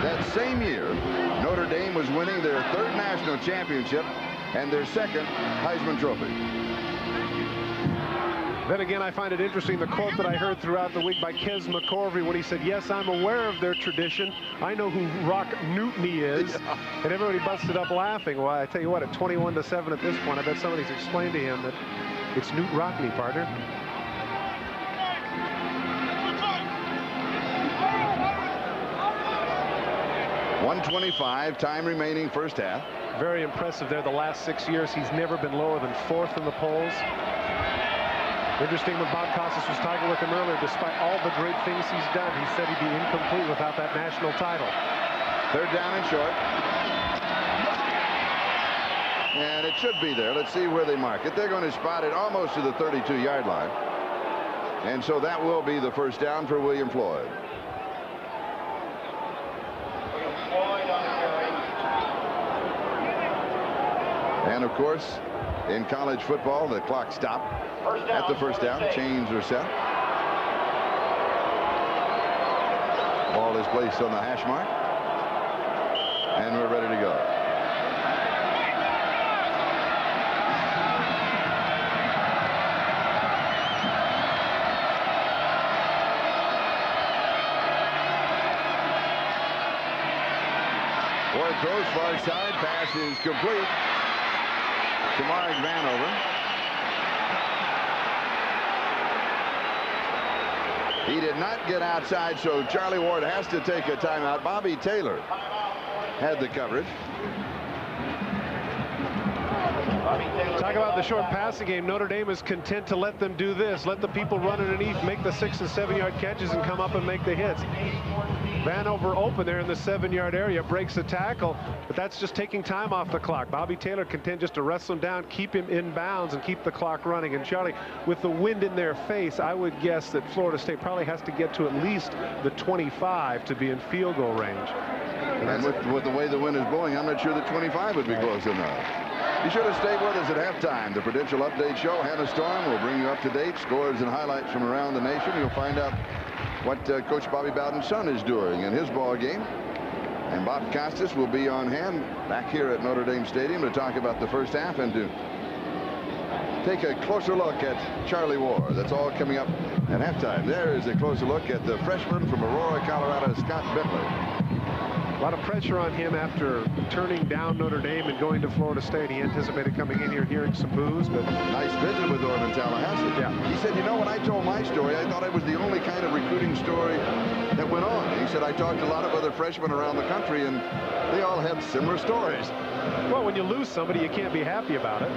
That same year, Notre Dame was winning their 3rd national championship and their 2nd Heisman Trophy. Then again, I find it interesting, the quote that I heard throughout the week by Kes McCorvey when he said, yes, I'm aware of their tradition. I know who Rock Newtony is. Yeah. And everybody busted up laughing. Well, I tell you what, at 21-7 at this point, I bet somebody's explained to him that it's Newt Rockne, partner. .125, time remaining first half. Very impressive there. The last 6 years, he's never been lower than 4th in the polls. Interesting, when Bob Costas was talking with him earlier, despite all the great things he's done, he said he'd be incomplete without that national title. 3rd down and short. And it should be there. Let's see where they mark it. They're going to spot it almost to the 32-yard line. And so that will be the first down for William Floyd. And, of course, in college football, the clock stopped at the first down. Chains are set. Ball is placed on the hash mark. And we're ready to go. Ward throws far side. Pass is complete to Mark Vanover. He did not get outside, so Charlie Ward has to take a timeout. Bobby Taylor had the coverage. Talk about the short passing game. Notre Dame is content to let them do this. Let the people run underneath, make the 6- and 7-yard catches, and come up and make the hits. Vanover open there in the 7-yard area, breaks the tackle, but that's just taking time off the clock. Bobby Taylor content just to wrestle him down, keep him in bounds, and keep the clock running. And Charlie, with the wind in their face, I would guess that Florida State probably has to get to at least the 25 to be in field goal range. And with the way the wind is blowing, I'm not sure that 25 would be close enough. Be sure to stay with us at halftime. The Prudential Update Show, Hannah Storm, will bring you up to date scores and highlights from around the nation. You'll find out what Coach Bobby Bowden's son is doing in his ball game. And Bob Costas will be on hand back here at Notre Dame Stadium to talk about the first half and to take a closer look at Charlie Ward. That's all coming up at halftime. There is a closer look at the freshman from Aurora, Colorado, Scott Bentley. A lot of pressure on him after turning down Notre Dame and going to Florida State. He anticipated coming in here hearing some boos, but nice visit with Orman Tallahassee. Yeah. He said, you know, when I told my story, I thought it was the only kind of recruiting story that went on. He said, I talked to a lot of other freshmen around the country, and they all had similar stories. Well, when you lose somebody, you can't be happy about it.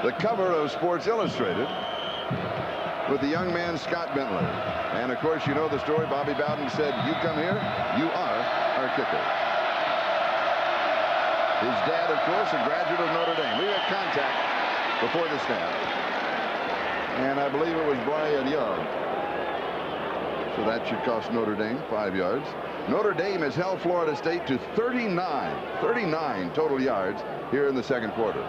The cover of Sports Illustrated with the young man Scott Bentley. And of course, you know the story. Bobby Bowden said, you come here, you are our kicker. His dad, of course, a graduate of Notre Dame. We had contact before the snap. And I believe it was Brian Young. So that should cost Notre Dame 5 yards. Notre Dame has held Florida State to 39 total yards here in the second quarter.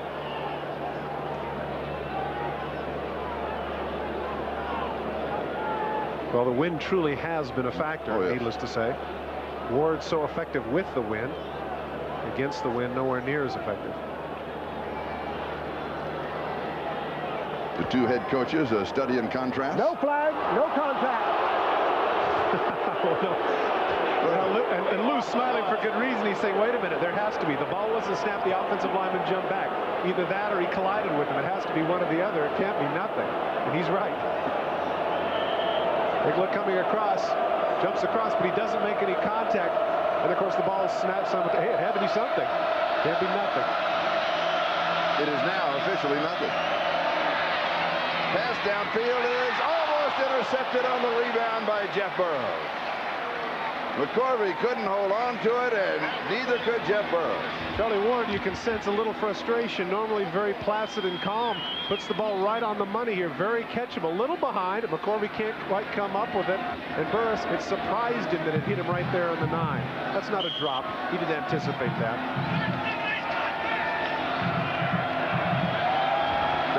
Well, the wind truly has been a factor, needless to say. Ward so effective with the wind. Against the wind, nowhere near as effective. The two head coaches, a study in contrast. No flag, no contact. And Lou's smiling for good reason. He's saying, wait a minute, there has to be. The ball wasn't snapped, the offensive lineman jumped back. Either that or he collided with him. It has to be one or the other. It can't be nothing. And he's right. Big look coming across, jumps across, but he doesn't make any contact. And of course, the ball is snapped. Hey, it had to be something. Can't be nothing. It is now officially nothing. Pass downfield is almost intercepted on the rebound by Jeff Burrows. McCorvey couldn't hold on to it, and neither could Jeff Burrows. Charlie Ward, you can sense a little frustration. Normally very placid and calm. Puts the ball right on the money here. Very catchable. A little behind. McCorvey can't quite come up with it. And Burrows, it surprised him that it hit him right there on the 9. That's not a drop. He didn't anticipate that.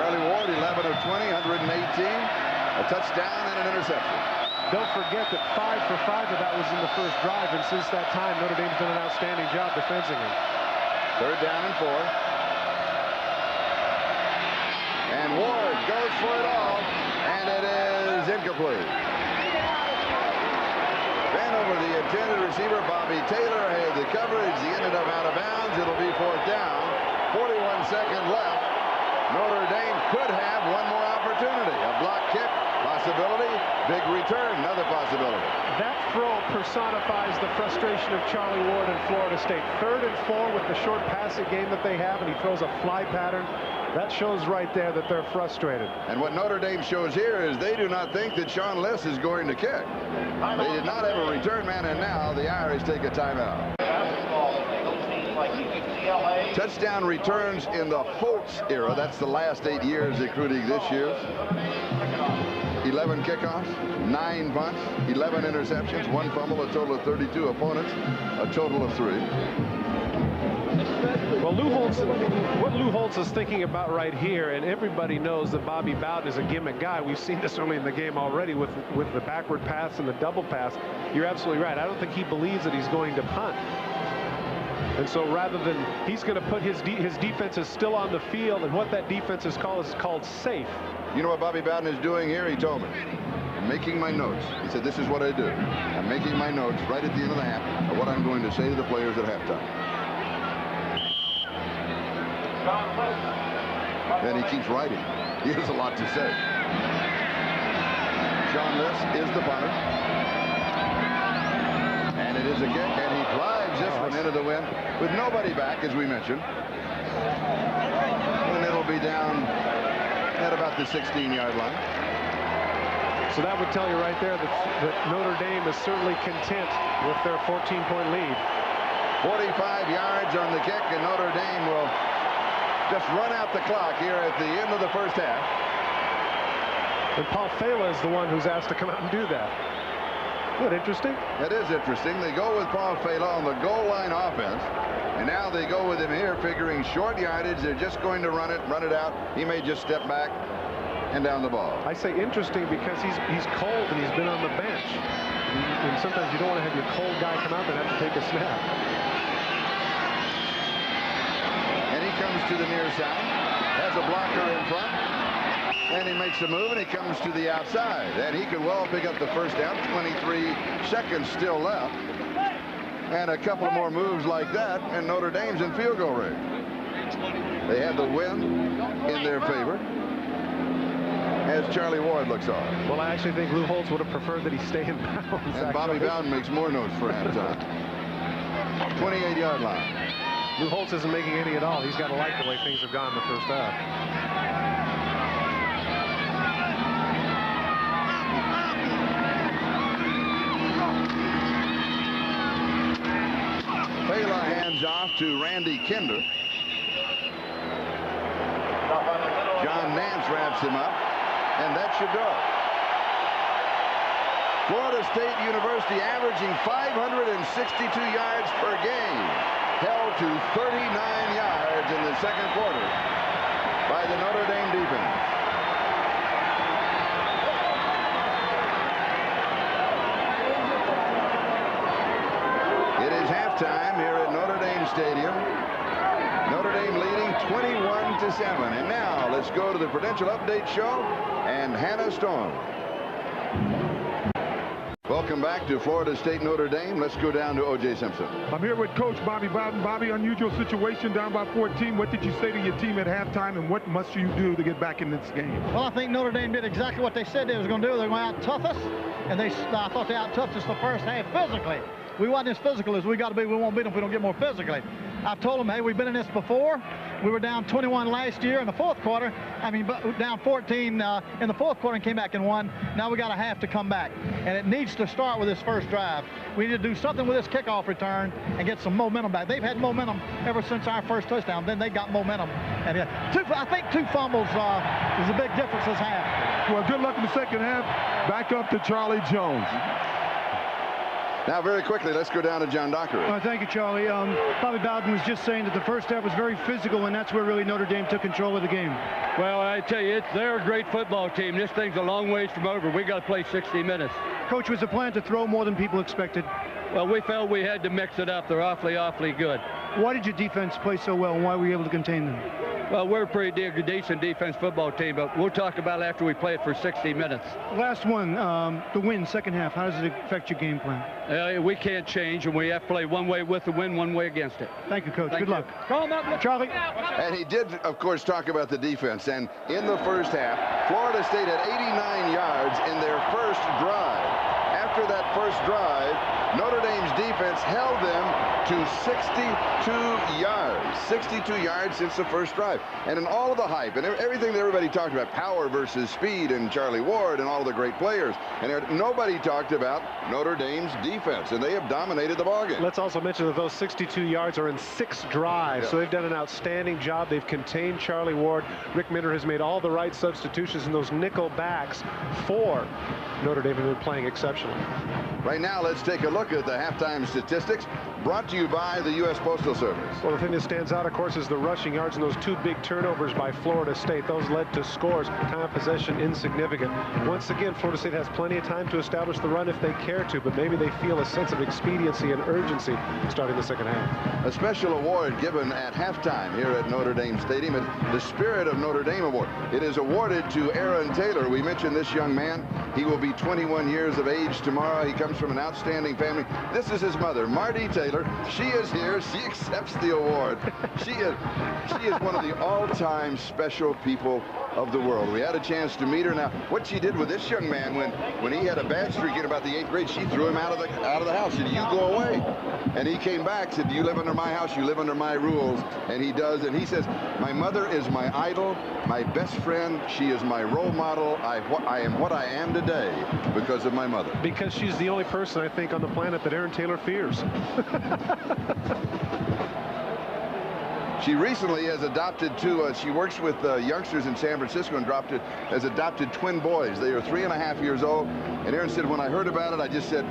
Charlie Ward, 11 of 20, 118. A touchdown and an interception. Don't forget that 5 for 5 of that was in the first drive, and since that time, Notre Dame's done an outstanding job defending him. Third down and 4. And Ward goes for it all, and it is incomplete. Vanover, the intended receiver, Bobby Taylor, had the coverage. He ended up out of bounds. It'll be fourth down. 41 seconds left. Notre Dame could have one more opportunity. A block kick. Possibility, big return, another possibility. That throw personifies the frustration of Charlie Ward and Florida State. 3rd and 4 with the short passing game that they have, and he throws a fly pattern. That shows right there that they're frustrated. And what Notre Dame shows here is they do not think that Sean Liss is going to kick. They did not have a return man, and now the Irish take a timeout. Touchdown returns in the Holtz era. That's the last 8 years, including this year's. 11 kickoffs, 9 punts, 11 interceptions, 1 fumble, a total of 32 opponents, a total of 3. Well, what Lou Holtz is thinking about right here, and everybody knows that Bobby Bowden is a gimmick guy. We've seen this early in the game already with the backward pass and the double pass. You're absolutely right. I don't think he believes that he's going to punt. And so rather than, he's going to put his defense is still on the field, and what that defense is called safe. You know what Bobby Bowden is doing here? He told me. I'm making my notes. He said, this is what I do. I'm making my notes right at the end of the half of what I'm going to say to the players at halftime. And he keeps writing. He has a lot to say. Sean Liss is the punter. And it is a kick, and he drives this one into the wind with nobody back, as we mentioned. And it'll be down at about the 16-yard line. So that would tell you right there that Notre Dame is certainly content with their 14-point lead. 45 yards on the kick, and Notre Dame will just run out the clock here at the end of the first half. And Paul Fela is the one who's asked to come out and do that. Isn't that interesting? That is interesting. They go with Paul Fela on the goal line offense. And now they go with him here, figuring short yardage. They're just going to run it out. He may just step back and down the ball. I say interesting because he's cold and he's been on the bench. And sometimes you don't want to have your cold guy come out and have to take a snap. And he comes to the near side, has a blocker in front, and he makes a move, and he comes to the outside. And he could well pick up the first down. 23 seconds still left. And a couple of more moves like that, and Notre Dame's in field goal range. They have the wind in their favor as Charlie Ward looks on. Well, I actually think Lou Holtz would have preferred that he stay in bounds. And Bobby Bowden makes more notes for halftime. 28-yard line. Lou Holtz isn't making any at all. He's got to like the way things have gone in the first half. Fela hands off to Randy Kinder. John Nance wraps him up, and that should do it. Florida State University averaging 562 yards per game, held to 39 yards in the second quarter by the Notre Dame defense. It is halftime here at Notre Dame Stadium. Notre Dame leading 21-7. And now let's go to the Prudential Update Show and Hannah Storm. Welcome back to Florida State Notre Dame. Let's go down to O.J. Simpson. I'm here with Coach Bobby Bowden. Bobby, unusual situation, down by 14. What did you say to your team at halftime, and what must you do to get back in this game? Well, I think Notre Dame did exactly what they said they was going to do. They're going to out-tough us, and I thought they out-toughed us the first half physically. We wasn't as physical as we got to be. We won't beat them if we don't get more physically. I've told them, hey, we've been in this before. We were down 21 last year in the fourth quarter. I mean, down 14 in the fourth quarter and came back and won. Now we got a half to come back. And it needs to start with this first drive. We need to do something with this kickoff return and get some momentum back. They've had momentum ever since our first touchdown. Then they got momentum. And I think 2 fumbles is a big difference this half. Well, good luck in the second half. Back up to Charlie Jones. Now, very quickly, let's go down to John Dockery. Thank you, Charlie. Bobby Bowden was just saying that the first half was very physical, and that's where really Notre Dame took control of the game. Well, I tell you, they're a great football team. This thing's a long ways from over. We got to play 60 minutes. Coach, was the plan to throw more than people expected? Well, we felt we had to mix it up. They're awfully good. Why did your defense play so well, and why were you able to contain them? Well, we're a pretty decent defense football team, but we'll talk about it after we play it for 60 minutes. Last one, the win, second half. How does it affect your game plan? We can't change, and we have to play one way with the win, one way against it. Thank you, Coach. Thank Good you. luck. Charlie. And he did, of course, talk about the defense. And in the first half, Florida State had 89 yards in their first drive. After that first drive, Notre Dame's defense held them to 62 yards. 62 yards since the first drive. And in all of the hype and everything that everybody talked about, power versus speed and Charlie Ward and all of the great players, and nobody talked about Notre Dame's defense, and they have dominated the ballgame. Let's also mention that those 62 yards are in 6 drives, so they've done an outstanding job. They've contained Charlie Ward. Rick Minter has made all the right substitutions, and those nickel backs for Notre Dame have been playing exceptionally. Right now, let's take a look at the halftime statistics brought to you by the U.S. Postal Service. Well, the thing that stands out, of course, is the rushing yards and those 2 big turnovers by Florida State. Those led to scores. Time of possession insignificant. Once again, Florida State has plenty of time to establish the run if they care to, but maybe they feel a sense of expediency and urgency starting the second half. A special award given at halftime here at Notre Dame Stadium is the Spirit of Notre Dame Award. It is awarded to Aaron Taylor. We mentioned this young man. He will be 21 years of age tomorrow. He comes from an outstanding family. This is his mother, Marty Taylor. She is here. She accepts the award. She is one of the all-time special people of the world. We had a chance to meet her. Now, what she did with this young man when he had a bad streak in about the 8th grade, she threw him out of the house. She said, "You go away." And he came back, said, "You live under my house. You live under my rules." And he does. And he says, "My mother is my idol, my best friend. She is my role model. I am what I am today because of my mother." Because she's the only person, I think, on the planet that Aaron Taylor fears. She recently has adopted 2. She works with youngsters in San Francisco and has adopted twin boys. They are 3.5 years old. And Aaron said, "When I heard about it, I just said,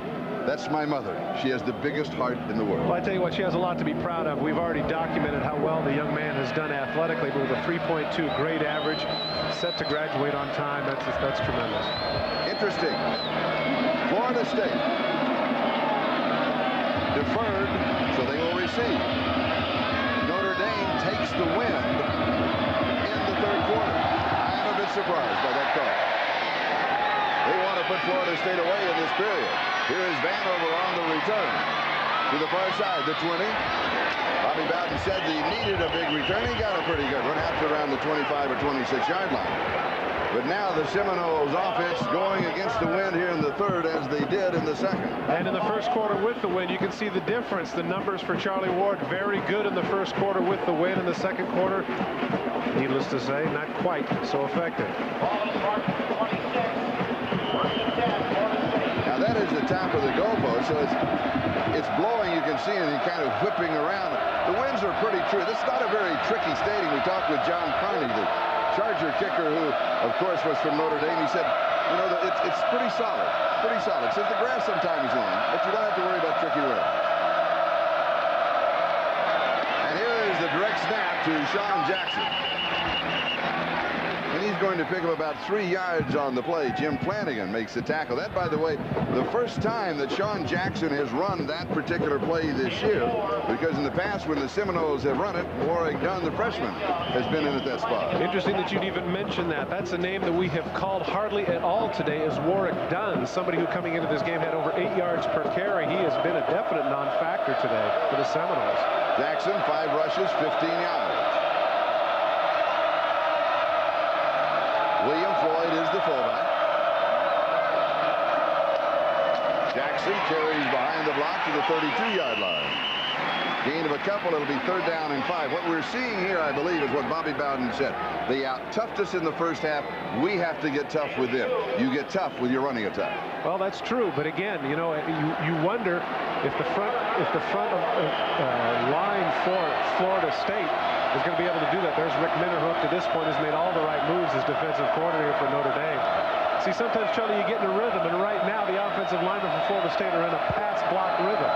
that's my mother. She has the biggest heart in the world." Well, I tell you what, she has a lot to be proud of. We've already documented how well the young man has done athletically, but with a 3.2 grade average, set to graduate on time. That's tremendous. Interesting. Florida State deferred, so they will receive. Notre Dame takes the wind in the 3rd quarter. I am a bit surprised by that call. They want to put Florida State away in this period. Here is Vanover on the return to the far side, the 20. Bobby Bowden said he needed a big return. He got a pretty good one after around the 25 or 26-yard line. But now the Seminoles offense going against the wind here in the 3rd as they did in the 2nd. And in the 1st quarter with the wind, you can see the difference. The numbers for Charlie Ward very good in the 1st quarter with the wind. In the 2nd quarter, needless to say, not quite so effective. Now that is the top of the goalpost, so it's blowing. You can see it kind of whipping around. The winds are pretty true. This is not a very tricky stadium. We talked with John Carney, the Charger kicker, who, of course, was from Notre Dame. He said, you know, it's pretty solid. Pretty solid. Says the grass sometimes is long, but you don't have to worry about tricky weather. And here is the direct snap to Sean Jackson. And he's going to pick up about 3 yards on the play. Jim Flanagan makes the tackle. That, by the way, the first time that Sean Jackson has run that particular play this year, because in the past when the Seminoles have run it, Warwick Dunn, the freshman, has been in at that spot. Interesting that you'd even mention that. That's a name that we have called hardly at all today, is Warwick Dunn, somebody who coming into this game had over 8 yards per carry. He has been a definite non-factor today for the Seminoles. Jackson, 5 rushes, 15 yards. William Floyd is the fullback. Jackson carries behind the block to the 32-yard line. Gain of a couple, it'll be 3rd down and 5. What we're seeing here, I believe, is what Bobby Bowden said. They out-toughed us in the first half. We have to get tough with them. You get tough with your running attack. Well, that's true, but again, you know, you wonder if the front line for Florida State is going to be able to do that. There's Rick Minter, who up to this point has made all the right moves as defensive coordinator for Notre Dame. See, sometimes, Charlie, you get in a rhythm, and right now the offensive linemen for Florida State are in a pass block rhythm.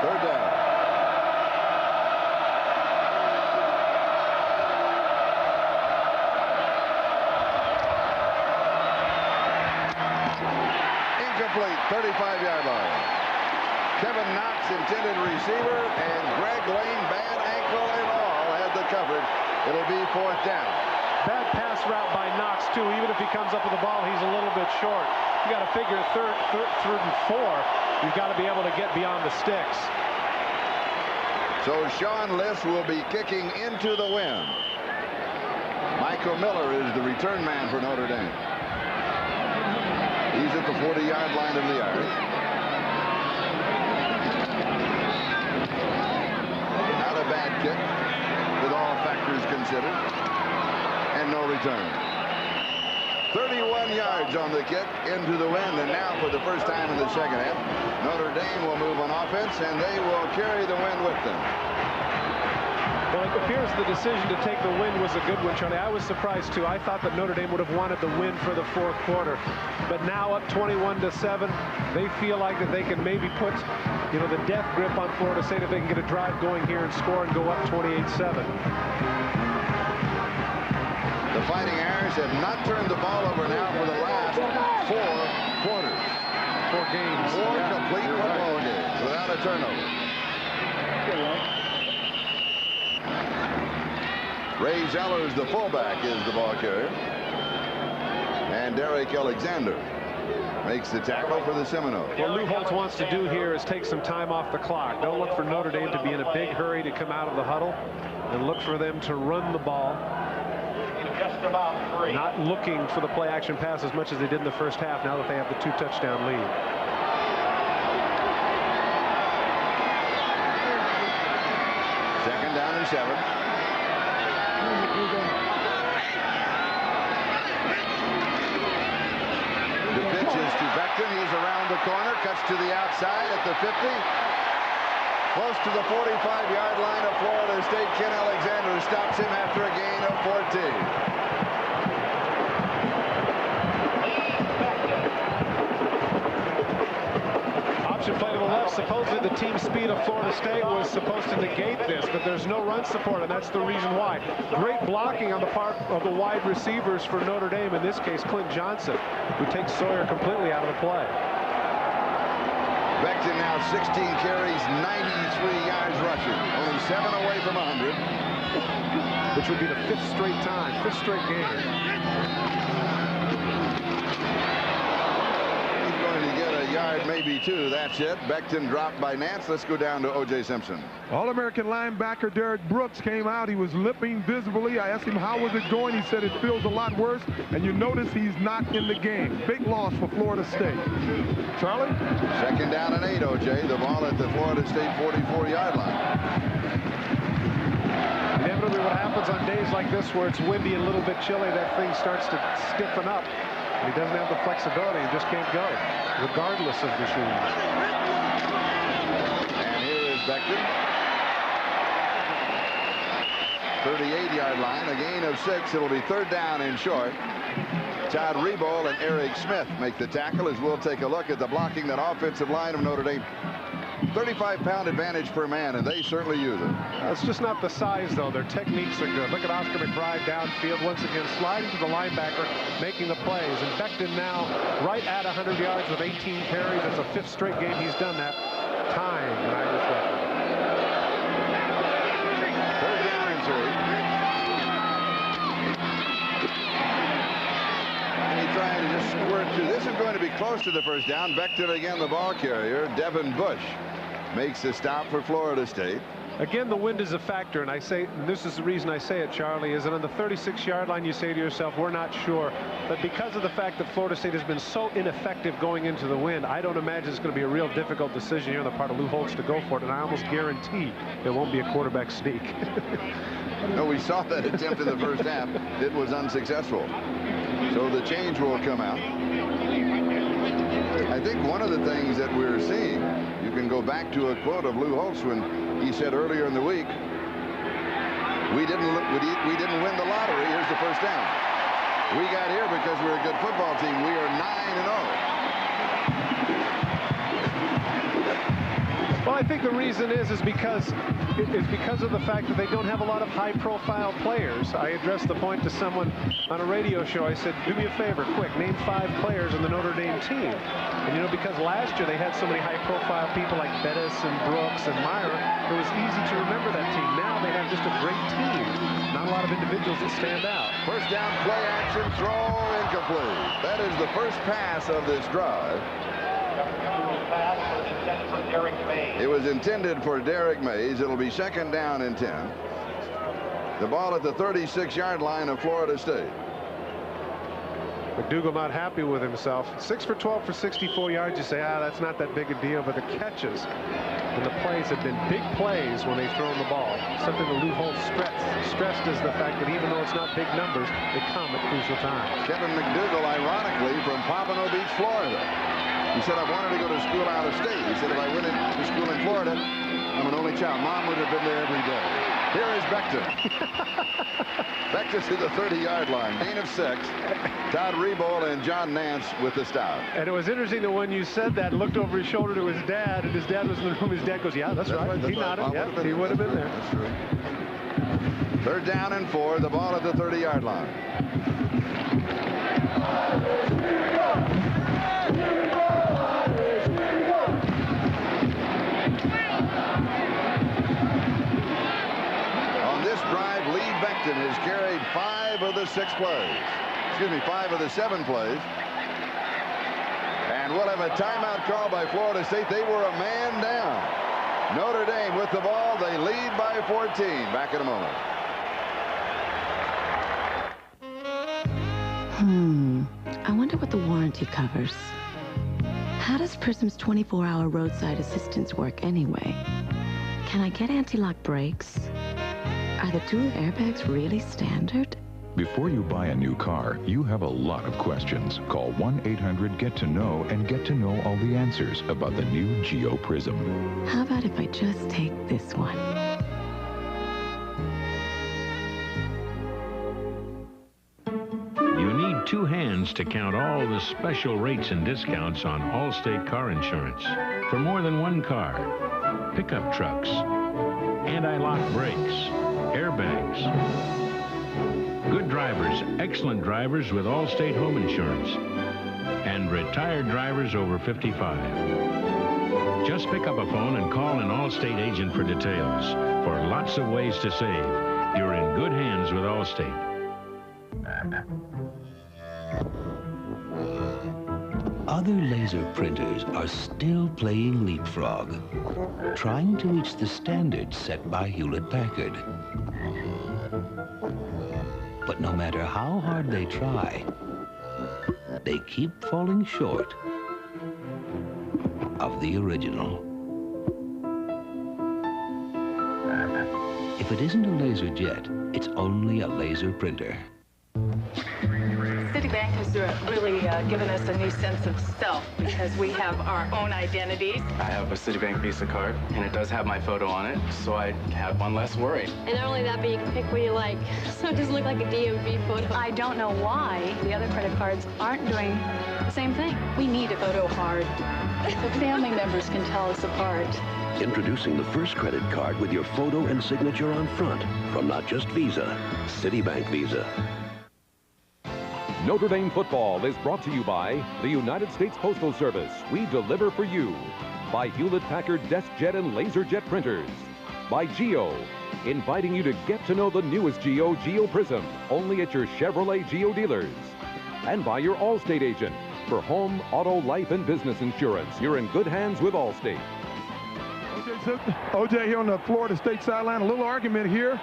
3rd down. Incomplete, 35-yard line. Kevin Knox, intended receiver, and Greg Lane, bad ankle and all, had the coverage. It'll be 4th down. Bad pass route by Knox, too. Even if he comes up with the ball, he's a little bit short. You got to figure third and 4. You've got to be able to get beyond the sticks. So Sean Liss will be kicking into the wind. Michael Miller is the return man for Notre Dame. He's at the 40-yard line of the Irish. return. 31 yards on the kick into the wind, and now for the first time in the second half, Notre Dame will move on offense, and they will carry the wind with them. Well, it appears the decision to take the win was a good one, Charlie. I was surprised, too. I thought that Notre Dame would have wanted the win for the fourth quarter. But now up 21-7, they feel like that they can maybe put, you know, the death grip on Florida State if they can get a drive going here and score and go up 28-7. The Fighting Irish have not turned the ball over now for the last 4 quarters. 4 games. 4 complete football games without a turnover. Ray Zellers, the fullback, is the ball carrier. And Derek Alexander makes the tackle for the Seminoles. What Lou Holtz wants to do here is take some time off the clock. Don't look for Notre Dame to be in a big hurry to come out of the huddle, and look for them to run the ball. Just about 3. Not looking for the play action pass as much as they did in the first half now that they have the 2-touchdown lead. Second down and 7. The pitch is to Becton. He's around the corner, cuts to the outside at the 50. Close to the 45-yard line of Florida State. Ken Alexander stops him after a gain of 14. Option play to the left. Supposedly the team speed of Florida State was supposed to negate this, but there's no run support, and that's the reason why. Great blocking on the part of the wide receivers for Notre Dame, in this case Clint Johnson, who takes Sawyer completely out of the play. Becton now 16 carries, 93 yards rushing, only 7 away from 100. Which would be the 5th straight time, 5th straight game. He's going to get a yard, maybe 2. That's it. Becton dropped by Nance. Let's go down to O.J. Simpson. All-American linebacker Derek Brooks came out. He was limping visibly. I asked him how was it going. He said it feels a lot worse. And you notice he's not in the game. Big loss for Florida State. Charlie? Second down and 8, O.J. The ball at the Florida State 44-yard line. Inevitably what happens on days like this where it's windy and a little bit chilly, that thing starts to stiffen up. He doesn't have the flexibility and just can't go, regardless of the shoes. And here is Becton. 38-yard line, a gain of 6. It'll be 3rd down and short. Todd Rebold and Eric Smith make the tackle as we'll take a look at the blocking that offensive line of Notre Dame. 35-pound advantage per man, and they certainly use it. It's just not the size, though. Their techniques are good. Look at Oscar McBride downfield once again, sliding to the linebacker, making the plays. And Becton now right at 100 yards with 18 carries. It's a 5th straight game he's done that. Tying an Irish record. 3rd down and 3. And he's trying to just squirt through. This is going to be close to the first down. Becton again, the ball carrier. Devin Bush makes the stop for Florida State. Again, the wind is a factor, and I say, and this is the reason I say it, Charlie, is that on the 36-yard line you say to yourself, we're not sure. But because of the fact that Florida State has been so ineffective going into the wind, I don't imagine it's going to be a real difficult decision here on the part of Lou Holtz to go for it, and I almost guarantee it won't be a quarterback sneak. No, we saw that attempt in the first half. It was unsuccessful. So the change will come out. I think one of the things that we're seeing, you can go back to a quote of Lou Holtz when he said earlier in the week, we didn't win the lottery. Here's the first down. We got here because we're a good football team. We are 9-0. Well, I think the reason is because of the fact that they don't have a lot of high-profile players. I addressed the point to someone on a radio show. I said, do me a favor, quick, name 5 players on the Notre Dame team. And, you know, because last year they had so many high-profile people like Bettis and Brooks and Meyer, it was easy to remember that team. Now they have just a great team. Not a lot of individuals that stand out. First down, play action, throw, incomplete. That is the first pass of this drive. It was intended for Derek Mays. It'll be 2nd down and 10. The ball at the 36-yard line of Florida State. McDougal not happy with himself. 6 for 12 for 64 yards. You say, that's not that big a deal, but the catches and the plays have been big plays when they've thrown the ball. Something that Lou Holtz stressed is the fact that even though it's not big numbers, they come at crucial times. Kevin McDougal, ironically, from Pompano Beach, Florida. He said, I wanted to go to school out of state. He said, if I went to school in Florida, I'm an only child. Mom would have been there every day. Here is Beckton. Beckton to the 30-yard line. Gain of 6. Todd Rebold and John Nance with the stop. And it was interesting that when you said that, looked over his shoulder to his dad, and his dad was in the room. His dad goes, yeah, that's right. He nodded. Yeah, he would have been there. That's true. 3rd down and 4. The ball at the 30-yard line. Beckton has carried 5 of the 6 plays. Excuse me, 5 of the 7 plays. And we'll have a timeout call by Florida State. They were a man down. Notre Dame with the ball. They lead by 14. Back in a moment. I wonder what the warranty covers. How does Prism's 24-hour roadside assistance work anyway? Can I get anti-lock brakes? Are the dual airbags really standard? Before you buy a new car, you have a lot of questions. Call 1-800-GET-TO-KNOW and get to know all the answers about the new Geo Prism. How about if I just take this one? You need 2 hands to count all the special rates and discounts on Allstate car insurance. For more than one car, pickup trucks, anti-lock brakes, airbags. Good drivers, excellent drivers with Allstate home insurance. And retired drivers over 55. Just pick up a phone and call an Allstate agent for details. For lots of ways to save, you're in good hands with Allstate. Other laser printers are still playing leapfrog, trying to reach the standards set by Hewlett-Packard. But no matter how hard they try, they keep falling short of the original. If it isn't a laser jet, it's only a laser printer. Citibank has really given us a new sense of self because we have our own identities. I have a Citibank Visa card, and it does have my photo on it, so I have one less worry. And not only that, but you can pick what you like, so it doesn't look like a DMV photo. I don't know why the other credit cards aren't doing the same thing. We need a photo card so family members can tell us apart. Introducing the first credit card with your photo and signature on front from not just Visa, Citibank Visa. Notre Dame football is brought to you by the United States Postal Service. We deliver for you. By Hewlett-Packard DeskJet and LaserJet printers. By Geo, inviting you to get to know the newest Geo Prism, only at your Chevrolet Geo dealers. And by your Allstate agent. For home, auto, life, and business insurance, you're in good hands with Allstate. OJ here on the Florida State sideline. A little argument here.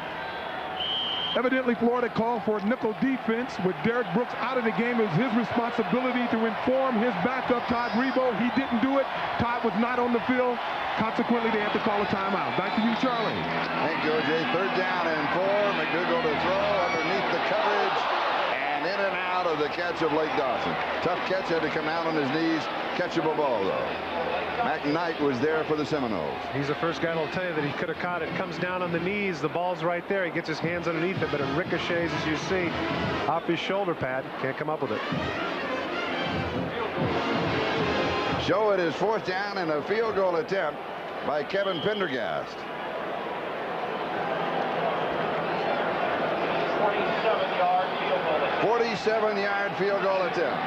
Evidently, Florida called for nickel defense with Derek Brooks out of the game. It was his responsibility to inform his backup, Todd Rebold. He didn't do it. Todd was not on the field. Consequently, they had to call a timeout. Back to you, Charlie. Thank you, OJ. 3rd down and 4. McDougal to throw underneath the coverage. And in and out of the catch of Lake Dawson. Tough catch, had to come out on his knees. Catchable ball, though. McKnight was there for the Seminoles. He's the first guy that'll tell you that he could have caught it. Comes down on the knees. The ball's right there. He gets his hands underneath it, but it ricochets, as you see, off his shoulder pad. Can't come up with it. So it is 4th down and a field goal attempt by Kevin Pendergast. 47-yard field goal attempt. 47-yard field goal attempt.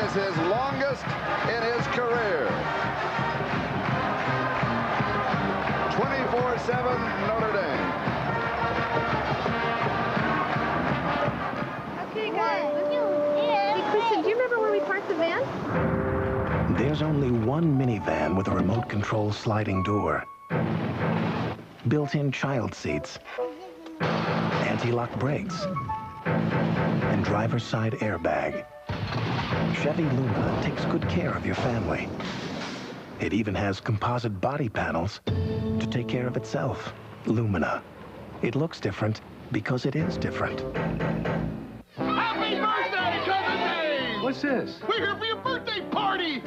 His longest Notre Dame. Okay, guys. Hey, Kristen, do you remember where we parked the van? There's only one minivan with a remote control sliding door, built-in child seats, anti-lock brakes, and driver's side airbag. Chevy Lumina takes good care of your family. It even has composite body panels to take care of itself. Lumina. It looks different because it is different. Happy birthday, Cousin Dave! What's this? We're here for your birthday party!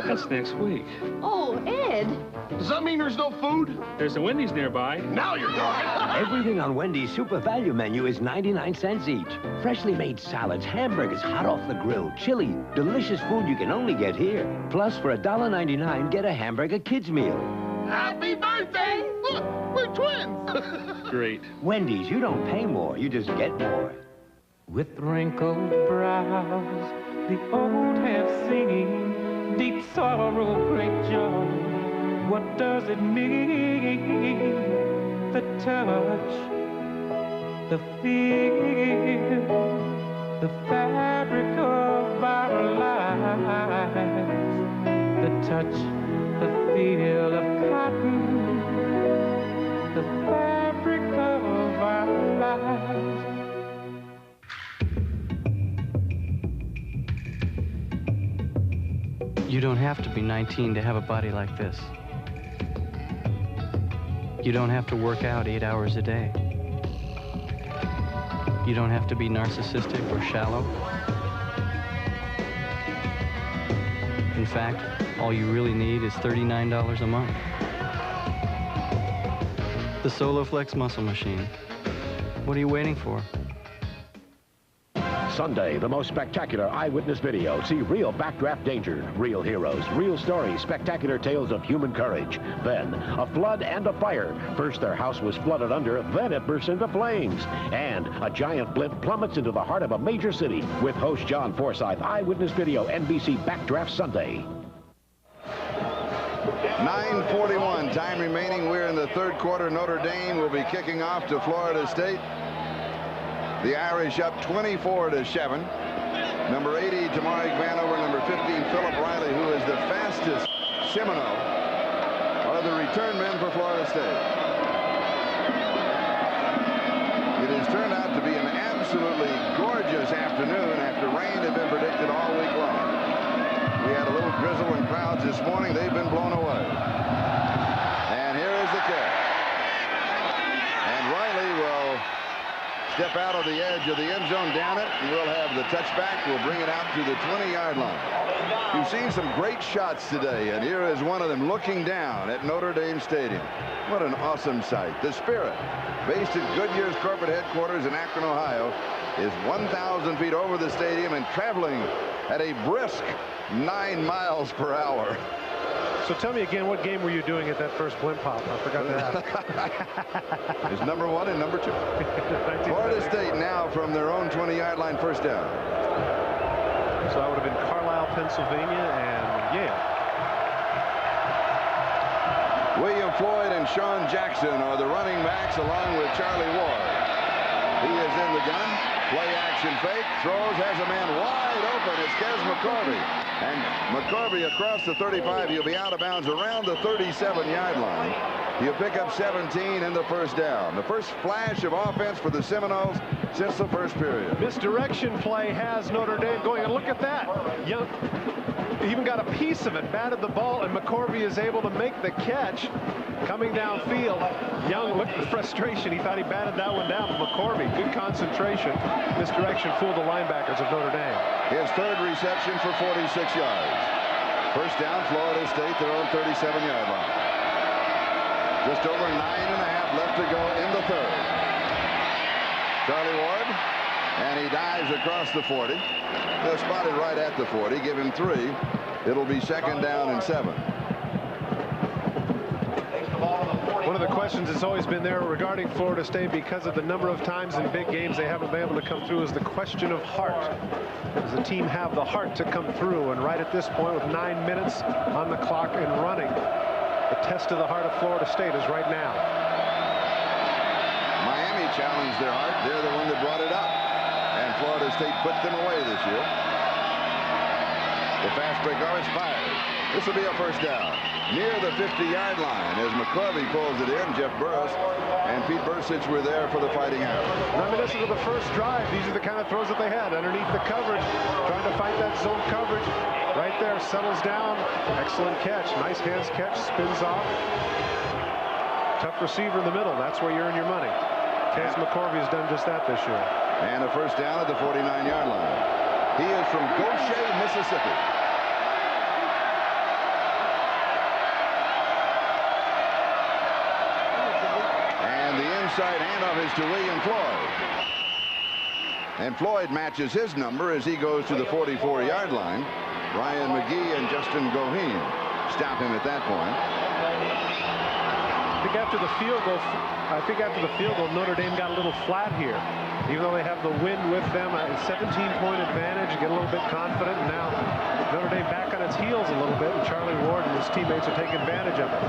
That's next week. Oh, Ed. Does that mean there's no food? There's a Wendy's nearby. Now you're talking! Everything on Wendy's Super Value menu is 99 cents each. Freshly made salads, hamburgers hot off the grill, chili, delicious food you can only get here. Plus, for $1.99, get a hamburger kids meal. Happy birthday! Look, we're twins! Great. Wendy's, you don't pay more, you just get more. With wrinkled brows, the old have seen deep sorrow, great joy. What does it mean? The touch, the feel, the fabric of our lives. The touch, the feel of cotton, the fabric of our lives. You don't have to be 19 to have a body like this. You don't have to work out 8 hours a day. You don't have to be narcissistic or shallow. In fact, all you really need is $39 a month. The SoloFlex Muscle Machine. What are you waiting for? Sunday, the most spectacular eyewitness video. See real backdraft danger, real heroes, real stories, spectacular tales of human courage. Then, a flood and a fire. First, their house was flooded under, then it burst into flames. And a giant blimp plummets into the heart of a major city. With host John Forsythe, eyewitness video, NBC Backdraft Sunday. 9:41, time remaining. We're in the third quarter. Notre Dame will be kicking off to Florida State. The Irish up 24-7. Number 80, Tamarick Vanover. Number 15, Philip Riley, who is the fastest Seminole, are the return men for Florida State. It has turned out to be an absolutely gorgeous afternoon after rain had been predicted all week long. We had a little drizzle in crowds this morning. They've been blown away. And here is the kick. And Riley will step out of the edge of the end zone, down it, and we'll have the touchback. We'll bring it out to the 20-yard line. You've seen some great shots today, and here is one of them looking down at Notre Dame Stadium. What an awesome sight. The Spirit, based at Goodyear's corporate headquarters in Akron, Ohio, is 1,000 feet over the stadium and traveling at a brisk 9 miles per hour. So tell me again, what game were you doing at that first blimp pop? I forgot to ask. It's number 1 and number 2. Florida State now from their own 20-yard line, first down. So that would have been Carlisle, Pennsylvania, and Yale. William Floyd and Sean Jackson are the running backs, along with Charlie Ward. He is in the gun. Play action fake. Throws, has a man wide open. It's Kez McCorvey. And McCorvey across the 35. He'll be out of bounds around the 37-yard line. He'll pick up 17 in the first down. The first flash of offense for the Seminoles since the first period. Misdirection play has Notre Dame going. And look at that. Young even got a piece of it, batted the ball, and McCorvey is able to make the catch. Coming downfield, Young looked at frustration. He thought he batted that one down. McCorvey, good concentration. Misdirection fooled the linebackers of Notre Dame. His third reception for 46 yards. First down, Florida State, their own 37-yard line. Just over 9.5 left to go in the third. Charlie Ward, and he dives across the 40. They'll spot it right at the 40, give him 3. It'll be second down and 7. One of the questions that's always been there regarding Florida State, because of the number of times in big games they haven't been able to come through, is the question of heart. Does the team have the heart to come through? And right at this point, with 9 minutes on the clock and running, The test of the heart of Florida State is right now. Miami challenged their heart. They're the one that brought it up. And Florida State put them away this year. The fast break is fired. This will be a first down near the 50-yard line as McCorvey pulls it in. Jeff Burris and Pete Bursich were there for the Fighting Irish. Reminiscent of the first drive, these are the kind of throws that they had underneath the coverage, trying to fight that zone coverage. Right there, settles down. Excellent catch. Nice hands catch, spins off. Tough receiver in the middle. That's where you earn your money. Kez McCorvey has done just that this year. And a first down at the 49-yard line. He is from Goshen, Mississippi. Inside handoff is to William Floyd. And Floyd matches his number as he goes to the 44-yard line. Ryan McGee and Justin Goheen stop him at that point. I think after the field goal, Notre Dame got a little flat here. Even though they have the wind with them, a 17-point advantage, get a little bit confident. And now Notre Dame back on its heels a little bit, and Charlie Ward and his teammates are taking advantage of it.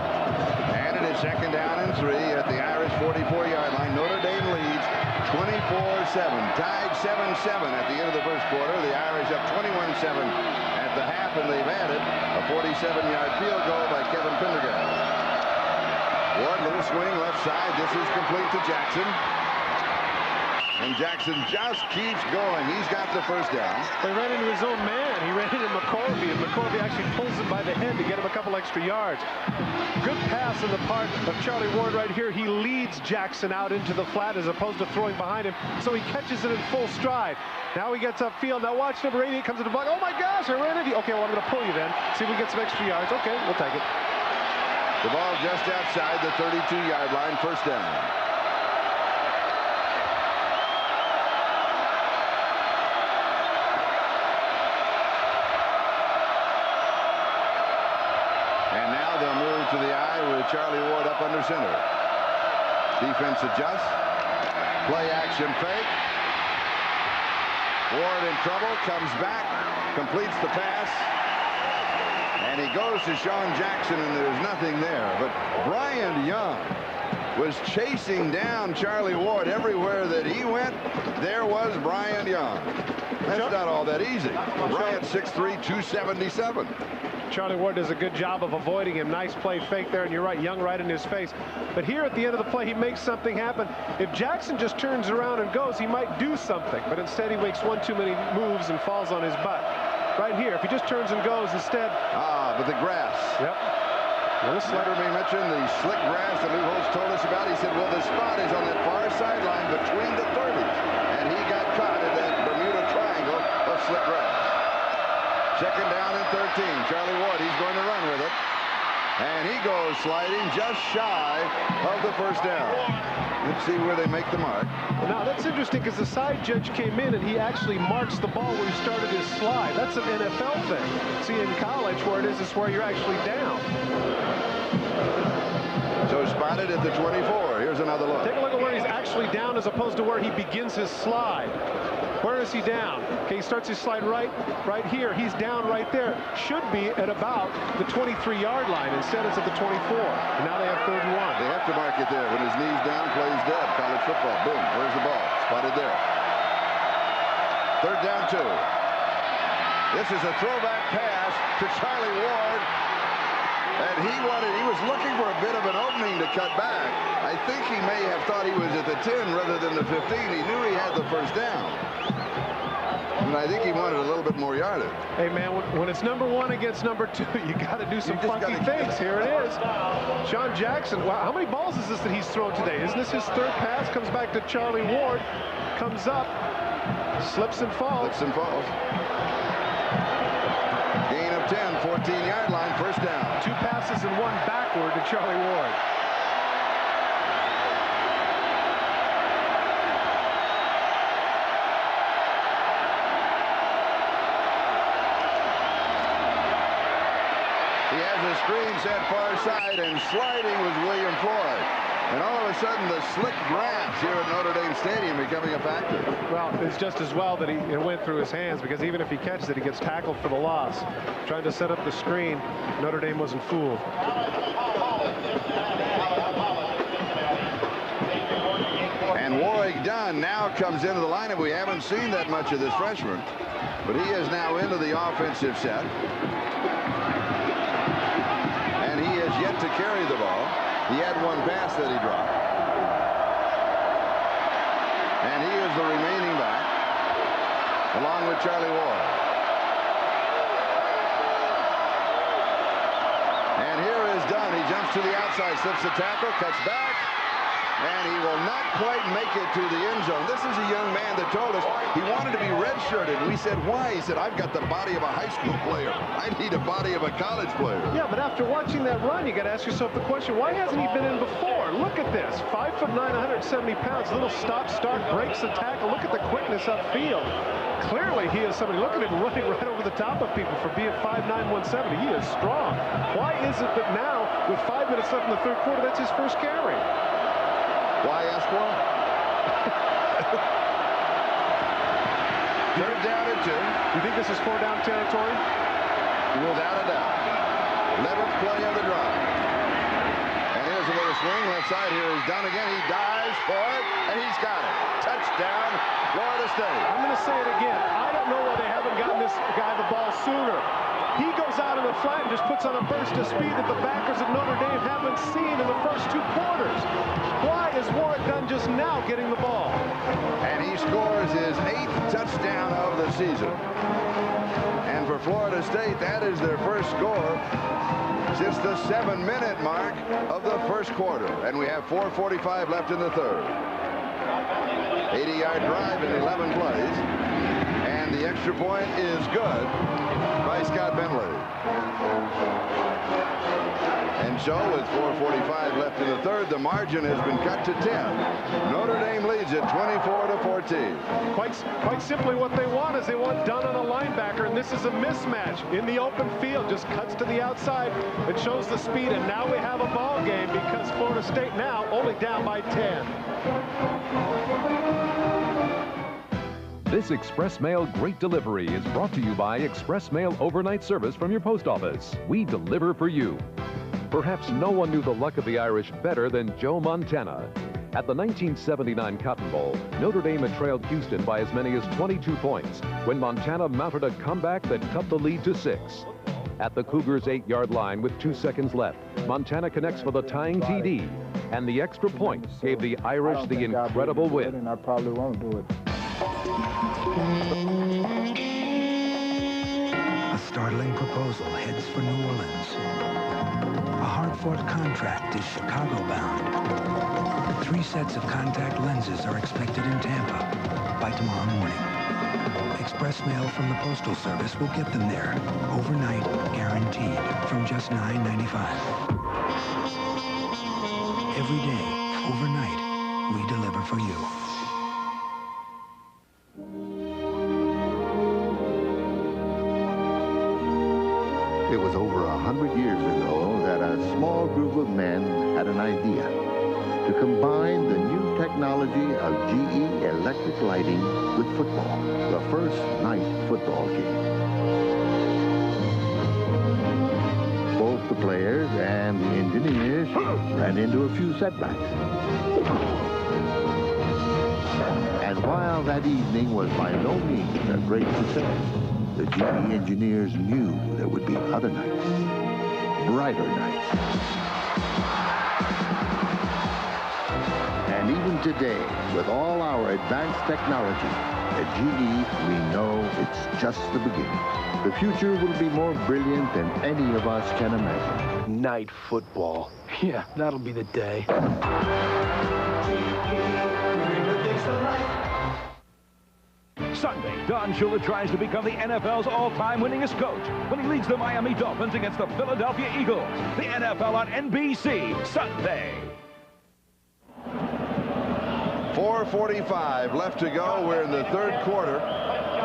And it is second down and 3 at the Irish 44-yard line. Notre Dame leads 24-7, tied 7-7 at the end of the first quarter. The Irish up 21-7 at the half, and they've added a 47-yard field goal by Kevin Pendergast. Ward, little swing left side. This is complete to Jackson. And Jackson just keeps going. He's got the first down. They ran into his own man. He ran into McCorvey, and McCorvey actually pulls him by the head to get him a couple extra yards. Good pass on the part of Charlie Ward right here. He leads Jackson out into the flat as opposed to throwing behind him, so he catches it in full stride. Now he gets upfield. Now watch number 88 comes to the block. Oh my gosh, I ran into you. Okay, well, I'm going to pull you then. See if we get some extra yards. Okay, we'll take it. The ball just outside the 32-yard line, first down. And now they'll move to the I with Charlie Ward up under center. Defense adjusts. Play action fake. Ward in trouble, comes back, completes the pass. And he goes to Sean Jackson, and there's nothing there. But Brian Young was chasing down Charlie Ward everywhere that he went. There was Brian Young. That's not all that easy. Brian 6'3", 277. Charlie Ward does a good job of avoiding him. Nice play fake there, and you're right, Young right in his face. But here at the end of the play, he makes something happen. If Jackson just turns around and goes, he might do something. But instead, he makes one too many moves and falls on his butt. Right here, if he just turns and goes instead. But the grass. Yep. Letterman mentioned the slick grass that Lou Holtz told us about. He said, well, the spot is on that far sideline between the 30s. And he got caught in that Bermuda Triangle of slick grass. Second down and 13. Charlie Ward, he's going to run with it. And he goes sliding just shy of the first down. Let's see where they make the mark. Now, that's interesting because the side judge came in and he actually marks the ball where he started his slide. That's an NFL thing. See, in college, where it is where you're actually down. So spotted at the 24. Here's another look. Take a look at where he's actually down as opposed to where he begins his slide. Where is he down? Okay, he starts his slide right here. He's down right there. Should be at about the 23-yard line. Instead, it's at the 24. And now they have 31. They have to mark it there. When his knee's down, plays dead. College football. Boom. Where's the ball? Spotted there. Third down, 2. This is a throwback pass to Charlie Ward. And he was looking for a bit of an opening to cut back. I think he may have thought he was at the 10 rather than the 15. He knew he had the first down. And I think he wanted a little bit more yardage. Hey, man, when it's number 1 against number 2, you got to do some funky things. Here it is. Sean Jackson. Wow, how many balls is this that he's thrown today? Isn't this his third pass? Comes back to Charlie Ward. Comes up. Slips and falls. Slips and falls. Gain of 10, 14-yard line, first down. 2 passes and 1 backward to Charlie Ward. He has a screen set far side, and sliding was William Floyd. And all of a sudden, the slick grass here at Notre Dame Stadium becoming a factor. Well, it's just as well that it went through his hands, because even if he catches it, he gets tackled for the loss. Trying to set up the screen, Notre Dame wasn't fooled. Dunn now comes into the lineup. We haven't seen that much of this freshman, but he is now into the offensive set. And he has yet to carry the ball. He had one pass that he dropped. And he is the remaining back, along with Charlie Ward. And here is Dunn. He jumps to the outside, slips the tackle, cuts back, and he will not quite make it to the end zone. This is a young man that told us he wanted to be redshirted. We said, why? He said, I've got the body of a high school player. I need a body of a college player. Yeah, but after watching that run, you got to ask yourself the question, why hasn't he been in before? Look at this. 5'9", 170 pounds, little stop, start, breaks the tackle. Look at the quickness upfield. Clearly, he is somebody. Look at him running right over the top of people for being 5'9", 170. He is strong. Why is it that now, with 5 minutes left in the third quarter, that's his first carry? Why ask why? Third down and 2. You think this is 4-down territory? Without a doubt. 11th play of the drive. And here's a little swing left side. Here is Dunn again. He dives for it, and he's got it. Touchdown, Florida State. I'm going to say it again. I don't know why they haven't gotten this guy the ball sooner. He goes out in the flat and just puts on a burst of speed that the backers at Notre Dame haven't seen in the first 2 quarters. Why is Warwick Dunn just now getting the ball? And he scores his 8th touchdown of the season. And for Florida State, that is their first score since the 7-minute mark of the first quarter. And we have 4:45 left in the third. 80-yard drive in 11 plays. And the extra point is good by Scott Bentley. And so with 4:45 left in the third, the margin has been cut to 10. Notre Dame leads it 24-14. Quite simply what they want is they want Dunn on a linebacker, and this is a mismatch in the open field. Just cuts to the outside. It shows the speed, and now we have a ball game because Florida State now only down by 10. This Express Mail Great Delivery is brought to you by Express Mail Overnight Service from your post office. We deliver for you. Perhaps no one knew the luck of the Irish better than Joe Montana. At the 1979 Cotton Bowl, Notre Dame had trailed Houston by as many as 22 points when Montana mounted a comeback that cut the lead to 6. At the Cougars' 8-yard line with 2 seconds left, Montana connects for the tying TD, and the extra point gave the Irish the incredible win. And I probably won't do it. A startling proposal heads for New Orleans. A hard-fought contract is Chicago-bound. 3 sets of contact lenses are expected in Tampa by tomorrow morning. Express mail from the Postal Service will get them there, overnight, guaranteed, from just $9.95. Every day, overnight, we deliver for you. It was over 100 years ago that a small group of men had an idea to combine the new technology of GE electric lighting with football, the first night football game. Both the players and the engineers ran into a few setbacks. And while that evening was by no means a great success, the GE engineers knew there would be other nights, brighter nights. And even today, with all our advanced technology, at GE, we know it's just the beginning. The future will be more brilliant than any of us can imagine. Night football. Yeah, that'll be the day. Sunday, Don Shula tries to become the NFL's all-time winningest coach when he leads the Miami Dolphins against the Philadelphia Eagles. The NFL on NBC, Sunday. 4:45 left to go. We're in the third quarter.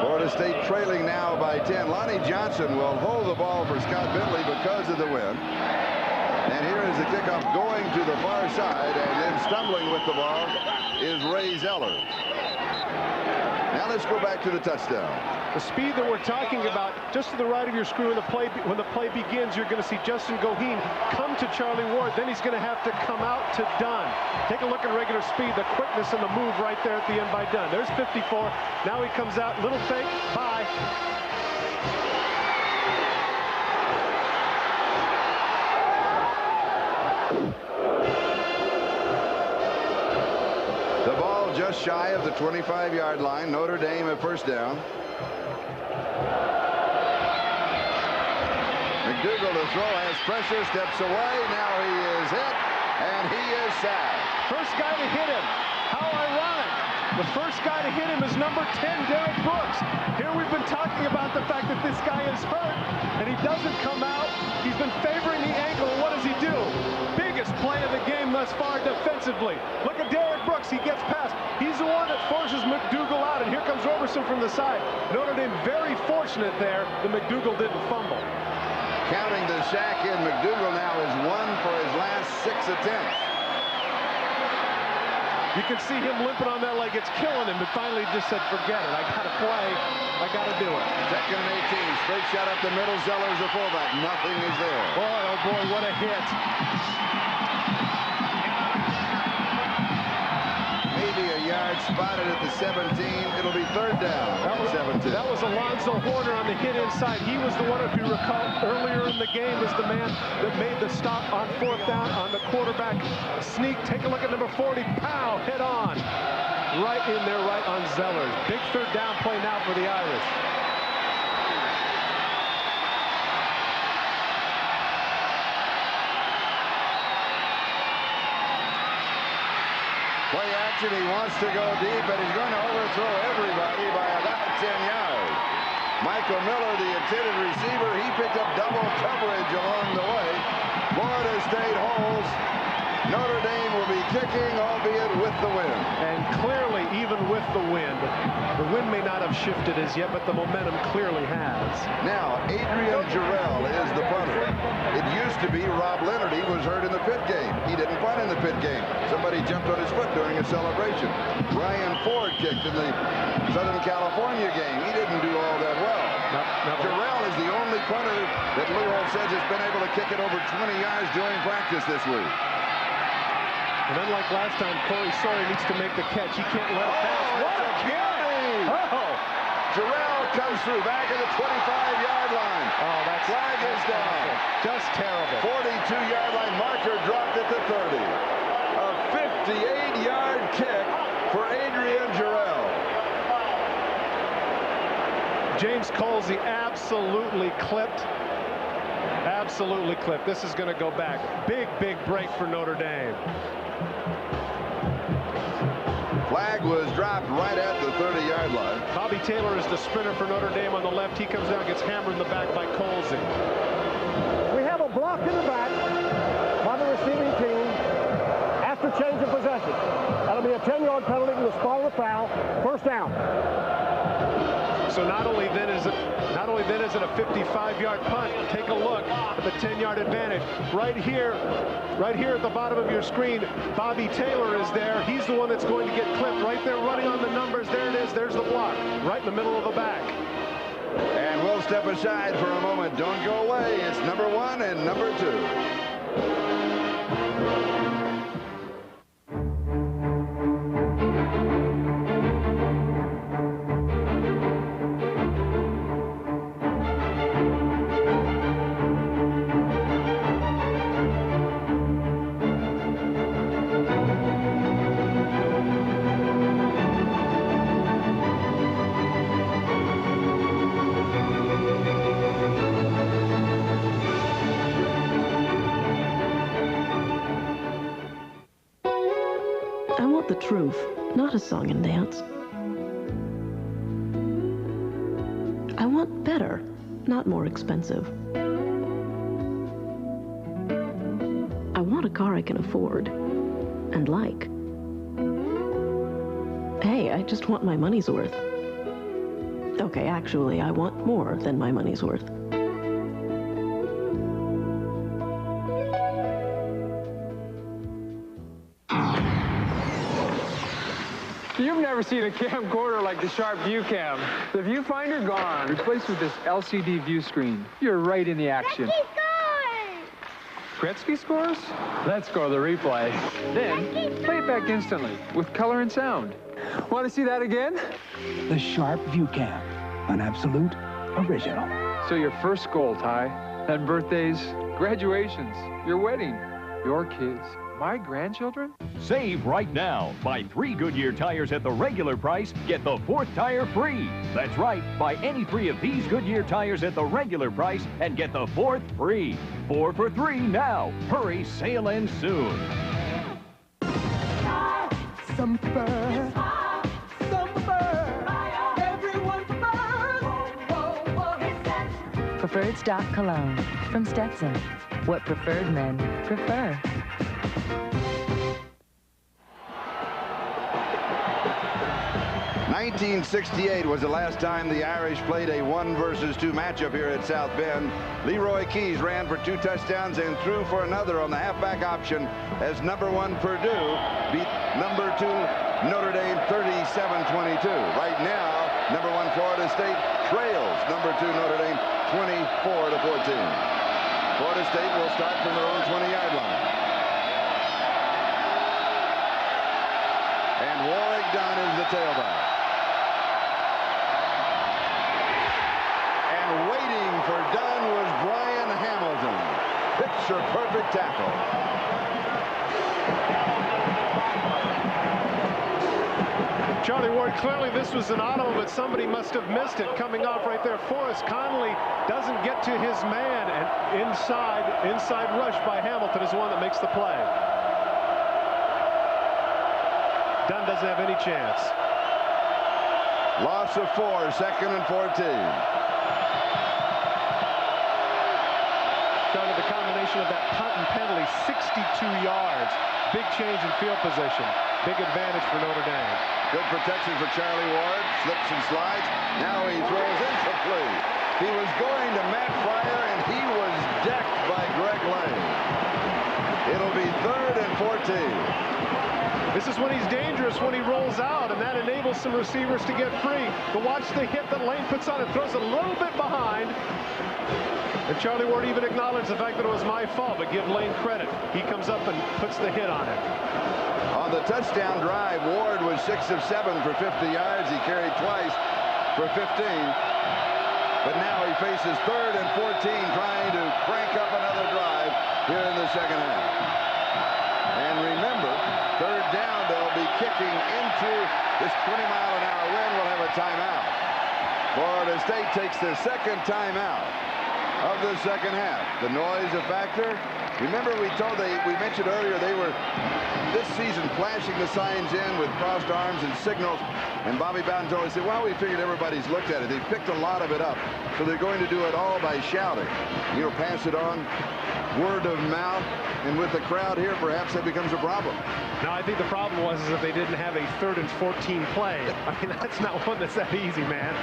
Florida State trailing now by 10. Lonnie Johnson will hold the ball for Scott Bentley because of the win. And here is the kickoff going to the far side, and then stumbling with the ball is Ray Zeller. Now Now let's go back to the touchdown. The speed that we're talking about, just to the right of your screen, when the play begins, you're going to see Justin Goheen come to Charlie Ward. Then he's going to have to come out to Dunn. Take a look at regular speed, the quickness and the move right there at the end by Dunn. There's 54. Now he comes out, little fake, bye. The ball just shy of the 25-yard line. Notre Dame a first down. McDougal to throw, has pressure, steps away. Now he is hit, and he is sacked. First guy to hit him. How ironic. The first guy to hit him is number 10, Derek Brooks. Here we've been talking about the fact that this guy is hurt, and he doesn't come out. He's been favoring the ankle. What does he do? Biggest play of the game thus far defensively. Look at Derek Brooks. He gets past. He's the one that forces McDougal out, and here comes Roberson from the side. Notre Dame very fortunate there that McDougal didn't fumble. Counting the sack in, McDougal now is 1 for his last 6 attempts. You can see him limping on that leg. It's killing him, but finally just said, forget it. I got to play. I got to do it. Second and 18. Straight shot up the middle. Zeller's a fullback. Nothing is there. Boy, oh boy, what a hit. Maybe a yard spotted at the 17. It'll be third down. That was Alonzo Horner on the hit inside. He was the one, if you recall, earlier in the game was the man that made the stop on 4th down on the quarterback sneak. Take a look at number 40. Pow, head on. Right in there, right on Zellers. Big third down play now for the Irish. Play action, he wants to go deep, and he's going to overthrow everybody by about 10 yards. Michael Miller, the intended receiver, he picked up double coverage along the way. Florida State holds. Notre Dame will be kicking, albeit with the wind. And clearly, even with the wind may not have shifted as yet, but the momentum clearly has. Now, Adrian Jarrell is the punter. It used to be Rob Leonard. He was hurt in the pit game. He didn't punt in the pit game. Somebody jumped on his foot during a celebration. Ryan Ford kicked in the Southern California game. He didn't do all that well. Jarrell is the only punter that Lou Holtz says has been able to kick it over 20 yards during practice this week. And unlike last time, Corey Sawyer needs to make the catch. He can't let it pass. What a carry! Oh! Jarrell comes through back at the 25-yard line. Oh, that's flag is down. Just terrible. 42-yard line marker dropped at the 30. A 58-yard kick for Adrian Jarrell. James Colsey absolutely clipped. Absolutely clipped. This is going to go back. Big, big break for Notre Dame. Flag was dropped right at the 30-yard line. Bobby Taylor is the sprinter for Notre Dame on the left. He comes down, gets hammered in the back by Colsey. We have a block in the back by the receiving team after change of possession. That'll be a 10-yard penalty from the spot of the foul. First down. So not only then is it a 55-yard punt. Take a look at the 10-yard advantage. Right here at the bottom of your screen, Bobby Taylor is there. He's the one that's going to get clipped. Right there running on the numbers. There it is. There's the block. Right in the middle of the back. And we'll step aside for a moment. Don't go away. It's number 1 and number 2. The truth, not a song and dance. I want better, not more expensive. I want a car I can afford and like. Hey, I just want my money's worth. Okay, actually, I want more than my money's worth. You've never seen a camcorder like the Sharp View Cam. The viewfinder gone, replaced with this LCD view screen. You're right in the action. Gretzky scores? Let's go to the replay. Then, play it back instantly with color and sound. Want to see that again? The Sharp View Cam, an absolute original. So your first goal, Ty, and birthdays, graduations, your wedding, your kids, my grandchildren? Save right now. Buy 3 Goodyear tires at the regular price, get the 4th tire free. That's right. Buy any 3 of these Goodyear tires at the regular price and get the 4th free. 4 for 3 now. Hurry, sale ends soon. Some fur. Some fur. Everyone fur. Preferred stock cologne from Stetson. What preferred men prefer. (1968) was the last time the Irish played a 1 versus 2 matchup here at South Bend. Leroy Keys ran for 2 touchdowns and threw for another on the halfback option as number 1 Purdue beat number 2 Notre Dame 37-22. Right now, number 1 Florida State trails number 2 Notre Dame 24-14. Florida State will start from their own 20-yard line. And Warwick Dunn is the tailback. And waiting for Dunn was Brian Hamilton. Picture-perfect tackle. Charlie Ward, clearly this was an auto, but somebody must have missed it. Coming off right there, Forrest Connolly doesn't get to his man, and inside rush by Hamilton is the one that makes the play. Dunn doesn't have any chance. Loss of 4, 2nd and 14. Charlie, the combination of that punt and penalty, 62 yards. Big change in field position. Big advantage for Notre Dame. Good protection for Charlie Ward. Slips and slides. Now he throws incomplete. He was going to Matt Fryer, and he was decked by Greg Lane. It'll be 3rd and 14. This is when he's dangerous, when he rolls out, and that enables some receivers to get free. But watch the hit that Lane puts on it. Throws a little bit behind. And Charlie Ward even acknowledged the fact that it was my fault, but give Lane credit. He comes up and puts the hit on it. On the touchdown drive, Ward was 6 of 7 for 50 yards. He carried twice for 15. But now he faces 3rd and 14, trying to crank up another drive here in the second half. And remember, 3rd down, they'll be kicking into this 20-mile-an-hour wind. We'll have a timeout. Florida State takes their 2nd timeout of the second half. The noise a factor. Remember, we mentioned earlier they were this season flashing the signs in with crossed arms and signals, and Bobby Bowden told us, said, well, we figured everybody's looked at it. They picked a lot of it up, so they're going to do it all by shouting. You know, pass it on, word of mouth, and with the crowd here, perhaps that becomes a problem. No, I think the problem was is that they didn't have a 3rd and 14 play. I mean, that's not one that's that easy, man.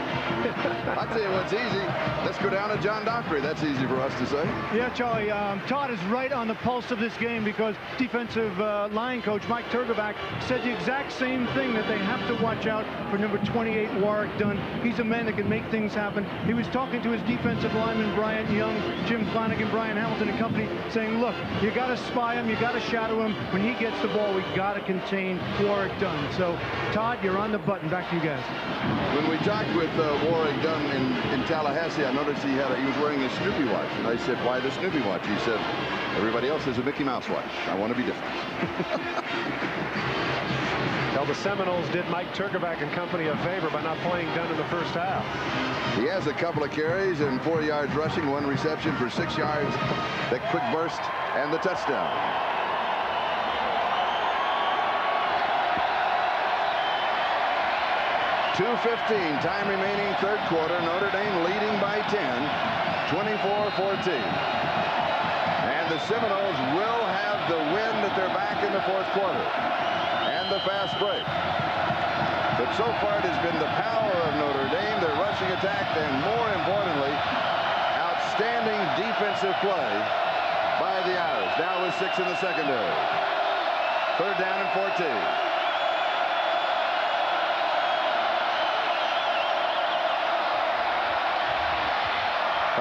I'll tell you what's easy. Let's go down to John Dockery. That's easy for us to say. Yeah, Charlie, Todd is right on the pulse of this game, because defensive line coach Mike Turgeback said the exact same thing, that they have to watch out for number 28, Warwick Dunn. He's a man that can make things happen. He was talking to his defensive lineman, Bryant Young, Jim Flanagan, Brian Hamilton and company, saying, look, you got to spy him, you got to shadow him. When he gets the ball, we got to contain Warwick Dunn. So, Todd, you're on the button. Back to you guys. When we talked with Warwick Dunn in Tallahassee, I noticed he was wearing a Snoopy watch, and I said, why the Snoopy watch? He said, everybody else has a Mickey Mouse watch. I want to be different. Well, the Seminoles did Mike Turgeback and company a favor by not playing Dunn in the first half. He has a couple of carries and 4 yards rushing, 1 reception for 6 yards. That quick burst and the touchdown. .2:15 time remaining, 3rd quarter. Notre Dame leading by 10, 24-14. And the Seminoles will have the wind at their back in the 4th quarter. And the fast break. But so far it has been the power of Notre Dame, their rushing attack, and more importantly, outstanding defensive play by the Irish. Now with 6 in the secondary. 3rd down and 14.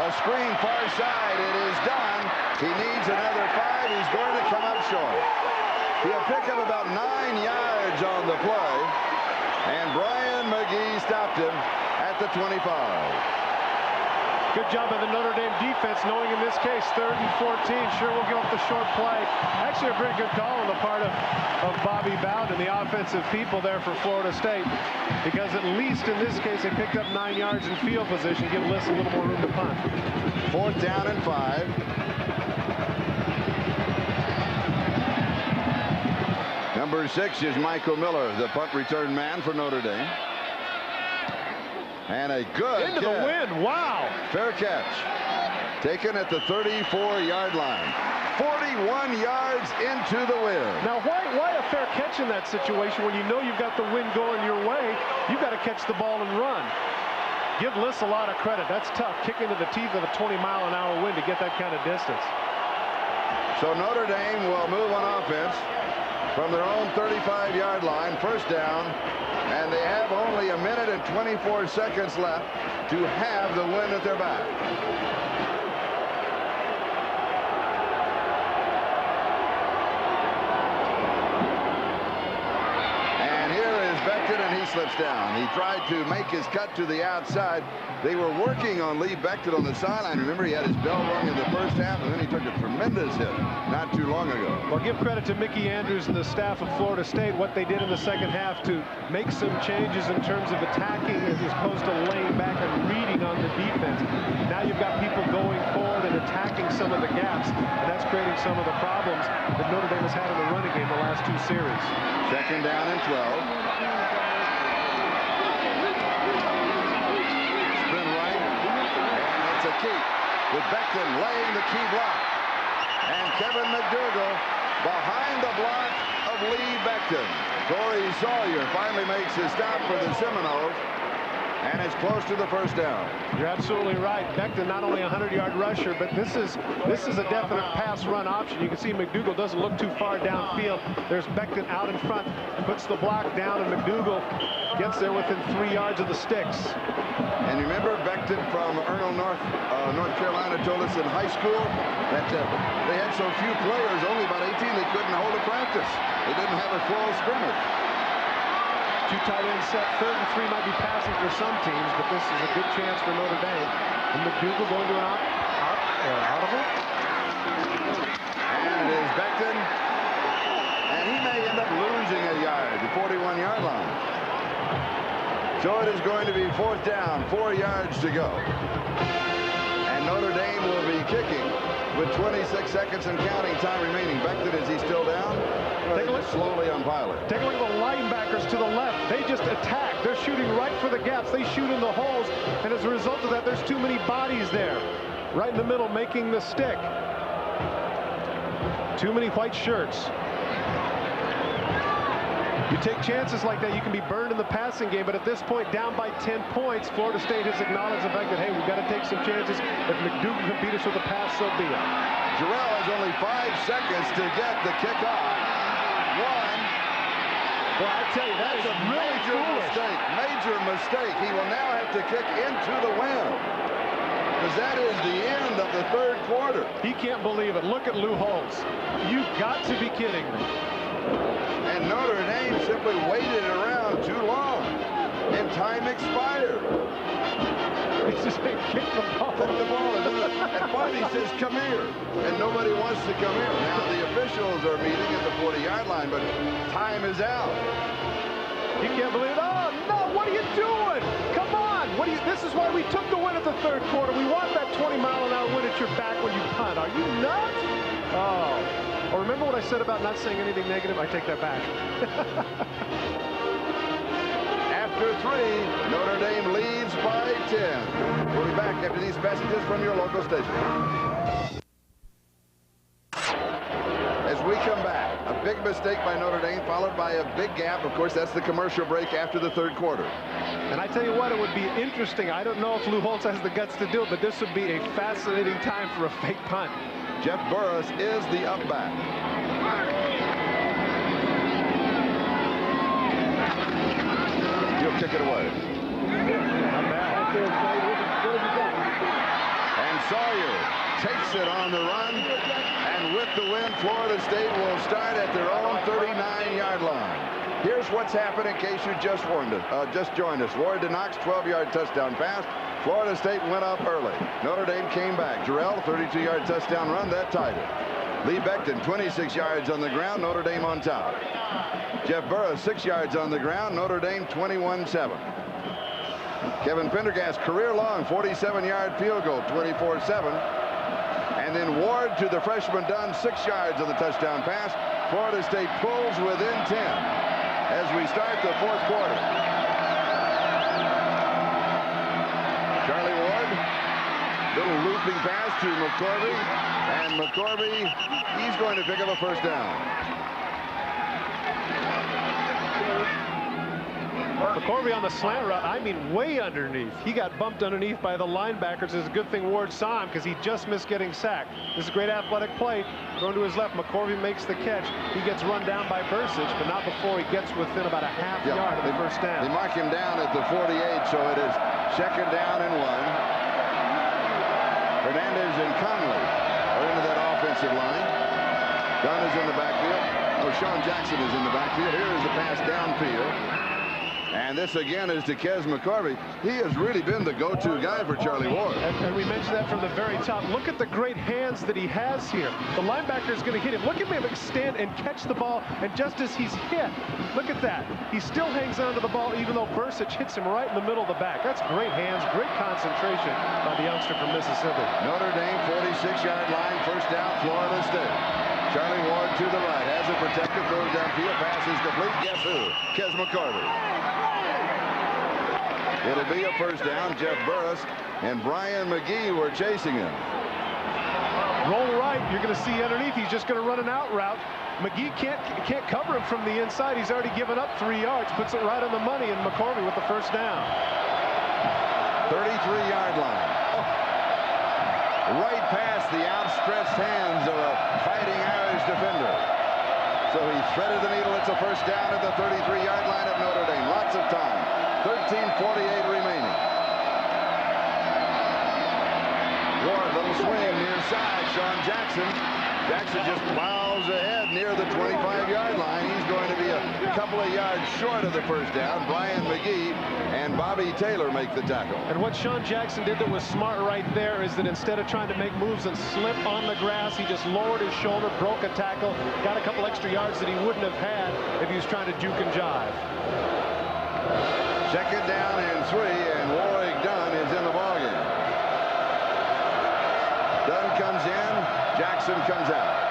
A screen far side. It is done. He needs another 5. He's going to come up short. He'll pick up about 9 yards on the play. And Brian McGee stopped him at the 25. Good job by the Notre Dame defense, knowing in this case 3rd and 14. Sure, we'll give up the short play. Actually, a pretty good call on the part of Bobby Bowden, the offensive people there for Florida State, because at least in this case, they picked up 9 yards in field position, give Liss a little more room to punt. 4th down and 5. Number 6 is Michael Miller, the punt return man for Notre Dame. And a good into the wind. Wow. Fair catch. Taken at the 34-yard line. 41 yards into the wind. Now, why a fair catch in that situation when you know you've got the wind going your way? You've got to catch the ball and run. Give Liss a lot of credit. That's tough, kicking into the teeth of a 20-mile-an-hour wind to get that kind of distance. So Notre Dame will move on offense from their own 35-yard line. 1st down. And they have only a minute and 24 seconds left to have the win at their back. And here is Becton, and he slips down. He tried to make his cut to the outside. They were working on Lee Becton on the sideline. Remember, he had his bell rung in the 1st half, and then he took a tremendous hit not too long ago. Well, give credit to Mickey Andrews and the staff of Florida State, what they did in the 2nd half to make some changes in terms of attacking as opposed to laying back and reading on the defense. Now you've got people going forward and attacking some of the gaps, and that's creating some of the problems that Notre Dame has had in the running game the last 2 series. 2nd down and 12. Keep with Becton laying the key block, and Kevin McDougal behind the block of Lee Becton. Corey Sawyer finally makes his stop for the Seminoles, and it's close to the 1st down. You're absolutely right. Becton not only a 100-yard rusher, but this is a definite pass run option. You can see McDougal doesn't look too far downfield. There's Becton out in front, puts the block down, and McDougal gets there within 3 yards of the sticks. And remember, Becton from Ernle, North Carolina, told us in high school that they had so few players, only about 18, they couldn't hold a practice. They didn't have a full scrimmage. 2 tight ends set. 3rd and 3 might be passing for some teams, but this is a good chance for Notre Dame. And McDougal going to an audible. And is Becton. And he may end up losing a yard, the 41-yard line. So it is going to be 4th down, 4 yards to go. And Notre Dame will be kicking with 26 seconds and counting time remaining. Becton, is he still down? Take a look slowly on pilot. Take a look at the linebackers to the left. They just attack. They're shooting right for the gaps. They shoot in the holes. And as a result of that, there's too many bodies there. Right in the middle, making the stick. Too many white shirts. You take chances like that, you can be burned in the passing game, but at this point, down by 10 points, Florida State has acknowledged the fact that, hey, we've got to take some chances. If McDougal can beat us with a pass, so be it. Jarrell has only 5 seconds to get the kickoff. 1. Well, I tell you, that is a really major mistake. Major mistake. He will now have to kick into the wind, because that is the end of the 3rd quarter. He can't believe it. Look at Lou Holtz. You've got to be kidding me. And Notre Dame simply waited around too long, and time expired. He's just been kicked the ball. And finally he says, come here. And nobody wants to come here. Now the officials are meeting at the 40-yard line, but time is out. You can't believe it. Oh, no, what are you doing? Come on. This is why we took the win at the 3rd quarter. We want that 20-mile-an-hour win at your back when you punt. Are you nuts? Oh. Or remember what I said about not saying anything negative? I take that back. After 3, Notre Dame leads by 10. We'll be back after these messages from your local station. As we come back, a big mistake by Notre Dame, followed by a big gap. Of course, that's the commercial break after the 3rd quarter. And I tell you what, it would be interesting. I don't know if Lou Holtz has the guts to do it, but this would be a fascinating time for a fake punt. Jeff Burris is the up back. He'll kick it away. Not bad. And takes it on the run. And with the win, Florida State will start at their own 39-yard line. Here's what's happened in case you just joined us. Ward to Knox, 12-yard touchdown pass. Florida State went up early. Notre Dame came back. Jarrell, 32-yard touchdown run. That tied it. Lee Becton, 26 yards on the ground. Notre Dame on top. Jeff Burris, 6 yards on the ground. Notre Dame 21-7. Kevin Pendergast, career-long 47-yard field goal, 24-7. And then Ward to the freshman Dunn, 6 yards on the touchdown pass. Florida State pulls within 10 as we start the fourth quarter. Charlie Ward, little looping pass to McCorvey, and McCorvey, he's going to pick up a first down. McCorvey on the slant route, I mean way underneath. He got bumped underneath by the linebackers. It's a good thing Ward saw him because he just missed getting sacked. This is a great athletic play. Thrown to his left, McCorvey makes the catch. He gets run down by Bursic, but not before he gets within about a half yard of the first down. They mark him down at the 48, so it is second down and 1. Hernandez and Conley are into that offensive line. Dunn is in the backfield. Oh, Sean Jackson is in the backfield. Here is the pass downfield. And this again is to Kes McCorvey. He has really been the go-to guy for Charlie Ward. And we mentioned that from the very top. Look at the great hands that he has here. The linebacker is going to hit him. Look at him extend and catch the ball. And just as he's hit, look at that. He still hangs on to the ball even though Bursic hits him right in the middle of the back. That's great hands, great concentration by the youngster from Mississippi. Notre Dame 46-yard line, first down, Florida State. Charlie Ward to the right, has it protected, throws downfield, passes complete. Guess who? Kes McCorvey. It'll be a first down. Jeff Burris and Brian McGee were chasing him. Roll right. You're going to see underneath. He's just going to run an out route. McGee can't cover him from the inside. He's already given up 3 yards. Puts it right on the money, and McCorvey with the first down. 33-yard line. Right past the outstretched hands of a fighting Irish defender. So he threaded the needle. It's a first down at the 33-yard line of Notre Dame. Lots of time. 13:48 remaining. Ward, little swing near side. Sean Jackson. Jackson just plows ahead near the 25-yard line. He's going to be a couple of yards short of the first down. Brian McGee and Bobby Taylor make the tackle. And what Sean Jackson did that was smart right there is that instead of trying to make moves and slip on the grass, he just lowered his shoulder, broke a tackle, got a couple extra yards that he wouldn't have had if he was trying to juke and jive. Second down and 3, and Warwick Dunn is in the ballgame. Dunn comes in, Jackson comes out.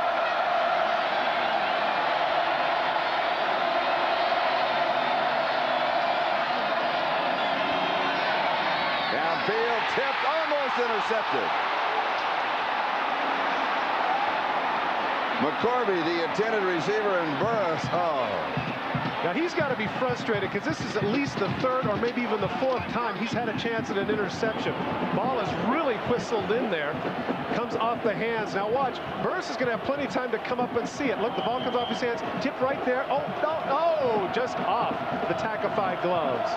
Downfield, tipped, almost intercepted. McCorvey, the intended receiver, and Burris, Now he's got to be frustrated because this is at least the third or maybe even the fourth time he's had a chance at an interception. Ball is really whistled in there. Comes off the hands. Now watch. Burris is going to have plenty of time to come up and see it. Look, the ball comes off his hands. Tipped right there. Oh, no, no. Just off the tackified gloves.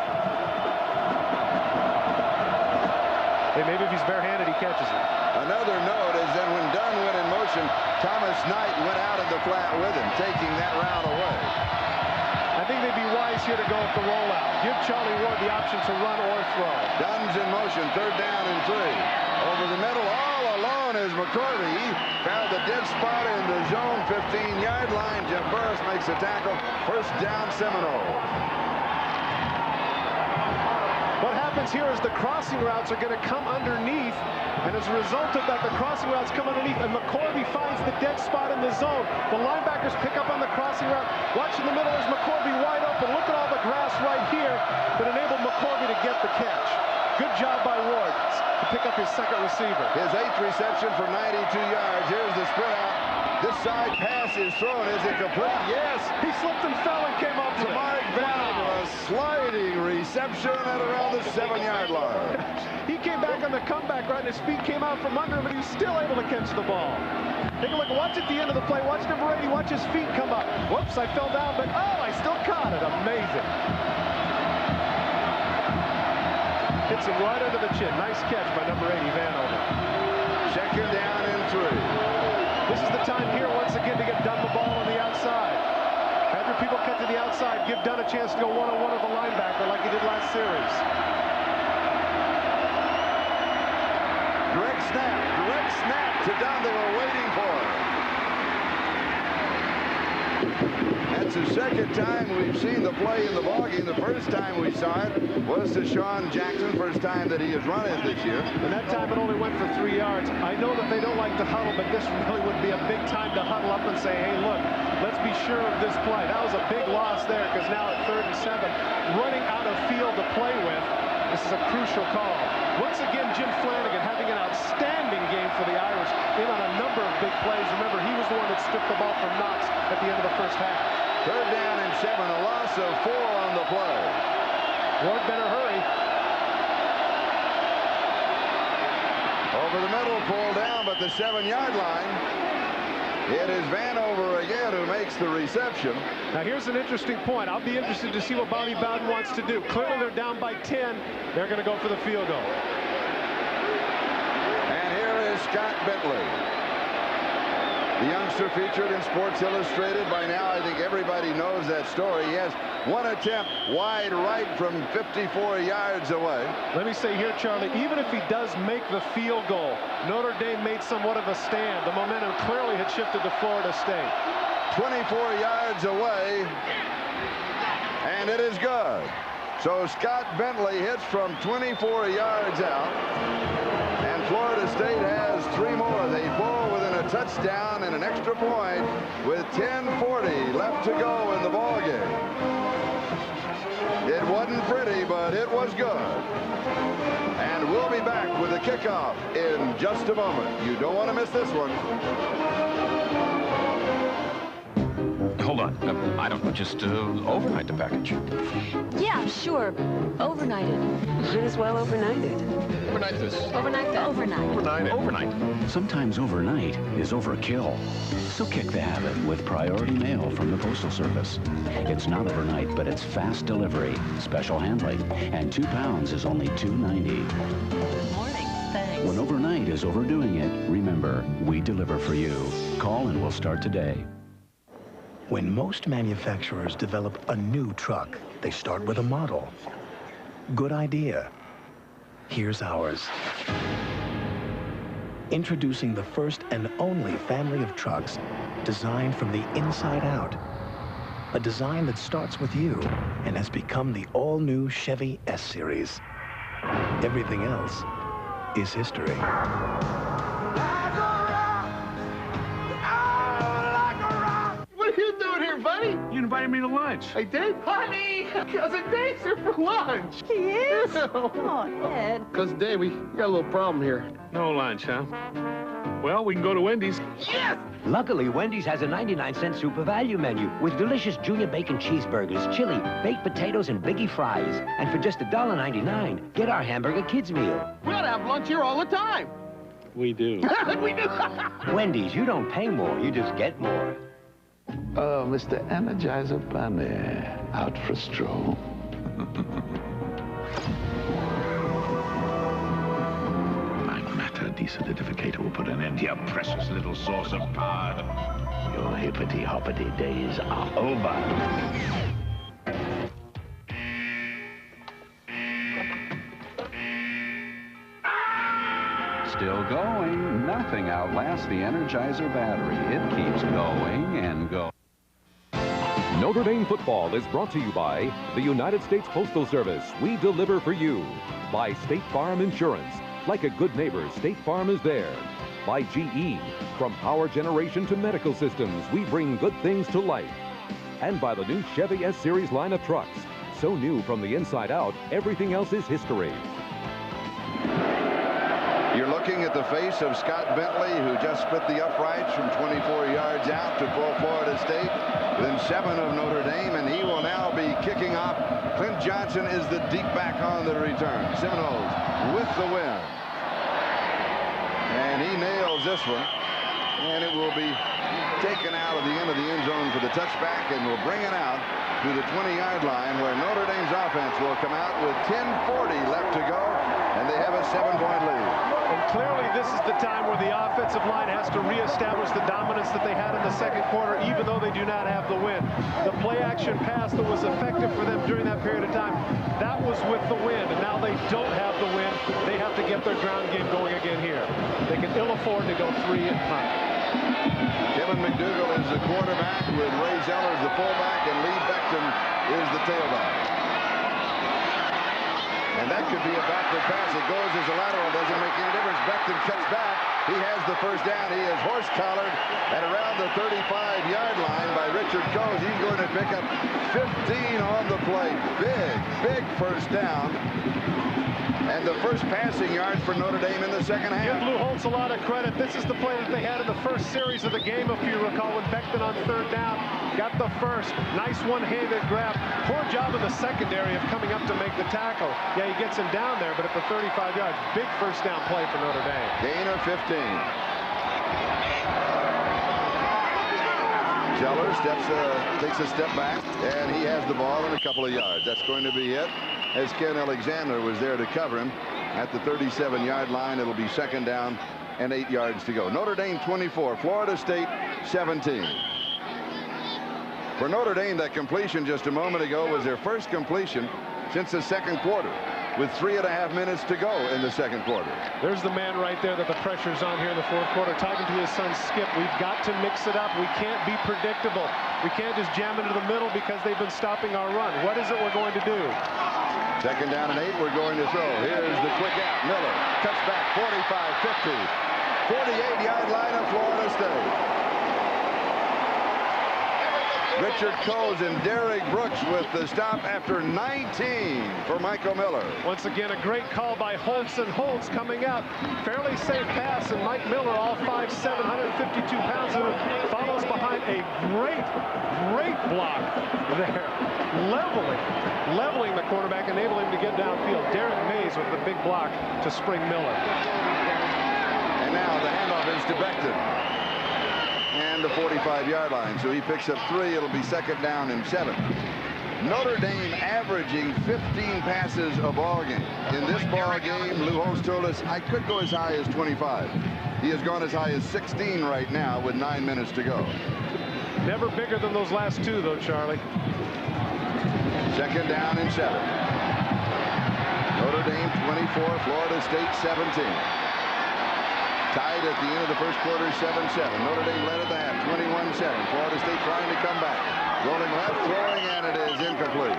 Hey, maybe if he's barehanded, he catches it. Another note is that when Dunn went in motion, Thomas Knight went out of the flat with him, taking that route away. I think they'd be wise here to go with the rollout. Give Charlie Ward the option to run or throw. Dunn's in motion, third down and 3. Over the middle, all alone is McCorvey. He found the dead spot in the zone 15-yard line. Jeff Burris makes a tackle. First down, Seminole. What happens here is the crossing routes are going to come underneath, and as a result of that, the crossing routes come underneath, and McCorvey finds the dead spot in the zone. The linebackers pick up on the crossing route. Watch in the middle is McCorvey wide open. Look at all the grass right here that enabled McCorvey to get the catch. Good job by Ward to pick up his second receiver. His 8th reception for 92 yards. Here's the split out. This side pass is thrown. Is it complete? Yes. He slipped and fell and came up to Mark Vanover. A sliding reception at around the 7-yard line. He came back on the comeback, right, and his feet came out from under him, but he was still able to catch the ball. Take a look. Watch at the end of the play. Watch number 80. Watch his feet come up. Whoops, I fell down, but oh, I still caught it. Amazing. Hits him right under the chin. Nice catch by number 80, Vanover. Second down and 3. This is the time here once again to get Dunn the ball on the outside. Have your people cut to the outside. Give Dunn a chance to go one-on-one with the linebacker like he did last series. Direct snap to Dunn. They were waiting for it. That's the second time we've seen the play in the ballgame. The first time we saw it was to Sean Jackson, first time that he has run it this year. And that time it only went for 3 yards. I know that they don't like to huddle, but this really would be a big time to huddle up and say, hey, look, let's be sure of this play. That was a big loss there because now at 3rd and 7, running out of field to play with, this is a crucial call. Once again, Jim Flanagan having an outstanding game for the Irish in on a number of big plays. Remember, he was the one that stripped the ball from Knox at the end of the first half. 3rd down and 7, a loss of 4 on the play. Ward better hurry. Over the middle, pulled down, but the 7-yard line. It is Vanover again who makes the reception. Now here's an interesting point. I'll be interested to see what Bobby Bowden wants to do. Clearly they're down by 10. They're going to go for the field goal. And here is Scott Bentley. The youngster featured in Sports Illustrated. By now, I think everybody knows that story. He has one attempt wide right from 54 yards away. Let me say here, Charlie, even if he does make the field goal, Notre Dame made somewhat of a stand. The momentum clearly had shifted to Florida State. 24 yards away, and it is good. So Scott Bentley hits from 24 yards out, and Florida State has 3 more. They fall within a touchdown and an extra point with 10:40 left to go in the ball game. It wasn't pretty, but it was good. And we'll be back with the kickoff in just a moment. You don't want to miss this one. Hold on. I don't know. Just overnight the package. Yeah, sure. Overnighted. Might as well overnight it. Overnight this. Overnight that. Overnight. Overnight. Sometimes overnight is overkill. So kick the habit with Priority Mail from the Postal Service. It's not overnight, but it's fast delivery, special handling, and 2 pounds is only $2.90. Good morning. Thanks. When overnight is overdoing it, remember, we deliver for you. Call and we'll start today. When most manufacturers develop a new truck, they start with a model. Good idea. Here's ours. Introducing the first and only family of trucks designed from the inside out. A design that starts with you and has become the all-new Chevy S-Series. Everything else is history. What are you doing here, buddy? You invited me to lunch. I did? Honey, Cousin Dave's here for lunch. He is? Oh, Ed. Cousin Dave, we got a little problem here. No lunch, huh? Well, we can go to Wendy's. Yes! Luckily, Wendy's has a 99-cent super value menu with delicious junior bacon cheeseburgers, chili, baked potatoes, and biggie fries. And for just $1.99, get our hamburger kids meal. We ought to have lunch here all the time. We do. We do. Wendy's, you don't pay more, you just get more. Oh, Mr. Energizer Bunny, out for a stroll. My matter desolidificator will put an end to your precious little source of power. Your hippity-hoppity days are over. Still going. Nothing outlasts the Energizer battery. It keeps going and going. Notre Dame football is brought to you by the United States Postal Service. We deliver for you. By State Farm Insurance. Like a good neighbor, State Farm is there. By GE. From power generation to medical systems, we bring good things to life. And by the new Chevy S-Series line of trucks. So new from the inside out, everything else is history. You're looking at the face of Scott Bentley, who just split the uprights from 24 yards out to full Florida State, then 7 of Notre Dame, and he will now be kicking off. Clint Johnson is the deep back on the return. Seminoles with the win. And he nails this one, and it will be taken out of the end of the end zone for the touchback, and will bring it out to the 20-yard line, where Notre Dame's offense will come out with 10:40 left to go, and they have a 7-point lead. And clearly this is the time where the offensive line has to reestablish the dominance that they had in the second quarter, even though they do not have the win. The play-action pass that was effective for them during that period of time, that was with the win, and now they don't have the win. They have to get their ground game going again here. They can ill afford to go 3 and punt. Kevin McDougal is the quarterback, with Ray Zeller as the fullback, and Lee Beckton is the tailback. And that could be a backward pass. It goes as a lateral. Doesn't make any difference. Beckton cuts back. He has the first down. He is horse-collared at around the 35-yard line by Richard Coase. He's going to pick up 15 on the play. Big first down. And the first passing yards for Notre Dame in the second half. Give Lou Holtz a lot of credit. This is the play that they had in the first series of the game, if you recall, when Beckton on third down got the first. Nice one-handed grab. Poor job in the secondary of coming up to make the tackle. Yeah, he gets him down there, but at the 35 yards, big first down play for Notre Dame. Gain of 15. Zeller takes a step back, and he has the ball in a couple of yards. That's going to be it, as Ken Alexander was there to cover him at the 37-yard line. It'll be second down and 8 yards to go. Notre Dame 24, Florida State 17. For Notre Dame, that completion just a moment ago was their first completion since the second quarter, with 3.5 minutes to go in the second quarter. There's the man right there that the pressure's on here in the fourth quarter, talking to his son Skip. We've got to mix it up. We can't be predictable. We can't just jam into the middle because they've been stopping our run. What is it we're going to do? Second down and 8, we're going to throw. Here's the quick out. Miller cuts back 45, 50, 48-yard line of Florida State. Richard Coase and Derek Brooks with the stop after 19 for Michael Miller. Once again, a great call by Holtz, and Holtz coming out. Fairly safe pass, and Mike Miller, all 5'7", 152 pounds, who follows behind a great block there. Leveling the quarterback, enabling him to get downfield. Derek Mays with the big block to spring Miller. And now the handoff is to Beckton. And the 45-yard line. So he picks up 3. It'll be second down and 7. Notre Dame averaging 15 passes a ball game. In this ball game, Lou Holtz told us, I could go as high as 25. He has gone as high as 16 right now with 9 minutes to go. Never bigger than those last 2, though, Charlie. Second down and 7. Notre Dame 24, Florida State 17. Tied at the end of the first quarter, 7-7. Notre Dame led at the half, 21-7. Florida State trying to come back. Rolling left, throwing, and it is incomplete.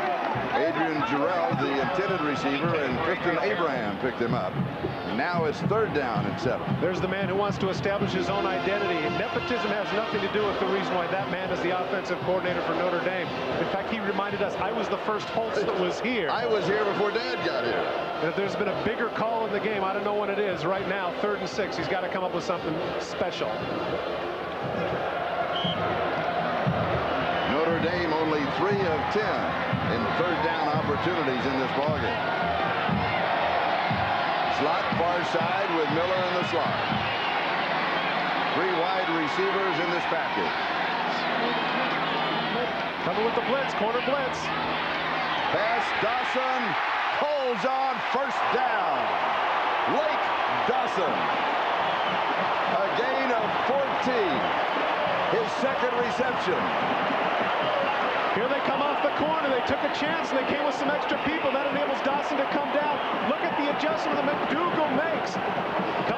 Adrian Jarrell, the intended receiver, and Tristan Abraham picked him up. Now it's third down and 7. There's the man who wants to establish his own identity. And nepotism has nothing to do with the reason why that man is the offensive coordinator for Notre Dame. In fact, he reminded us, I was the first Holtz that was here. I was here before Dad got here. And if there's been a bigger call in the game, I don't know what it is. Right now, 3rd and 6. He's got to come up with something special. Notre Dame only 3 of 10 in third down opportunities in this ballgame. Slot far side with Miller in the slot. 3 wide receivers in this package. Coming with the blitz, corner blitz. Pass, Dawson holds on, first down. Lake Dawson. A gain of 14. His second reception. Here they come off the corner. They took a chance, and they came with some extra people. That enables Dawson to come down. Look at the adjustment that McDougal makes.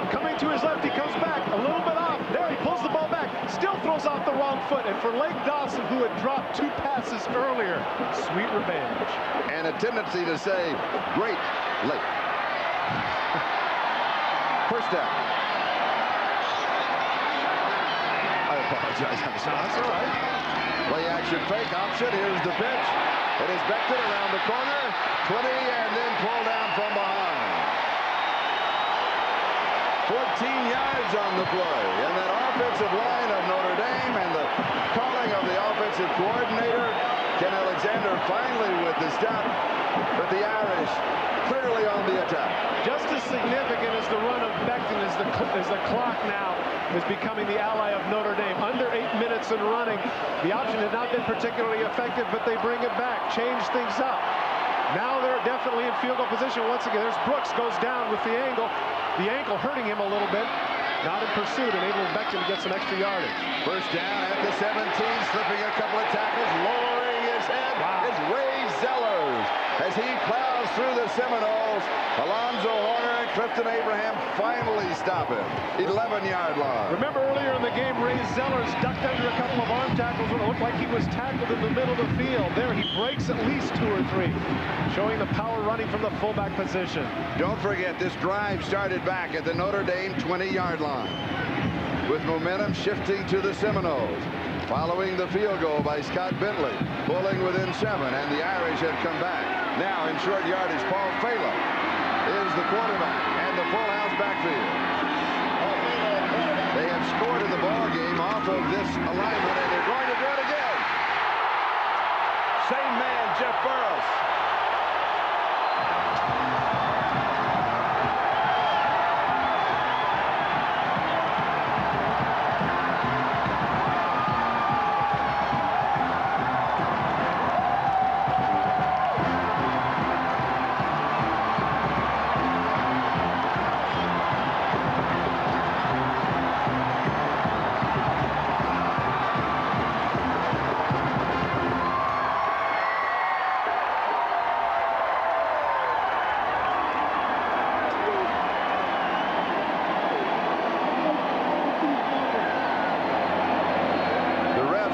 Coming to his left, he comes back. A little bit off. There, he pulls the ball back. Still throws off the wrong foot. And for Lake Dawson, who had dropped 2 passes earlier, sweet revenge. And a tendency to say, great Lake. First down. I apologize. I'm sorry. That's all right. Play action fake option. Here's the pitch. It is Beckton around the corner. 20 and then pulled down from behind. 14 yards on the play. And that offensive line of Notre Dame and the calling of the offensive coordinator Ken Alexander finally with the stop, but the Irish clearly on the attack. Just as significant as the run of Becton as the clock now is becoming the ally of Notre Dame. Under 8 minutes and running. The option had not been particularly effective, but they bring it back, change things up. Now they're definitely in field goal position once again. There's Brooks, goes down with the ankle hurting him a little bit. Not in pursuit, enabling Becton to get some extra yardage. First down at the 17, slipping a couple of tackles, lowering his head is Ray Zellers as he plows through the Seminoles. Alonzo Horner and Clifton Abraham finally stop him. 11-yard line. Remember earlier in the game, Ray Zellers ducked under a couple of arm tackles when it looked like he was tackled in the middle of the field. There, he breaks at least 2 or 3, showing the power running from the fullback position. Don't forget, this drive started back at the Notre Dame 20-yard line, with momentum shifting to the Seminoles. Following the field goal by Scott Bentley, pulling within 7, and the Irish had come back. Now in short yardage, Paul Phelan is the quarterback, and the full house backfield. They have scored in the ball game off of this alignment, and they're going to do it again. Same man, Jeff Burris.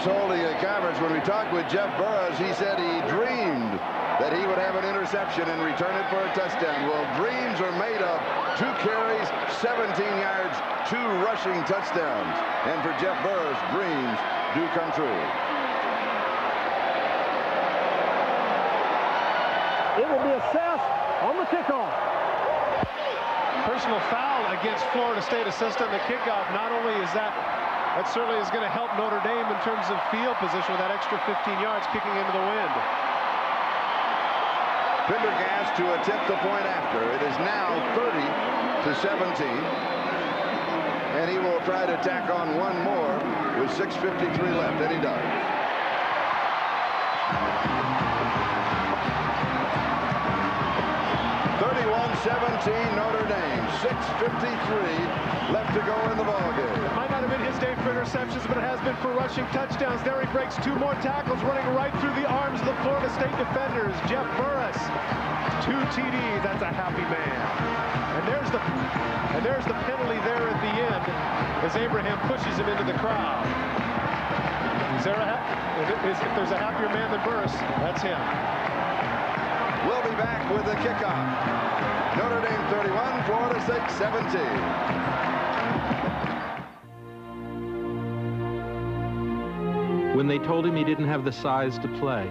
Holding a conference. When we talked with Jeff Burris, he said he dreamed that he would have an interception and return it for a touchdown. Well, dreams are made of 2 carries, 17 yards, 2 rushing touchdowns. And for Jeff Burris, dreams do come true. It will be assessed on the kickoff. Personal foul against Florida State assistant. The kickoff, not only is that certainly is going to help Notre Dame in terms of field position with that extra 15 yards kicking into the wind. Pendergast to attempt the point after. It is now 30-17. And he will try to tack on one more with 6:53 left, and he does. Notre Dame. 6:53 left to go in the ballgame. It might not have been his day for interceptions, but it has been for rushing touchdowns. There he breaks 2 more tackles, running right through the arms of the Florida State defenders. Jeff Burris, 2 TDs. That's a happy man. And there's the penalty there at the end as Abraham pushes him into the crowd. If there's a happier man than Burris, that's him. We'll be back with the kickoff. Notre Dame 31, Florida State 17. When they told him he didn't have the size to play,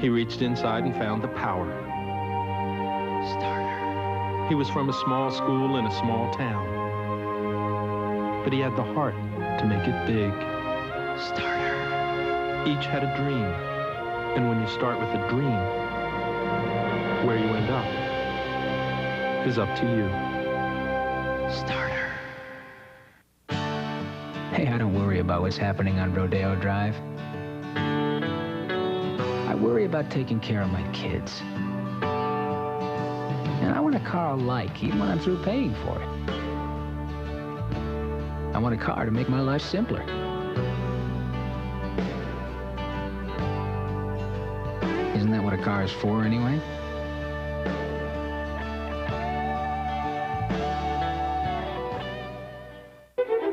he reached inside and found the power. Starter. He was from a small school in a small town, but he had the heart to make it big. Starter. Each had a dream, and when you start with a dream, where you end up is up to you. Starter. Hey, I don't worry about what's happening on Rodeo Drive. I worry about taking care of my kids. And I want a car I like, even when I'm through paying for it. I want a car to make my life simpler. Isn't that what a car is for, anyway?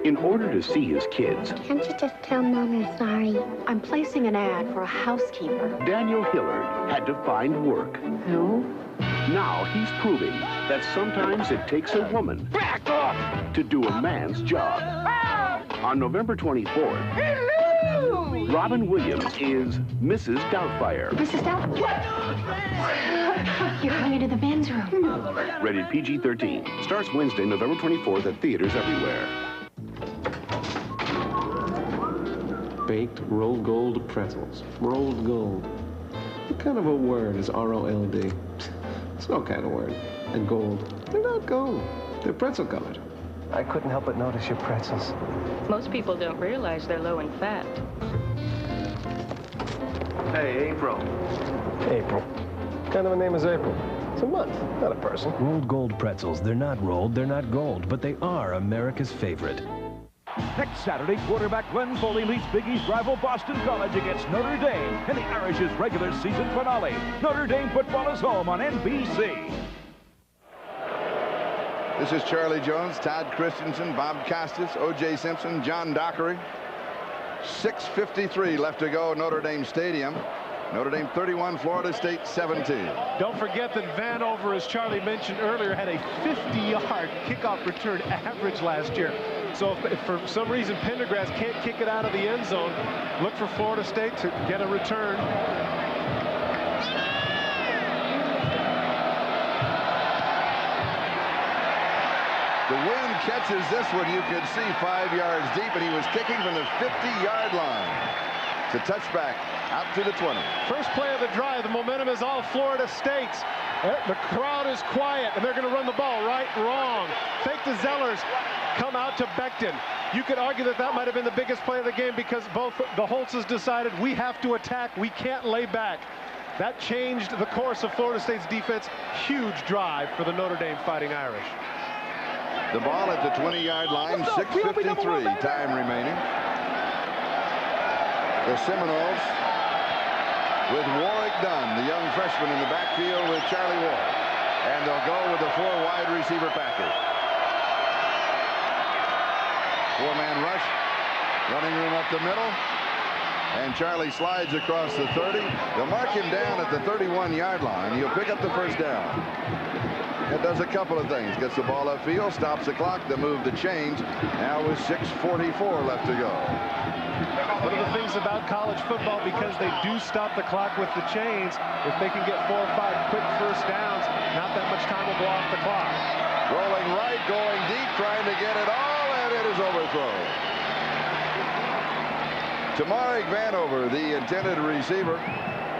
In order to see his kids, Can't you just tell Mom you're sorry? I'm placing an ad for a housekeeper. Daniel Hillard had to find work. Who? Now he's proving that sometimes it takes a woman back off to do a man's job. On November 24th, Hello! Robin Williams is Mrs. Doubtfire. Mrs. Doubtfire? You hung into the men's room. Rated PG-13. Starts Wednesday, November 24th at theaters everywhere. baked rolled gold pretzels. Rolled gold. What kind of a word is R-O-L-D? It's no kind of word. And gold. They're not gold. They're pretzel colored. I couldn't help but notice your pretzels. Most people don't realize they're low in fat. Hey, April. April. What kind of a name is April? It's a month, not a person. Rolled gold pretzels. They're not rolled, they're not gold, but they are America's favorite. Next Saturday, quarterback Glenn Foley leads Big East rival Boston College against Notre Dame in the Irish's regular season finale. Notre Dame football is home on NBC. This is Charlie Jones, Todd Christensen, Bob Costas, O.J. Simpson, John Dockery. 6:53 left to go, Notre Dame Stadium. Notre Dame 31, Florida State 17. Don't forget that Vanover, as Charlie mentioned earlier, had a 50-yard kickoff return average last year. So if for some reason Pendergrass can't kick it out of the end zone, look for Florida State to get a return. The wind catches this one, you could see 5 yards deep, and he was kicking from the 50-yard line. It's a touchback out to the 20. First play of the drive, the momentum is all Florida State's. The crowd is quiet, and they're going to run the ball. Right, wrong. Fake to Zellers. Come out to Becton. You could argue that that might have been the biggest play of the game because both the Holtzes decided we have to attack. We can't lay back. That changed the course of Florida State's defense. Huge drive for the Notre Dame Fighting Irish. The ball at the 20-yard line, 6:53 time remaining. The Seminoles with Warwick Dunn, the young freshman in the backfield with Charlie Ward. And they'll go with the 4 wide receiver package. 4-man rush, running room up the middle. And Charlie slides across the 30. They'll mark him down at the 31-yard line. He'll pick up the first down. That does a couple of things. Gets the ball upfield, stops the clock, the move to change. Now with 6:44 left to go. One of the things about college football, because they do stop the clock with the chains, if they can get 4 or 5 quick first downs, not that much time will go off the clock. Rolling right, going deep, trying to get it all, and it is overthrown. Tamarick Vanover, the intended receiver,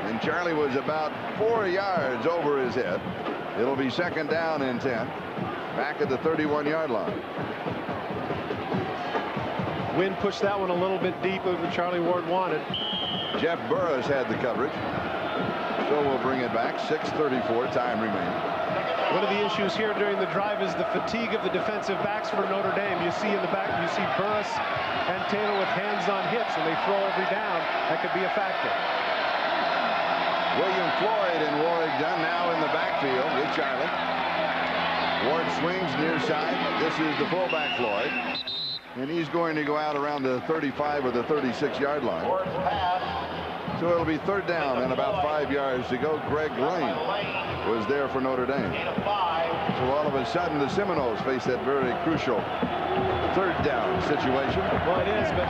and Charlie was about 4 yards over his head. It'll be second down and 10, back at the 31-yard line. Wind pushed that one a little bit deeper than Charlie Ward wanted. Jeff Burris had the coverage, so we'll bring it back. 6:34 time remaining. One of the issues here during the drive is the fatigue of the defensive backs for Notre Dame. You see in the back, you see Burris and Taylor with hands on hips, and they throw every down. That could be a factor. William Floyd and Warwick Dunn now in the backfield with Charlie. Ward swings near side. This is the fullback Floyd. And he's going to go out around the 35 or the 36-yard line. So it'll be third down and about 5 yards to go. Greg Lane was there for Notre Dame. So all of a sudden the Seminoles face that very crucial third down situation. Well, it is, but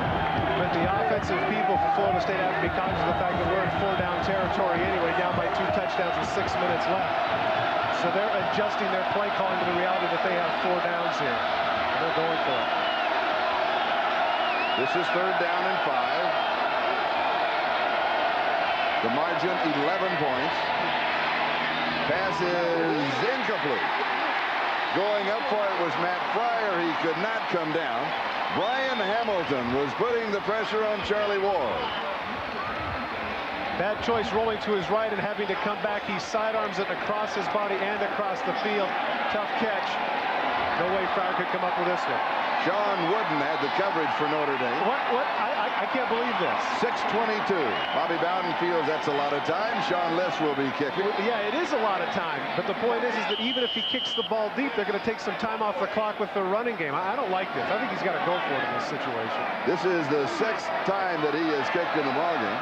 the offensive people for Florida State have to be conscious of the fact that we're in 4-down territory anyway, down by 2 touchdowns with 6 minutes left. So they're adjusting their play calling to the reality that they have 4 downs here. And they're going for it. This is third down and 5. The margin 11 points. Pass is incomplete. Going up for it was Matt Fryer. He could not come down. Brian Hamilton was putting the pressure on Charlie Ward. Bad choice rolling to his right and having to come back. He sidearms it across his body and across the field. Tough catch. No way Fryer could come up with this one. Sean Wooden had the coverage for Notre Dame. What? I can't believe this. 6:22. Bobby Bowden feels that's a lot of time. Sean Liss will be kicking. Yeah, it is a lot of time. But the point is that even if he kicks the ball deep, they're going to take some time off the clock with their running game. I don't like this. I think he's got to go for it in this situation. This is the 6th time that he has kicked in the ballgame.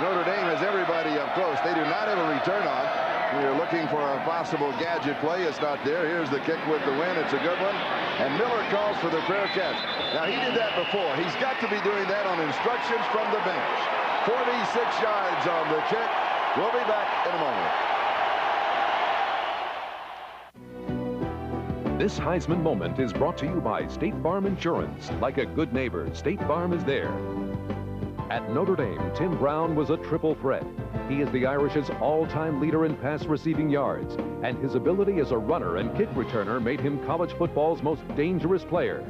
Notre Dame has everybody up close. They do not have a return on. We are looking for a possible gadget play. It's not there. Here's the kick with the win. It's a good one. And Miller calls for the fair catch. Now, he did that before. He's got to be doing that on instructions from the bench. 46 yards on the kick. We'll be back in a moment. This Heisman moment is brought to you by State Farm Insurance. Like a good neighbor, State Farm is there. At Notre Dame, Tim Brown was a triple threat. He is the Irish's all-time leader in pass receiving yards, and his ability as a runner and kick returner made him college football's most dangerous player.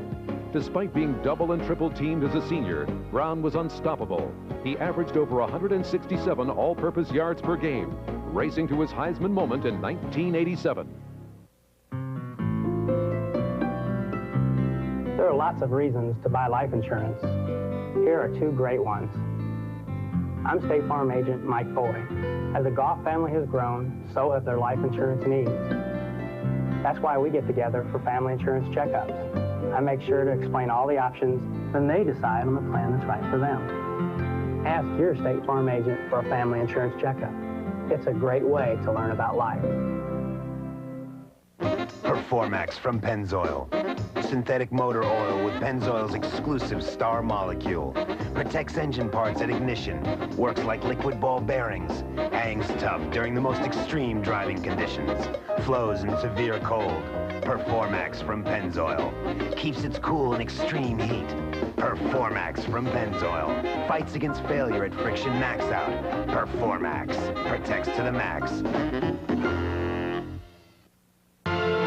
Despite being double and triple teamed as a senior, Brown was unstoppable. He averaged over 167 all-purpose yards per game, racing to his Heisman moment in 1987. There are lots of reasons to buy life insurance. Here are two great ones. I'm State Farm Agent Mike Boyd. As the Goff family has grown, so have their life insurance needs. That's why we get together for family insurance checkups. I make sure to explain all the options, then they decide on the plan that's right for them. Ask your State Farm agent for a family insurance checkup. It's a great way to learn about life. Performax from Pennzoil. Synthetic motor oil with Pennzoil's exclusive star molecule. Protects engine parts at ignition. Works like liquid ball bearings. Hangs tough during the most extreme driving conditions. Flows in severe cold. Performax from Pennzoil. Keeps it cool in extreme heat. Performax from Pennzoil. Fights against failure at friction max out. Performax. Protects to the max.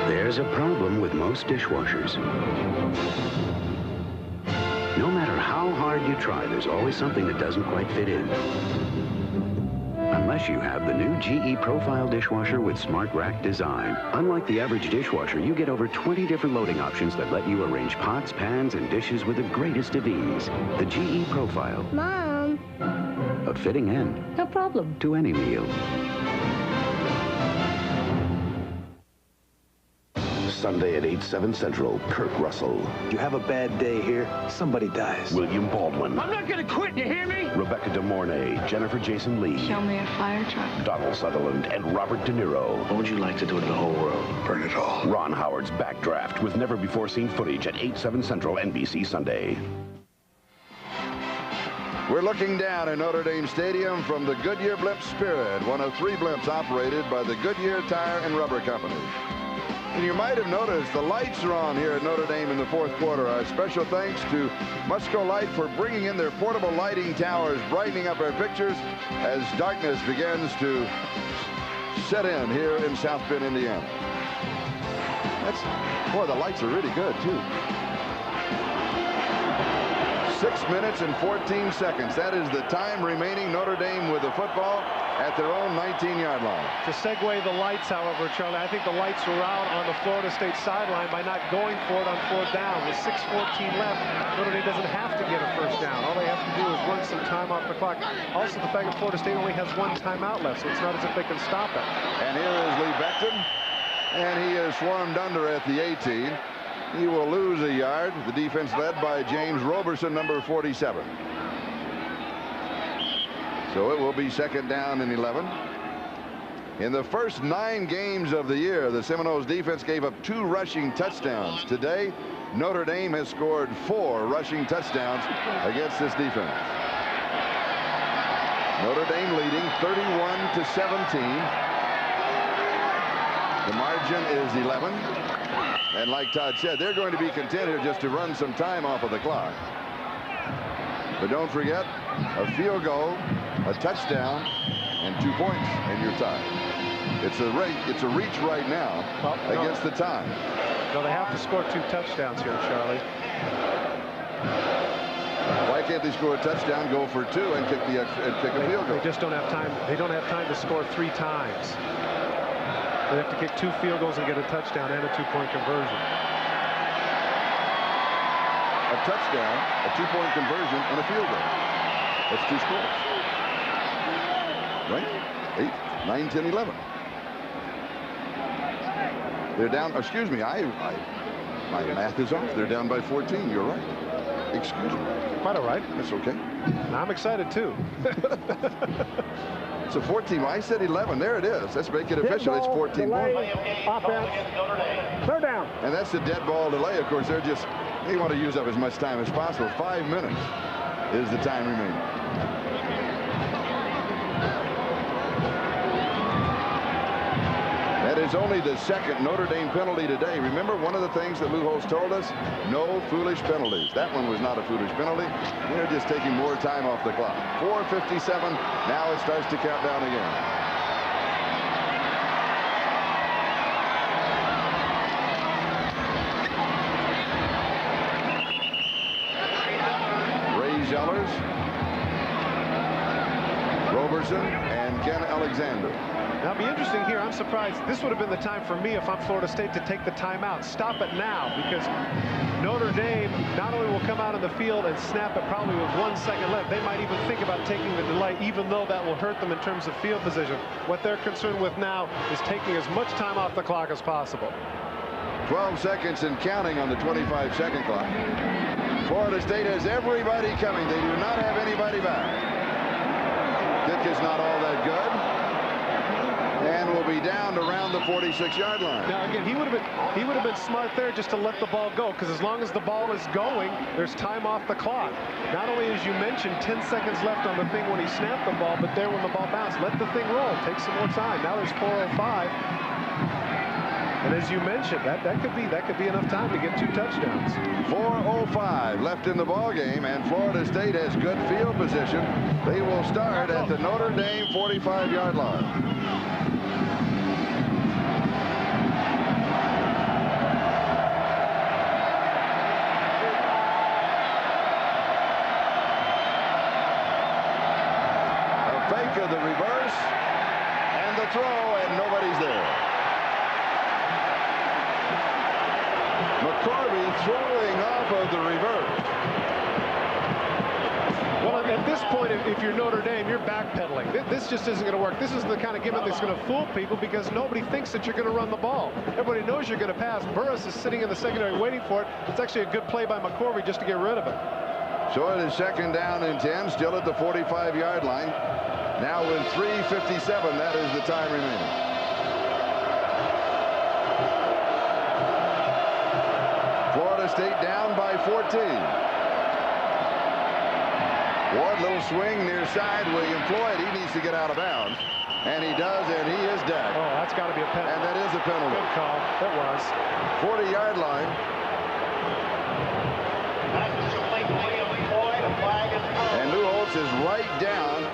There's a problem with most dishwashers. No matter how hard you try, there's always something that doesn't quite fit in. Unless you have the new GE Profile dishwasher with Smart Rack design. Unlike the average dishwasher, you get over 20 different loading options that let you arrange pots, pans, and dishes with the greatest of ease. The GE Profile. Mom. A fitting end. No problem. To any meal. Sunday at 8/7 Central, Kurt Russell. You have a bad day here, somebody dies. William Baldwin. I'm not gonna quit, you hear me? Rebecca De Mornay, Jennifer Jason Leigh. Show me a fire truck. Donald Sutherland and Robert De Niro. What would you like to do to the whole world? Burn it all. Ron Howard's Backdraft with never-before-seen footage at 8/7 Central, NBC Sunday. We're looking down at Notre Dame Stadium from the Goodyear Blimp Spirit, one of 3 blimps operated by the Goodyear Tire and Rubber Company. And you might have noticed the lights are on here at Notre Dame in the 4th quarter. Our special thanks to Musco Light for bringing in their portable lighting towers, brightening up our pictures as darkness begins to set in here in South Bend, Indiana. Boy, the lights are really good, too. 6 minutes and 14 seconds. That is the time remaining. Notre Dame with the football at their own 19-yard line. To segue the lights, however, Charlie, I think the lights were out on the Florida State sideline by not going for it on 4th down. With 6:14 left, Notre Dame doesn't have to get a first down. All they have to do is run some time off the clock. Also, the fact that Florida State only has 1 timeout left, so it's not as if they can stop it. And here is Lee Becton, and he is swarmed under at the 18. He will lose a yard. The defense led by James Roberson, number 47. So it will be 2nd down and 11. In the first 9 games of the year, the Seminoles defense gave up 2 rushing touchdowns. Today, Notre Dame has scored 4 rushing touchdowns against this defense. Notre Dame leading 31-17. The margin is 11. And like Todd said, they're going to be content here just to run some time off of the clock. But don't forget, a field goal, a touchdown, and 2 points, and you're tied. It's a reach right now against the time. No, they have to score 2 touchdowns here, Charlie. Why can't they score a touchdown, go for 2, and kick a field goal? They just don't have time. They don't have time to score 3 times. They have to kick 2 field goals and get a touchdown and a 2-point conversion. A touchdown, a 2-point conversion, and a field goal. That's 2 scores. Right? 8, 9, 10, 11. They're down. Excuse me. My math is off. They're down by 14. You're right. Excuse me. Quite all right. That's okay. I'm excited too. It's a 14. Well, I said 11. There it is. Let's make it official. It's 14 points. Offense. 3rd down. And that's the dead ball delay. Of course, they want to use up as much time as possible. 5 minutes is the time remaining. That is only the second Notre Dame penalty today. Remember, one of the things that Lou Holtz told us, no foolish penalties. That one was not a foolish penalty. They're just taking more time off the clock. 4:57. Now it starts to count down again. Zellers, Roberson, and Ken Alexander. Now, it'll be interesting here. I'm surprised. This would have been the time for me if I'm Florida State to take the timeout. Stop it now, because Notre Dame not only will come out on the field and snap it probably with 1 second left, they might even think about taking the delay, even though that will hurt them in terms of field position. What they're concerned with now is taking as much time off the clock as possible. 12 seconds and counting on the 25-second clock. Florida State has everybody coming. They do not have anybody back. Dick is not all that good, and will be down around the 46-yard line. Now again, he would have been smart there just to let the ball go, because as long as the ball is going, there's time off the clock. Not only, as you mentioned, 10 seconds left on the thing when he snapped the ball, but there when the ball bounced, let the thing roll. Take some more time. Now there's 4:05. And as you mentioned, that could be enough time to get 2 touchdowns. 4:05 left in the ball game, and Florida State has good field position. They will start at the Notre Dame 45-yard line. A fake of the reverse and the throw, and nobody's there. McCorvey throwing off of the reverse. Well, at this point, if you're Notre Dame, you're backpedaling. This just isn't going to work. This is the kind of gimmick that's going to fool people, because nobody thinks that you're going to run the ball. Everybody knows you're going to pass. Burris is sitting in the secondary waiting for it. It's actually a good play by McCorvey just to get rid of it. So it is 2nd down and 10, still at the 45-yard line. Now with 3:57, that is the time remaining. Florida State down by 14. Ward, little swing near side. William Floyd, he needs to get out of bounds. And he does, and he is dead. Oh, that's got to be a penalty. And that is a penalty. Good call. That was. 40-yard line. And Lou Holtz is right down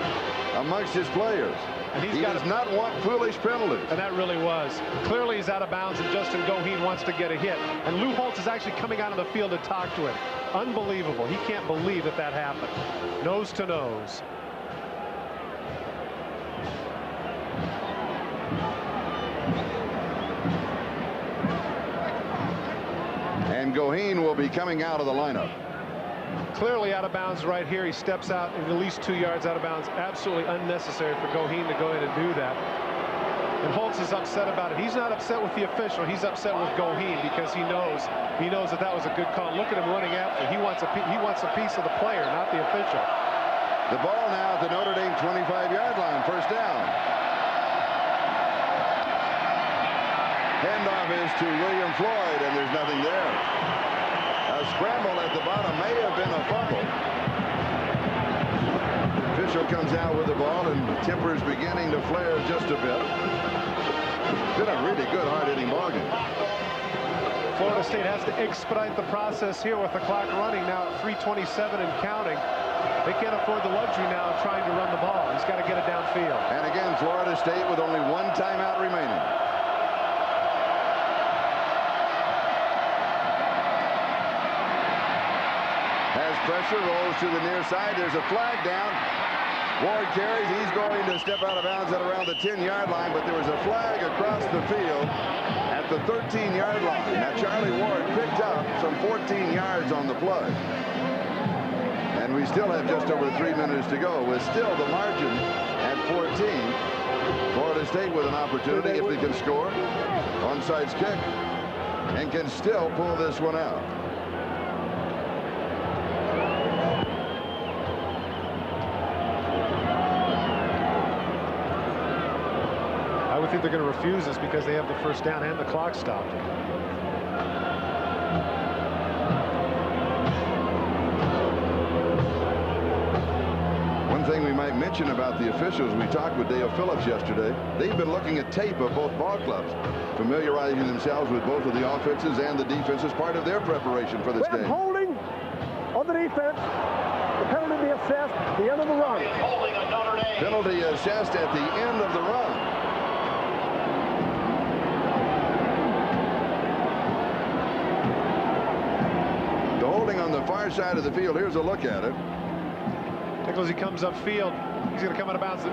amongst his players. And he does not want foolish penalties. And that really was. Clearly he's out of bounds, and Justin Goheen wants to get a hit. And Lou Holtz is actually coming out of the field to talk to him. Unbelievable. He can't believe that happened. Nose to nose. And Goheen will be coming out of the lineup. Clearly out of bounds right here. He steps out at least 2 yards out of bounds. Absolutely unnecessary for Goheen to go in and do that. And Holtz is upset about it. He's not upset with the official. He's upset with Goheen, because he knows that was a good call. Look at him running after. He wants a piece of the player, not the official. The ball now at the Notre Dame 25-yard line. 1st down. Handoff is to William Floyd, and there's nothing there. A scramble at the bottom may have been a fumble. Official comes out with the ball, and tempers beginning to flare just a bit. Been a really good, hard-hitting ball game. Florida State has to expedite the process here with the clock running now at 3:27 and counting. They can't afford the luxury now of trying to run the ball. He's got to get it downfield. And again, Florida State with only 1 timeout remaining. Pressure, rolls to the near side. There's a flag down. Ward carries. He's going to step out of bounds at around the 10-yard line, but there was a flag across the field at the 13-yard line. Now, Charlie Ward picked up some 14 yards on the play. And we still have just over 3 minutes to go, with still the margin at 14. Florida State with an opportunity, if they can score. Onside kick, and can still pull this one out. I think they're going to refuse this because they have the 1st down and the clock stopped. One thing we might mention about the officials. We talked with Dale Phillips yesterday. They've been looking at tape of both ball clubs, familiarizing themselves with both of the offenses and the defenses, part of their preparation for this game. Holding on the defense. The penalty be assessed at the end of the run. Penalty assessed at the end of the run. The holding on the far side of the field. Here's a look at it. Nichols, he comes upfield. He's going to come out of bounds. The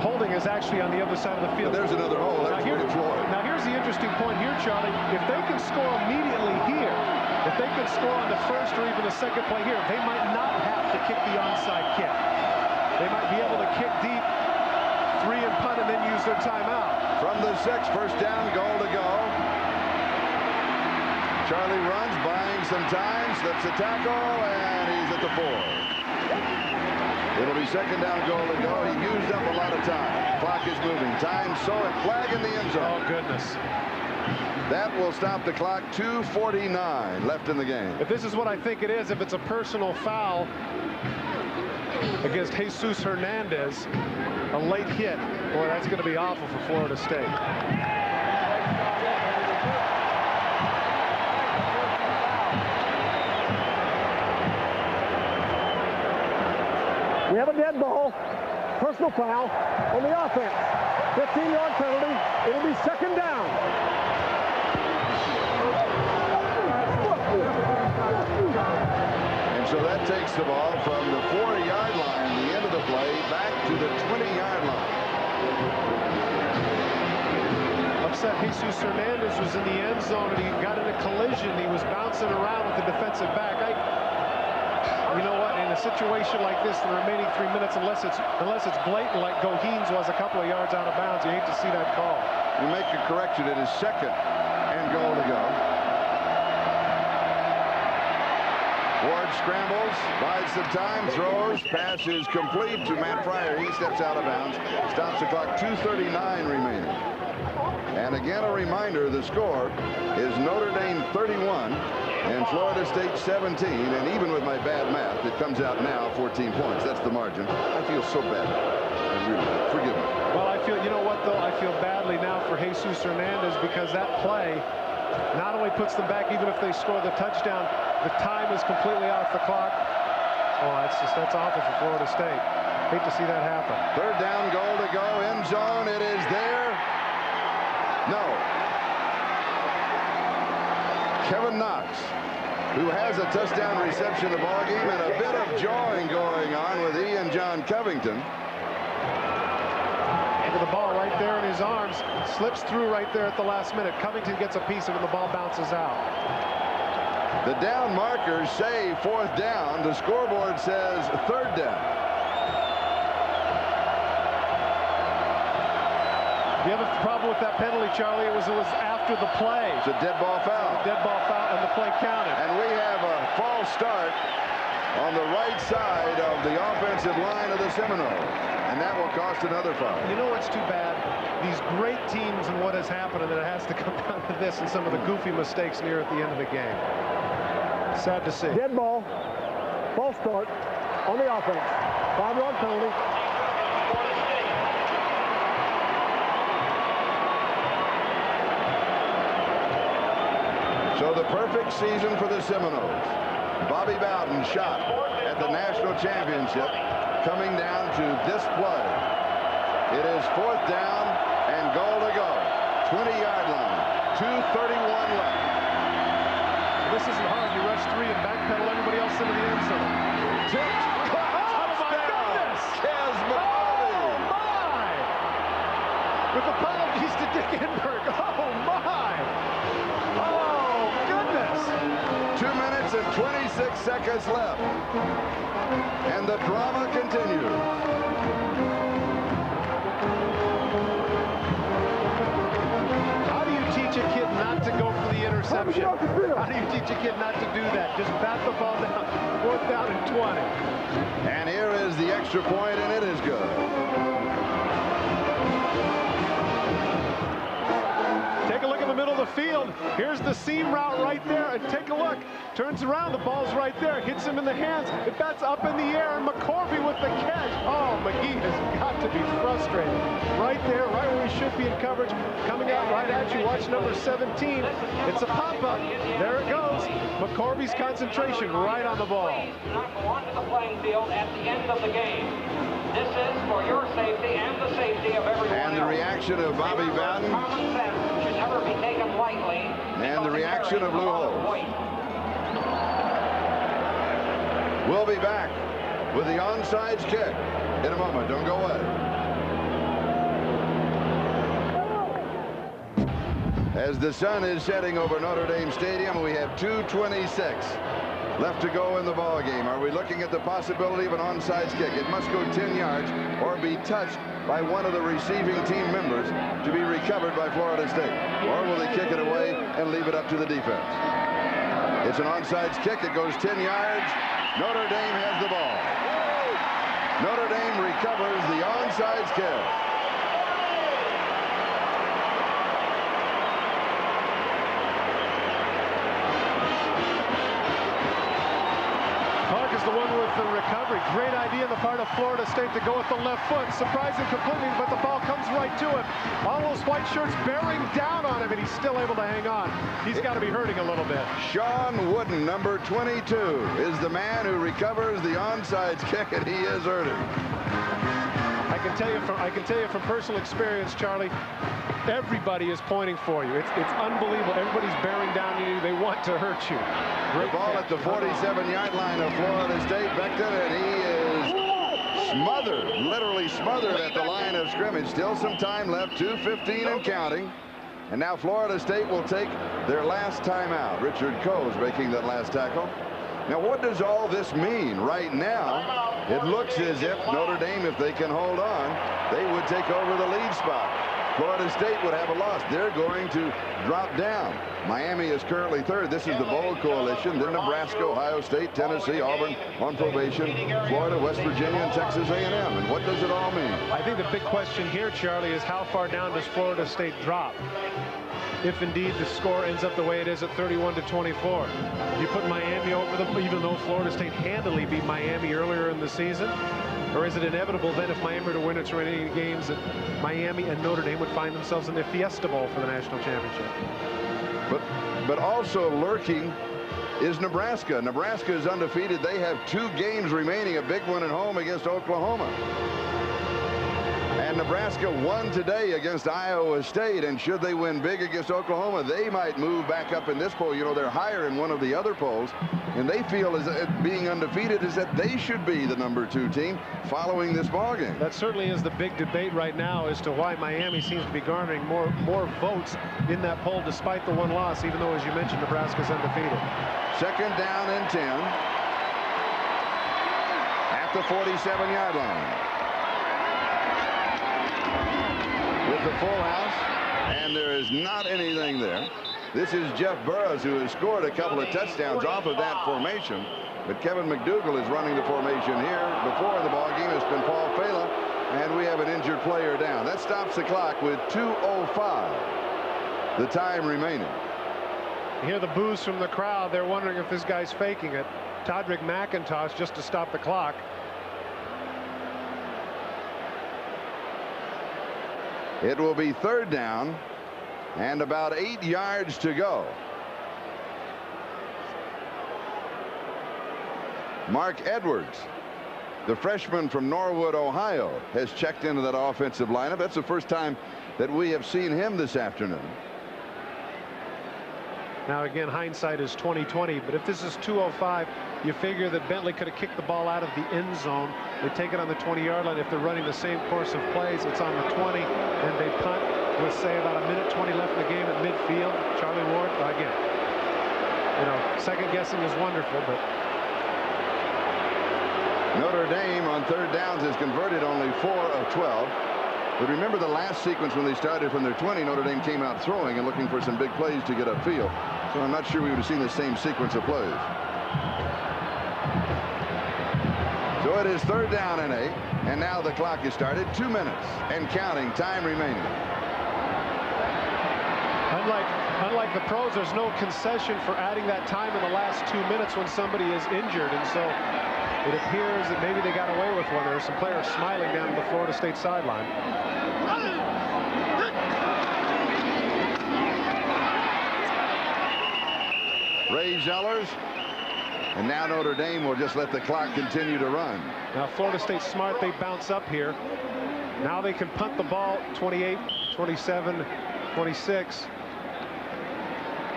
holding is actually on the other side of the field. There's another hole. That's now here's the interesting point here, Charlie. If they can score immediately here, if they can score on the first or even the second play here, they might not have to kick the onside kick. They might be able to kick deep, 3 and punt, and then use their timeout. From the 6, first down, goal to go. Charlie runs, buying some time, slips a tackle, and he's at the 4. It'll be second down, goal to go. He used up a lot of time. Clock is moving. Time, so it flag in the end zone. Oh, goodness. That will stop the clock. 2:49 left in the game. If this is what I think it is, if it's a personal foul against Jesus Hernandez, a late hit, boy, that's going to be awful for Florida State. We have a dead ball, personal foul on the offense. 15-yard penalty. It'll be second down. And so that takes the ball from the 4-yard line, the end of the play, back to the 20-yard line. Upset Jesus Hernandez was in the end zone, and he got in a collision. He was bouncing around with the defensive back. You know what? In a situation like this, the remaining 3 minutes, unless it's blatant like Goheen's was a couple of yards out of bounds, you hate to see that call. You make a correction. It is second and goal to go. Ward scrambles, buys some time, throws, pass is complete to Matt Fryer. He steps out of bounds, stops the clock. 2:39 remaining. And again, a reminder: the score is Notre Dame 31. And Florida State 17, and even with my bad math, it comes out now 14 points. That's the margin. I feel so bad. I really do. Forgive me. Well, I feel, you know what, though? I feel badly now for Jesus Hernandez, because that play not only puts them back, even if they score the touchdown, the time is completely off the clock. Oh, that's awful for Florida State. Hate to see that happen. Third down, goal to go, end zone. It is there. No. Kevin Knox, who has a touchdown reception of the ball game, and a bit of jawing going on with Ian John Covington. Into the ball right there in his arms, slips through right there at the last minute. Covington gets a piece of it, and the ball bounces out. The down markers say 4th down. The scoreboard says 3rd down. The other problem with that penalty, Charlie, it was after the play. It's a dead ball foul. A dead ball foul, and the play counted. And we have a false start on the right side of the offensive line of the Seminoles. And that will cost another foul. You know what's too bad? These great teams and what has happened, and it has to come down to this and some of the goofy mistakes near at the end of the game. Sad to see. Dead ball, false start on the offense. 5-yard penalty. So the perfect season for the Seminoles. Bobby Bowden shot at the national championship, coming down to this play. It is 4th down and goal to go. 20-yard line. 2:31 left. This isn't hard. You rush 3 and backpedal everybody else into the end zone. Tipped. Oh, my goodness! Oh, my! With apologies to Dick Enberg. Oh, my! Oh, goodness! 2 minutes and 26 seconds left. And the drama continues. How do you teach a kid not to go for the interception? How do you teach a kid not to do that? Just bat the ball down. 4th down and 20. And here is the extra point, and it is good. Take a look at the middle of the field. Here's the seam route right there, and take a look. Turns around, the ball's right there, hits him in the hands. It bats up in the air, and McCorvey with the catch. Oh, McGee has got to be frustrated. Right there, right where he should be in coverage, coming out right at you. Watch number 17. It's a pop-up. There it goes. McCorvey's concentration right on the ball. Onto the playing field at the end of the game. This is for your safety and the safety of everyone else. And the reaction of Bobby Bowden. Common sense should never be taken lightly. And the reaction of Lou Holtz. We'll be back with the onside kick in a moment. Don't go away. As the sun is setting over Notre Dame Stadium, we have 2:26 left to go in the ball game. Are we looking at the possibility of an onside kick? It must go 10 yards or be touched by one of the receiving team members to be recovered by Florida State. Or will they kick it away and leave it up to the defense? It's an onside kick. It goes 10 yards. Notre Dame has the ball. Notre Dame recovers the onside kick. The one with the recovery. Great idea on the part of Florida State to go with the left foot. Surprising completely, but the ball comes right to him. All those white shirts bearing down on him, and he's still able to hang on. He's got to be hurting a little bit. Sean Wooden, number 22, is the man who recovers the onside kick, and he is hurting. I can tell you from personal experience, Charlie, everybody is pointing for you. It's unbelievable. Everybody's bearing down on you. They want to hurt you. Great ball at the 47-yard line of Florida State. Beckton, and he is smothered, literally smothered at the line of scrimmage. Still some time left, 2:15 and counting. And now Florida State will take their last timeout. Richard Coe's making that last tackle. Now, what does all this mean? Right now, it looks as if Notre Dame, if they can hold on, they would take over the lead spot. Florida State would have a loss. They're going to drop down. Miami is currently third. This is the Bowl Coalition. Then Nebraska, Ohio State, Tennessee, Auburn on probation, Florida, West Virginia, and Texas A&M. And what does it all mean? I think the big question here, Charlie, is how far down does Florida State drop? If indeed the score ends up the way it is at 31-24. You put Miami over them, even though Florida State handily beat Miami earlier in the season? Or is it inevitable then, if Miami were to win its remaining games, that Miami and Notre Dame would find themselves in the Fiesta Bowl for the national championship? But also lurking is Nebraska. Nebraska is undefeated. They have 2 games remaining, a big one at home against Oklahoma. And Nebraska won today against Iowa State, and should they win big against Oklahoma, they might move back up in this poll. You know, they're higher in one of the other polls, and they feel as being undefeated is that they should be the number 2 team following this ballgame. That certainly is the big debate right now as to why Miami seems to be garnering more votes in that poll despite the 1 loss, even though, as you mentioned, Nebraska's undefeated. Second down and 10 at the 47-yard line. With the full house, and there is not anything there. This is Jeff Burris, who has scored a couple of touchdowns off of that formation. But Kevin McDougal is running the formation here. Before the ball game, it's been Paul Fela, and we have an injured player down. That stops the clock with 2:05, the time remaining. You hear the boos from the crowd. They're wondering if this guy's faking it. Todrick McIntosh just to stop the clock. It will be third down and about 8 yards to go. Mark Edwards, the freshman from Norwood, Ohio, has checked into that offensive lineup. That's the first time that we have seen him this afternoon. Now again, hindsight is 20/20, but if this is 2:05, you figure that Bentley could have kicked the ball out of the end zone. They take it on the 20-yard line. If they're running the same course of plays, it's on the 20, and they punt with, say, about 1:20 left in the game at midfield. Charlie Ward, again, you know, second guessing is wonderful, but Notre Dame on third downs has converted only 4 of 12. But remember the last sequence when they started from their 20, Notre Dame came out throwing and looking for some big plays to get upfield. So I'm not sure we would have seen the same sequence of plays. So it is third down and 8. And now the clock is started. 2 minutes and counting. Time remaining. Unlike the pros, there's no concession for adding that time in the last 2 minutes when somebody is injured, and so it appears that maybe they got away with one. There's some players smiling down the Florida State sideline. Ray Zellers, and now Notre Dame will just let the clock continue to run. Now Florida State's smart. They bounce up here. Now they can punt the ball. 28, 27, 26.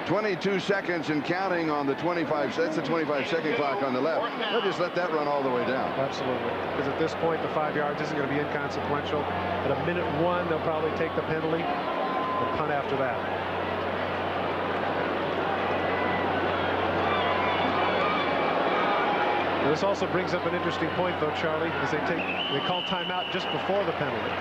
22 seconds and counting on the 25. That's the 25-second clock on the left. They'll just let that run all the way down. Absolutely. Because at this point, the 5 yards isn't going to be inconsequential. At a minute 1, they'll probably take the penalty and punt after that. Now, this also brings up an interesting point, though, Charlie, as they call timeout just before the penalty.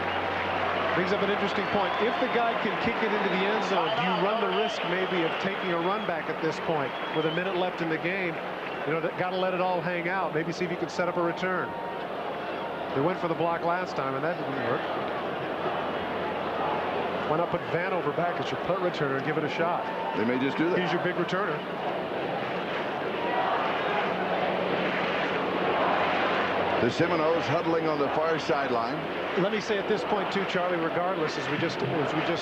Brings up an interesting point. If the guy can kick it into the end zone, do you run the risk maybe of taking a run back at this point with a minute left in the game? You know, got to let it all hang out. Maybe see if you can set up a return. They went for the block last time, and that didn't work. Why not put Vanover back as your punt returner and give it a shot? They may just do that. He's your big returner. The Seminoles huddling on the far sideline. Let me say at this point too, Charlie, regardless, as we just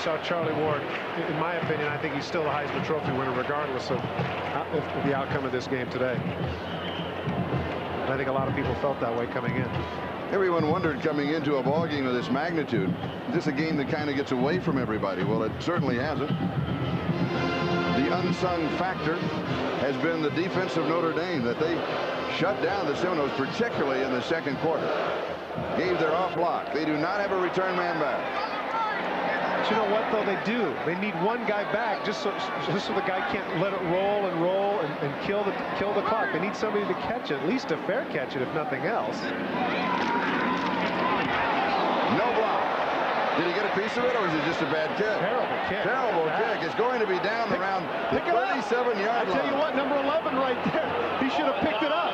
saw Charlie Ward, in my opinion, I think he's still a Heisman Trophy winner regardless of the outcome of this game today. And I think a lot of people felt that way coming in. Everyone wondered coming into a ball game of this magnitude, is this a game that kind of gets away from everybody? Well, it certainly hasn't. The unsung factor has been the defense of Notre Dame, that they shut down the Seminoles, particularly in the second quarter. Gave their off block. They do not have a return man back. But you know what, though? They do. They need one guy back just so the guy can't let it roll and kill the clock. They need somebody to catch it, at least a fair catch it, if nothing else. No block. Did he get a piece of it, or is it just a bad kick? Terrible kick. Terrible kick. It's going to be down around the 37-yard line. I tell you what, number 11 right there. He should have picked it up.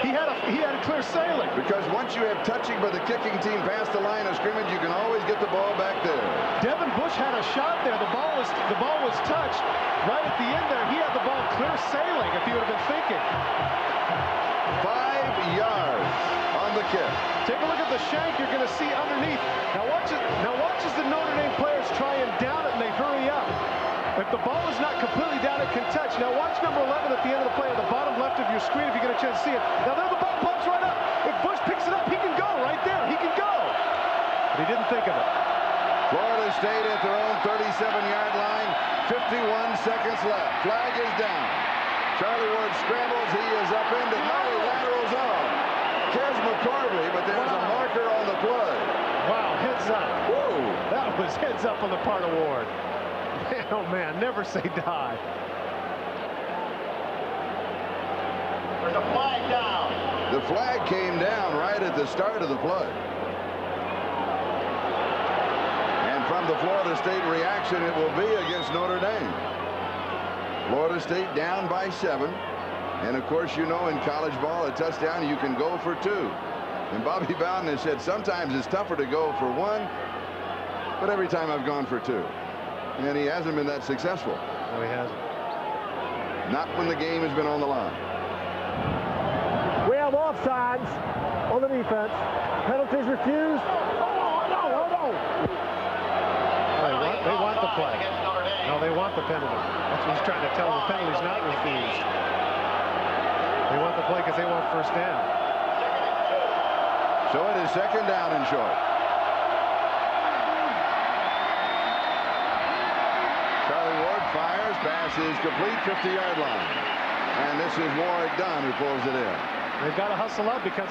He had a clear sailing. Because once you have touching by the kicking team past the line of scrimmage, you can always get the ball back there. Devin Bush had a shot there. The ball was touched right at the end there. He had the ball clear sailing if he would have been thinking. 5 yards on the kick. Take a look at the shank you're going to see underneath. Now watch as the Notre Dame players try and down it, and they hurry up. If the ball is not completely down, it can touch. Now watch number 11 at the end of the play, at the bottom left of your screen, if you get a chance to see it. Now there the ball pops right up. If Bush picks it up, he can go right there. He can go. But he didn't think of it. Florida State at their own 37-yard line. 51 seconds left. Flag is down. Charlie Ward scrambles. He is upended. Now he laterals on. Kez McCorvey, but there's a marker on the play. Wow, heads up. Whoa. That was heads up on the part of Ward. Man, oh man, never say die. There's a flag down. The flag came down right at the start of the play. And from the Florida State reaction, it will be against Notre Dame. Florida State down by 7. And of course, you know, in college ball, a touchdown, you can go for 2. And Bobby Bowden has said sometimes it's tougher to go for 1, but every time I've gone for 2. And he hasn't been that successful. No, he hasn't. Not when the game has been on the line. We have offsides on the defense. Penalties refused. They want the play. No, they want the penalty. That's what he's trying to tell them. The penalty's not refused. They want the play because they want first down. So it is second down and short. Charlie Ward fires, pass is complete, 50-yard line. And this is Warwick Dunn who pulls it in. They've got to hustle up because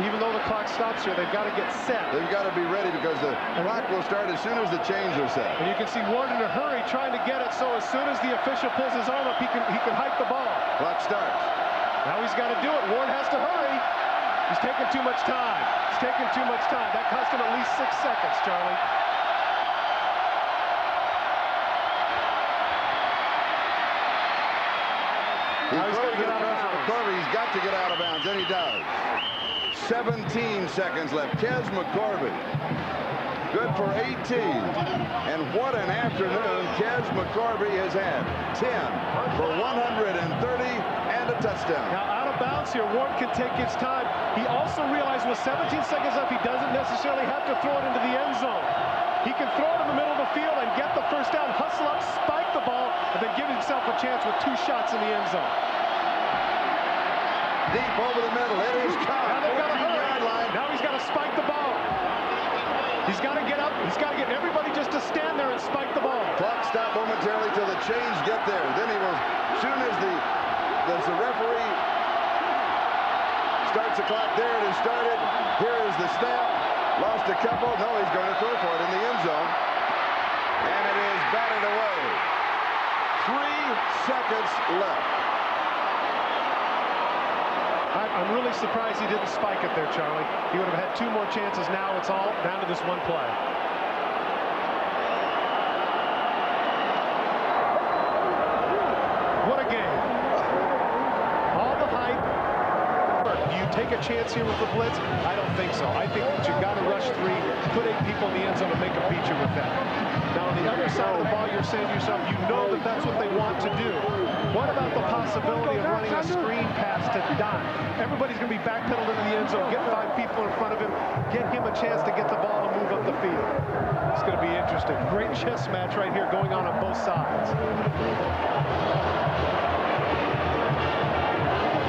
even though the clock stops here, they've got to get set. They've got to be ready because the clock will start as soon as the chains are set. And you can see Ward in a hurry trying to get it, so as soon as the official pulls his arm up, he can hike the ball. Clock starts. Now he's got to do it. Ward has to hurry. He's taking too much time. He's taking too much time. That cost him at least 6 seconds, Charlie. He's got to get out of bounds. He's got to get out of bounds, and he does. 17 seconds left. Kez McCorvey Good for 18. And what an afternoon Kez McCorvey has had. 10 for 130 and a touchdown. Now out of bounds here. Ward can take his time. He also realized with 17 seconds left, he doesn't necessarily have to throw it into the end zone. He can throw it in the middle of the field and get the first down, hustle up, spike the ball, and then give himself a chance with 2 shots in the end zone. Deep over the middle. It is caught. Now they've got to hurry. Now he's got to spike the ball. He's got to get up. He's got to get everybody just to stand there and spike the ball. Clock stop momentarily till the chains get there. Then he will, as soon as the referee starts the clock, there it is started. Here is the snap. Lost a couple. No, he's going to throw for it in the end zone. And it is batted away. 3 seconds left. I'm really surprised he didn't spike it there, Charlie. He would have had 2 more chances. Now it's all down to this one play. What a game. All the hype. Do you take a chance here with the blitz? I don't think so. I think that you've got to rush 3, put 8 people in the end zone and make them beat you with that. Now, on the other side of the ball, you're saying to yourself, you know that that's what they want to do. What about the possibility of running a screen pass to Don? Everybody's going to be backpedaled into the end zone, get 5 people in front of him, get him a chance to get the ball and move up the field. It's going to be interesting. Great chess match right here going on both sides.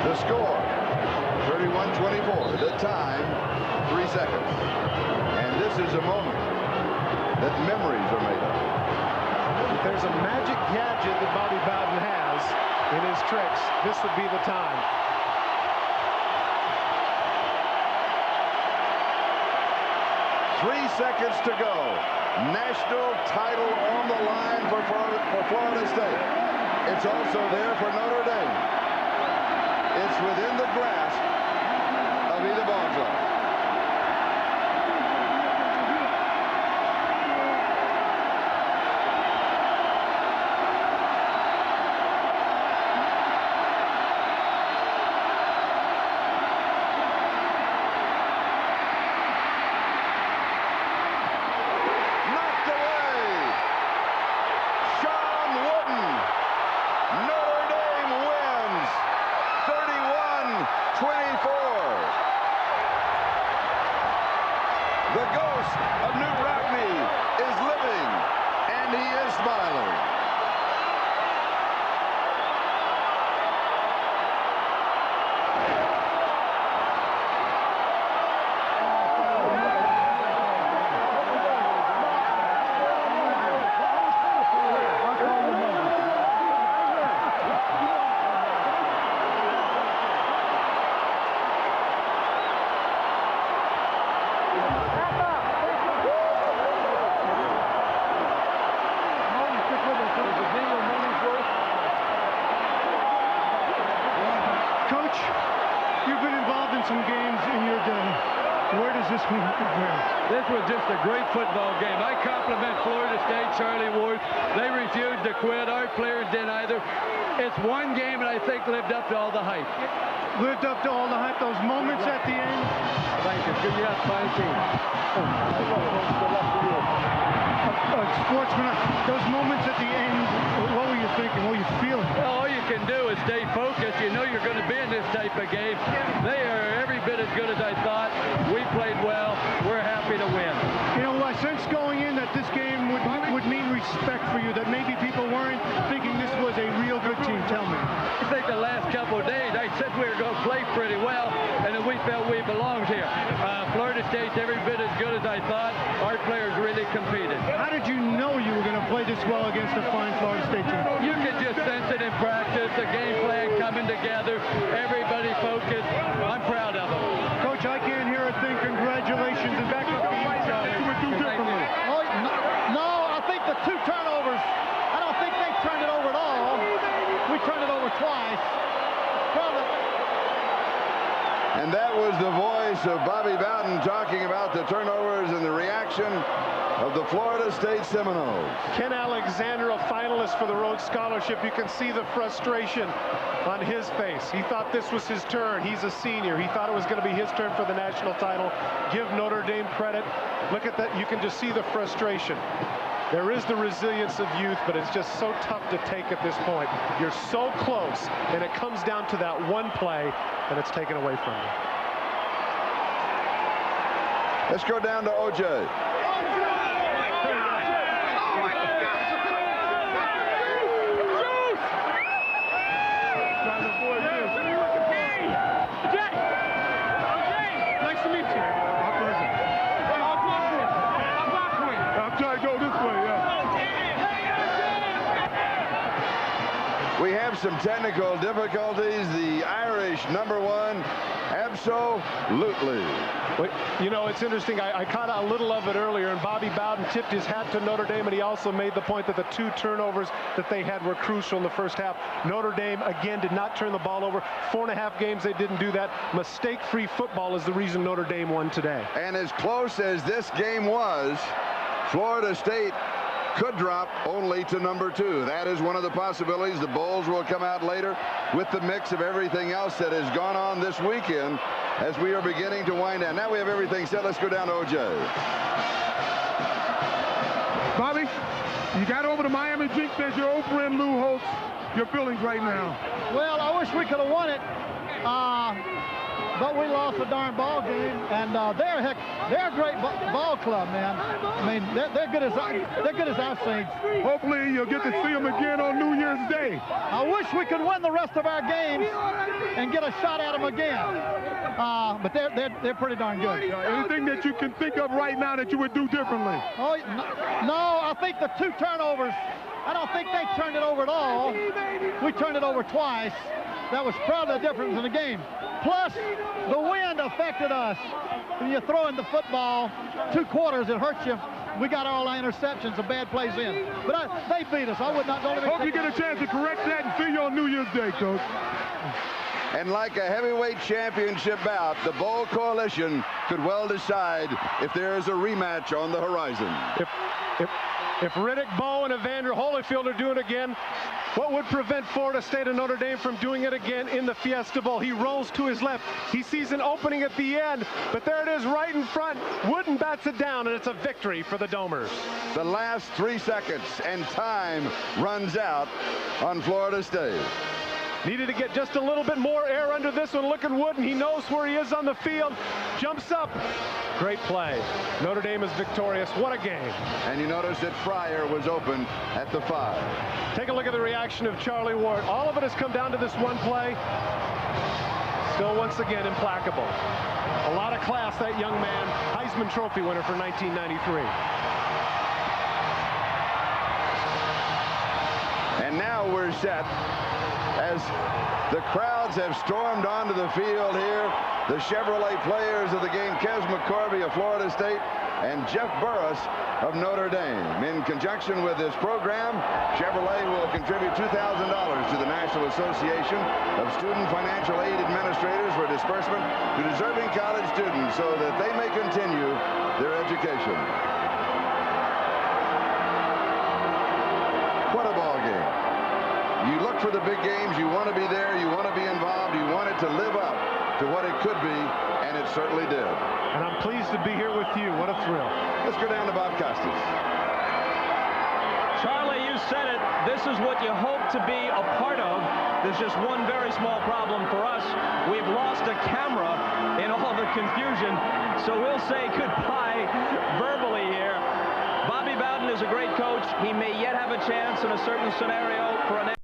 The score, 31-24. The time, 3 seconds. And this is a moment that memories are made of. If there's a magic gadget that Bobby Bowden has in his tricks, this would be the time. Three seconds to go. National title on the line for Florida State. It's also there for Notre Dame. It's within the grasp of either ball club. The ghost of Newt Rockne is living, and he is smiling. Coach, you've been involved in some games in your day. Where does this one compare? This was just a great football game. I compliment Florida State, Charlie Ward. They refused to quit. Our players didn't either. It's one game, and I think lived up to all the hype. Lived up to all the hype, those moments at the end. Thank you. Good job, fine team. Sportsman, those moments at the end, what were you thinking? What were you feeling? Well, all you can do is stay focused. You know you're going to be in this type of game. They are every bit as good as I thought. We played well. We're happy to win. You know, I sense going in that this game would mean respect for you, that maybe people weren't thinking this was a real good team. Tell me. I think the last couple of days, I said we were going to play pretty well, and then we felt we belonged here. Florida State's every bit as good as I thought. Our players really competed. How did you know you were going to play this well against a fine Florida State team? You could just sense it in practice, the game plan coming together, everybody focused. I'm proud of them. Coach, I can't hear a thing. Congratulations. And back to the you would do differently. Oh, no, I think the 2 turnovers, I don't think they turned it over at all. We turned it over twice. And that was the voice of Bobby Bowden talking about the turnovers and the reaction of the Florida State Seminoles. Ken Alexander, a finalist for the Rhodes Scholarship. You can see the frustration on his face. He thought this was his turn. He's a senior. He thought it was going to be his turn for the national title. Give Notre Dame credit. Look at that. You can just see the frustration. There is the resilience of youth, but it's just so tough to take at this point. You're so close, and it comes down to that one play, and it's taken away from you. Let's go down to O.J. We have some technical difficulties. The Irish #1, absolutely. Well, you know, it's interesting. I caught a little of it earlier, and Bobby Bowden tipped his hat to Notre Dame, and he also made the point that the 2 turnovers that they had were crucial in the first half. Notre Dame, again, did not turn the ball over. 4.5 games they didn't do that. Mistake-free football is the reason Notre Dame won today. And as close as this game was, Florida State could drop only to #2. That is one of the possibilities. The Bulls will come out later with the mix of everything else that has gone on this weekend as we are beginning to wind down. Now we have everything set. Let's go down to O.J. Bobby, you got over the Miami jinx as your old friend Lou Holtz. Your feelings right now? Well, I wish we could have won it. But we lost a darn ball game, and they're a great ball club, man. I mean, they're good as I've seen. Hopefully, you'll get to see them again on New Year's Day. I wish we could win the rest of our games and get a shot at them again. But they're pretty darn good. Anything that you can think of right now that you would do differently? Oh no, I think the 2 turnovers. I don't think they turned it over at all. We turned it over twice. That was probably the difference in the game. Plus, the wind affected us. When you throw in the football 2 quarters, it hurts you. We got all our interceptions, the bad plays in. But they beat us. I would not. Hope you get a chance to correct that and see you on New Year's Day, Coach. And like a heavyweight championship bout, the Bowl Coalition could well decide if there is a rematch on the horizon. If Riddick, Bowe, and Evander Holyfield are doing it again, what would prevent Florida State and Notre Dame from doing it again in the Fiesta Bowl? He rolls to his left. He sees an opening at the end, but there it is right in front. Wooden bats it down, and it's a victory for the Domers. The last 3 seconds, and time runs out on Florida State. Needed to get just a little bit more air under this one. Look at Wooden. He knows where he is on the field. Jumps up. Great play. Notre Dame is victorious. What a game. And you notice that Fryer was open at the 5. Take a look at the reaction of Charlie Ward. All of it has come down to this one play. Still, once again, implacable. A lot of class, that young man. Heisman Trophy winner for 1993. And now we're set as the crowds have stormed onto the field here. The Chevrolet players of the game, Kes McCorvey of Florida State and Jeff Burris of Notre Dame. In conjunction with this program, Chevrolet will contribute $2,000 to the National Association of Student Financial Aid Administrators for disbursement to deserving college students so that they may continue their education. What a ball game. You look for the big games, you want to be there, you want to be involved, you want it to live up to what it could be, and it certainly did. And I'm pleased to be here with you. What a thrill. Let's go down to Bob Costas. Charlie, you said it. This is what you hope to be a part of. There's just one very small problem for us. We've lost a camera in all the confusion, so we'll say goodbye verbally here. Bobby Bowden is a great coach. He may yet have a chance in a certain scenario for an